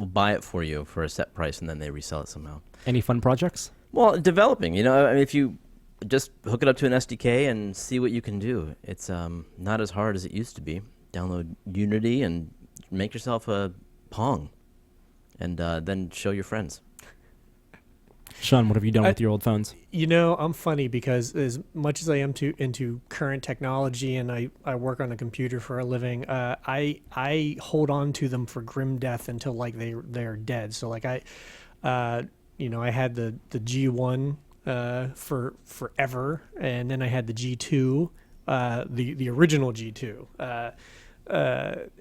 buy it for you for a set price, and then they resell it somehow. Any fun projects? Well, developing, I mean, if you just hook it up to an SDK and see what you can do, it's not as hard as it used to be. Download Unity and make yourself a Pong, and then show your friends. Sean, what have you done with your old phones? I'm funny because as much as I am into current technology and I work on a computer for a living, I hold on to them for grim death until like they're dead. So like I had the G1 for forever, and then I had the G2, the original G2.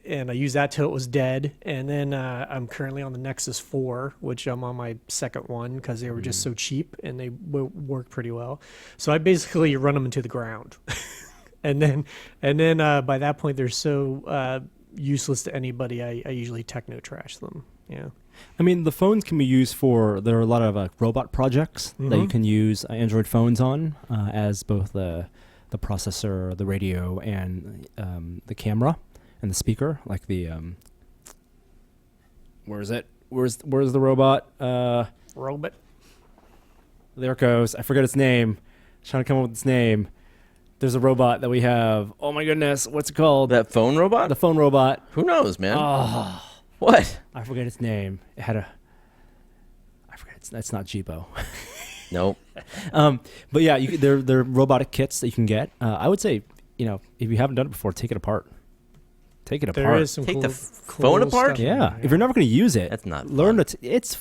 And I used that till it was dead. And then I'm currently on the Nexus 4, which I'm on my second one because they were just so cheap and they work pretty well. So I basically run them into the ground. and then by that point, they're so useless to anybody, I usually techno trash them. Yeah. I mean, the phones can be used there are a lot of robot projects that you can use Android phones on as both the processor, the radio, and the camera. And the speaker, like the where is it? Where's the robot? Robot. There it goes. I forget its name. Trying to come up with its name. There's a robot that we have. Oh my goodness, what's it called? That phone robot? The phone robot. Who knows, man? Oh, What? I forget its name. It had I forget. It's not Jibo. Nope. But yeah, they're robotic kits that you can get. I would say, if you haven't done it before, take it apart. Take it apart. There is some Take cool, the phone apart? stuff in Yeah. there, If you're never going to use it, That's not learn fun. it's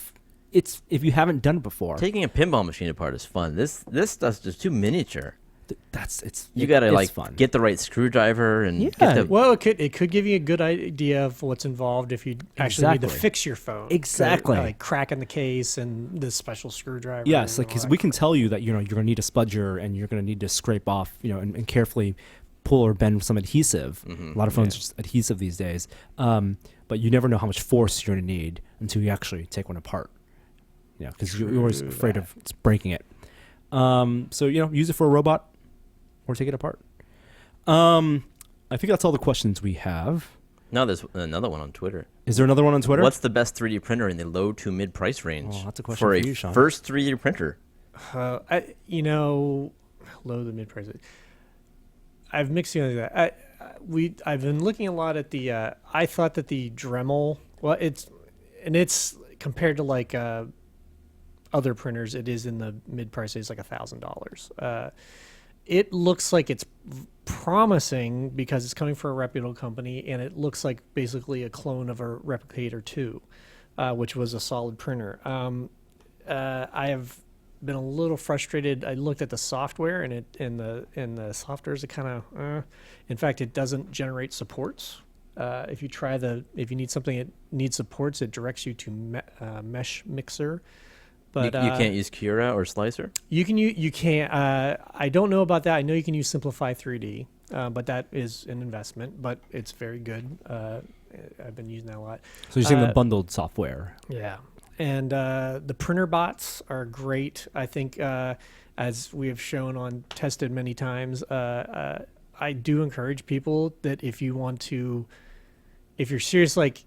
if you haven't done it before. Taking a pinball machine apart is fun. This stuff's just too miniature. You it's gotta like fun. get the right screwdriver and Yeah. get the. Well, it could give you a good idea of what's involved if you actually need to Exactly. fix your phone. Exactly. Like cracking the case and the special screwdriver. Yes, and like all because that we can tell you that you're going to need a spudger and you're going to need to scrape off and carefully pull or bend some adhesive. Mhm. A lot of phones are just adhesive these days, but you never know how much force you're going to need until you actually take one apart. Because you're always True afraid that. of breaking it. So use it for a robot or take it apart. I think that's all the questions we have. No, there's another one on Twitter. Is there another one on Twitter? What's the best 3D printer in the low to mid price range? Oh, that's a question for for a you, Sean. first 3D printer. Low to mid price. I've mixed feelings with that. I've been looking a lot at the. I thought that the Dremel. Well, it's compared to like other printers. It is in the mid price. It's like $1,000. It looks like it's promising because it's coming from a reputable company, and it looks like basically a clone of a Replicator 2, which was a solid printer. I have been a little frustrated. I looked at the software, and the software is kind of. In fact, it doesn't generate supports. If you need something that needs supports, it directs you to Mesh Mixer. But you can't use Cura or Slicer? You can't. I don't know about that. I know you can use Simplify 3D, but that is an investment. But it's very good. I've been using that a lot. So you're saying the bundled software. Yeah, and the printer bots are great. I think, as we have shown on tested many times, I do encourage people that if you're serious, like.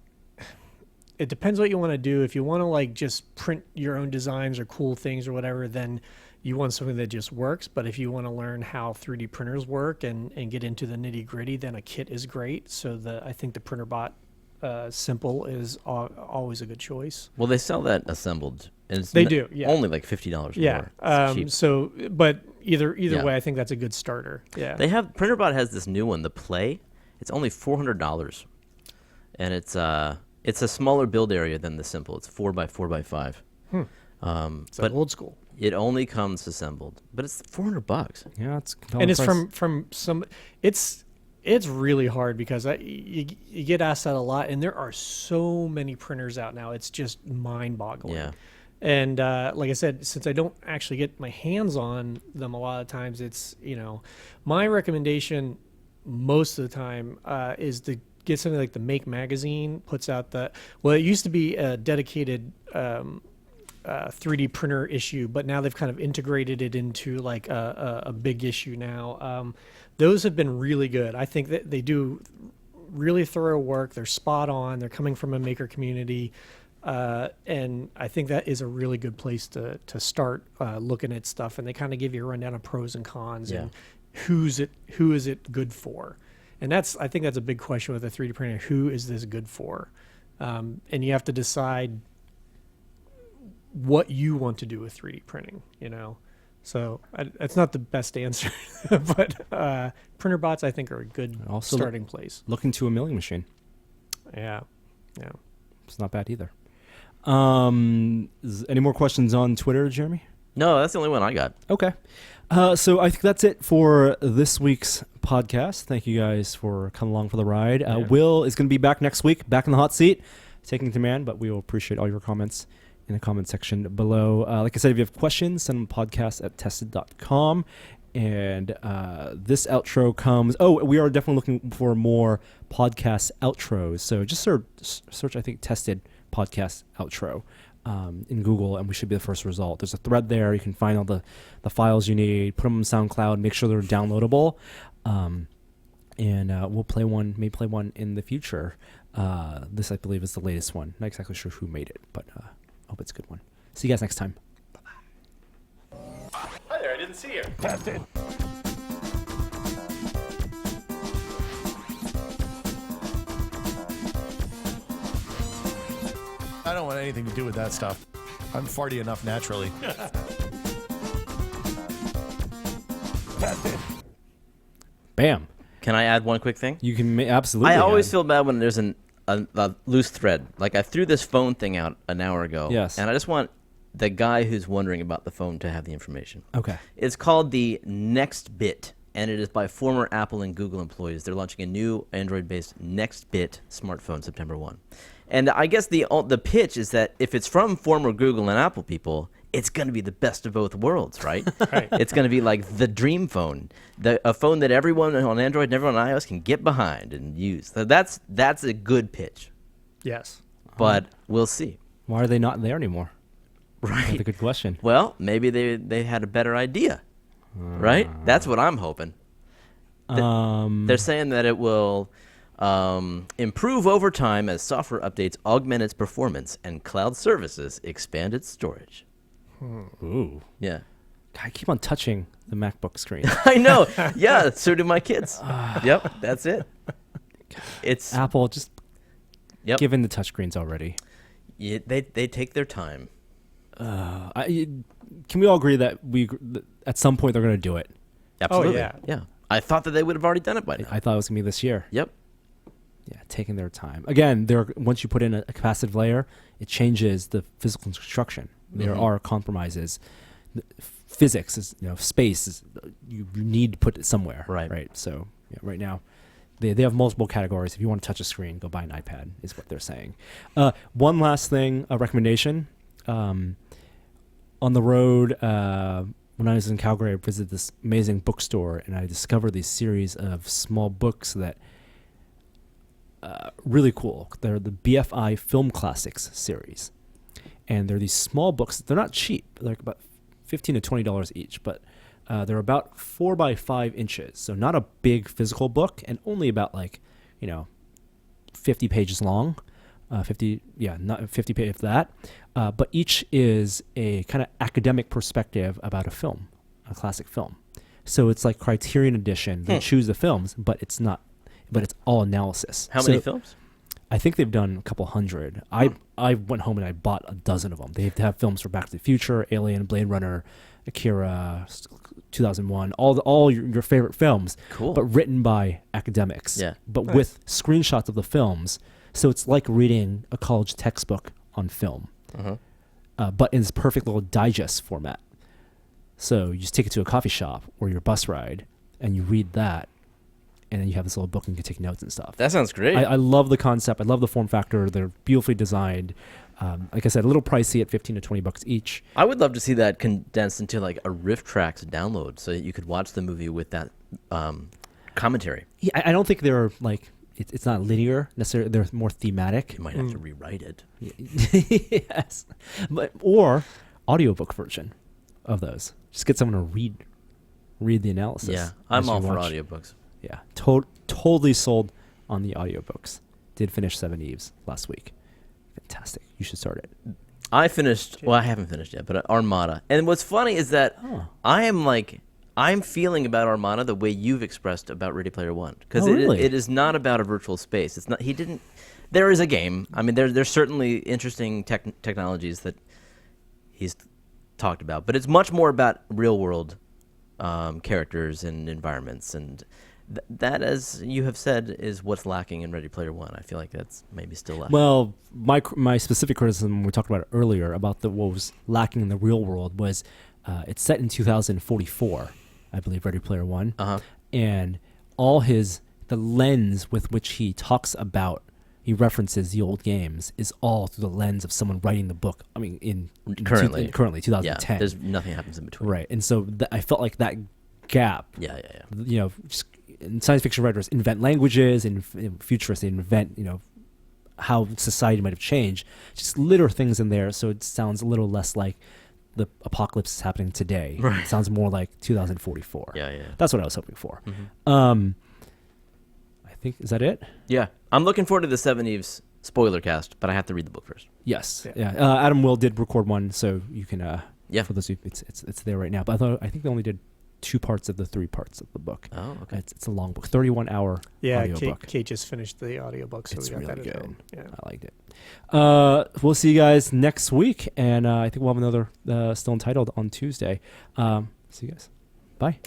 It depends what you want to do. If you want to like just print your own designs or cool things or whatever, then you want something that just works. But if you want to learn how 3D printers work and get into the nitty gritty, then a kit is great. So I think the PrinterBot Simple is always a good choice. Well, they sell that assembled. And it's They do, yeah. Only like $50 Yeah. more. It's cheap. So, but either Yeah. way, I think that's a good starter. Yeah. PrinterBot has this new one, the Play. It's only $400, and it's a smaller build area than the Simple. It's 4x4x5. It's but old school. it only comes assembled, but it's $400. Yeah, it's compelling And it's price. from some. It's really hard because you get asked that a lot, and there are so many printers out now. It's just mind-boggling. Yeah. And like I said, since I don't actually get my hands on them a lot of times, it's my recommendation most of the time is to get something like the Make magazine puts out it used to be a dedicated 3D printer issue, but now they've kind of integrated it into like a big issue now. those have been really good. I think that they do really thorough work. They're spot on. They're coming from a maker community. And I think that is a really good place to start looking at stuff. And they kind of give you a rundown of pros and cons and who is it good for. And I think that's a big question with a 3D printer. Who is this good for? And you have to decide what you want to do with 3D printing, So it's not the best answer, but printer bots, I think, are a good starting place. Looking to a milling machine. Yeah. It's not bad either. Any more questions on Twitter, Jeremy? No, that's the only one I got. Okay. So I think that's it for this week's podcast. Thank you guys for coming along for the ride. Will is going to be back next week, back in the hot seat, taking command, but we will appreciate all your comments in the comment section below. Like I said, if you have questions, send them to podcast@tested.com. And this outro comes... Oh, we are definitely looking for more podcast outros. So just search I think, Tested Podcast Outro in Google, and we should be the first result. There's a thread there. You can find all the files you need, put them on SoundCloud, make sure they're downloadable. And we'll play one in the future. This, I believe, is the latest one. Not exactly sure who made it, but I hope it's a good one. See you guys next time. Hi there, I didn't see you. Tested. I don't want anything to do with that stuff. I'm farty enough naturally. Tested. Bam. Can I add one quick thing? You can absolutely. I always add. feel bad when there's a loose thread. Like I threw this phone thing out an hour ago. Yes. And I just want the guy who's wondering about the phone to have the information. Okay. It's called the Next Bit, and it is by former Apple and Google employees. They're launching a new Android-based Next Bit smartphone September 1. And I guess the pitch is that if it's from former Google and Apple people, it's going to be the best of both worlds, right? Right. It's going to be like the dream phone, a phone that everyone on Android and everyone on iOS can get behind and use. So that's a good pitch, Yes. but we'll see. Why are they not there anymore? That's a Right. good question. Well, maybe they had a better idea, right? That's what I'm hoping. They're saying that it will improve over time as software updates augment its performance and cloud services expand its storage. Ooh. Yeah. I keep on touching the MacBook screen. I know. Yeah, so do my kids. Yep, that's it. It's Apple just yep. given the touchscreens already. Yeah, they take their time. Can we all agree that at some point they're going to do it? Absolutely. yeah. Yeah. I thought that they would have already done it by now. I thought it was going to be this year. Yep. Yeah, taking their time. Again, once you put in a capacitive layer, it changes the physical construction. There are compromises. Physics is, space is, you need to put it somewhere. Right. So right now, they have multiple categories. If you want to touch a screen, go buy an iPad, is what they're saying. One last thing, a recommendation. On the road, when I was in Calgary, I visited this amazing bookstore, and I discovered these series of small books that really cool. They're the BFI Film Classics series. And they're these small books. They're not cheap. They're like about $15 to $20 each, but they're about 4 by 5 inches. So not a big physical book, and only about 50 pages long. 50 pages if that. But each is a kind of academic perspective about a film, a classic film. So it's like Criterion Edition. They choose the films, but it's not. But it's all analysis. How many films? I think they've done a couple hundred. I went home and I bought a dozen of them. They have films for Back to the Future, Alien, Blade Runner, Akira, 2001, all your favorite films. Cool. But written by academics. Yeah. But Nice. with screenshots of the films. So it's like reading a college textbook on film. But in this perfect little digest format. So you just take it to a coffee shop or your bus ride and you read that. And then you have this little book and you can take notes and stuff. That sounds great. I love the concept. I love the form factor. They're beautifully designed. Like I said, a little pricey at $15 to $20 each. I would love to see that condensed into like a RiffTrax download so that you could watch the movie with that commentary. Yeah, I don't think they're it's not linear necessarily. They're more thematic. You might have to rewrite it. Yes, or audiobook version of those. Just get someone to read the analysis. Yeah, as I'm you all for watch. audiobooks. Yeah, totally sold on the audiobooks. Did finish Seven Eves last week. Fantastic. You should start it. I finished. Well, I haven't finished yet, but Armada. And what's funny is that Oh. I'm feeling about Armada the way you've expressed about Ready Player One, because Oh, really? it is not about a virtual space. It's not. He didn't. There is a game. I mean, there's certainly interesting technologies that he's talked about, but it's much more about real world characters and environments, and that, as you have said, is what's lacking in Ready Player One. I feel like that's maybe still lacking. Well, my specific criticism we talked about it earlier about what was lacking in the real world was it's set in 2044, I believe, Ready Player One, and the lens with which he talks about, he references the old games, is all through the lens of someone writing the book. I mean, currently 2010. Yeah, there's nothing happens in between. Right, and so I felt like that gap. Yeah. Just, and science fiction writers invent languages, and futurists invent how society might have changed. Just litter things in there, so it sounds a little less like the apocalypse is happening today. Right. It sounds more like 2044. Yeah. That's what I was hoping for. I think, is that it? Yeah, I'm looking forward to the Seven Eves spoiler cast, but I have to read the book first. Yes. Yeah. Adam Will did record one, so you can. Yeah. For those, it's there right now. But I think they only did 2 parts of the 3 parts of the book. Oh, okay. It's a long book, 31-hour audio book. Kate just finished the audiobook, so It's we got really that at good. home. Yeah. I liked it. We'll see you guys next week, and I think we'll have another Still Entitled on Tuesday. See you guys. Bye.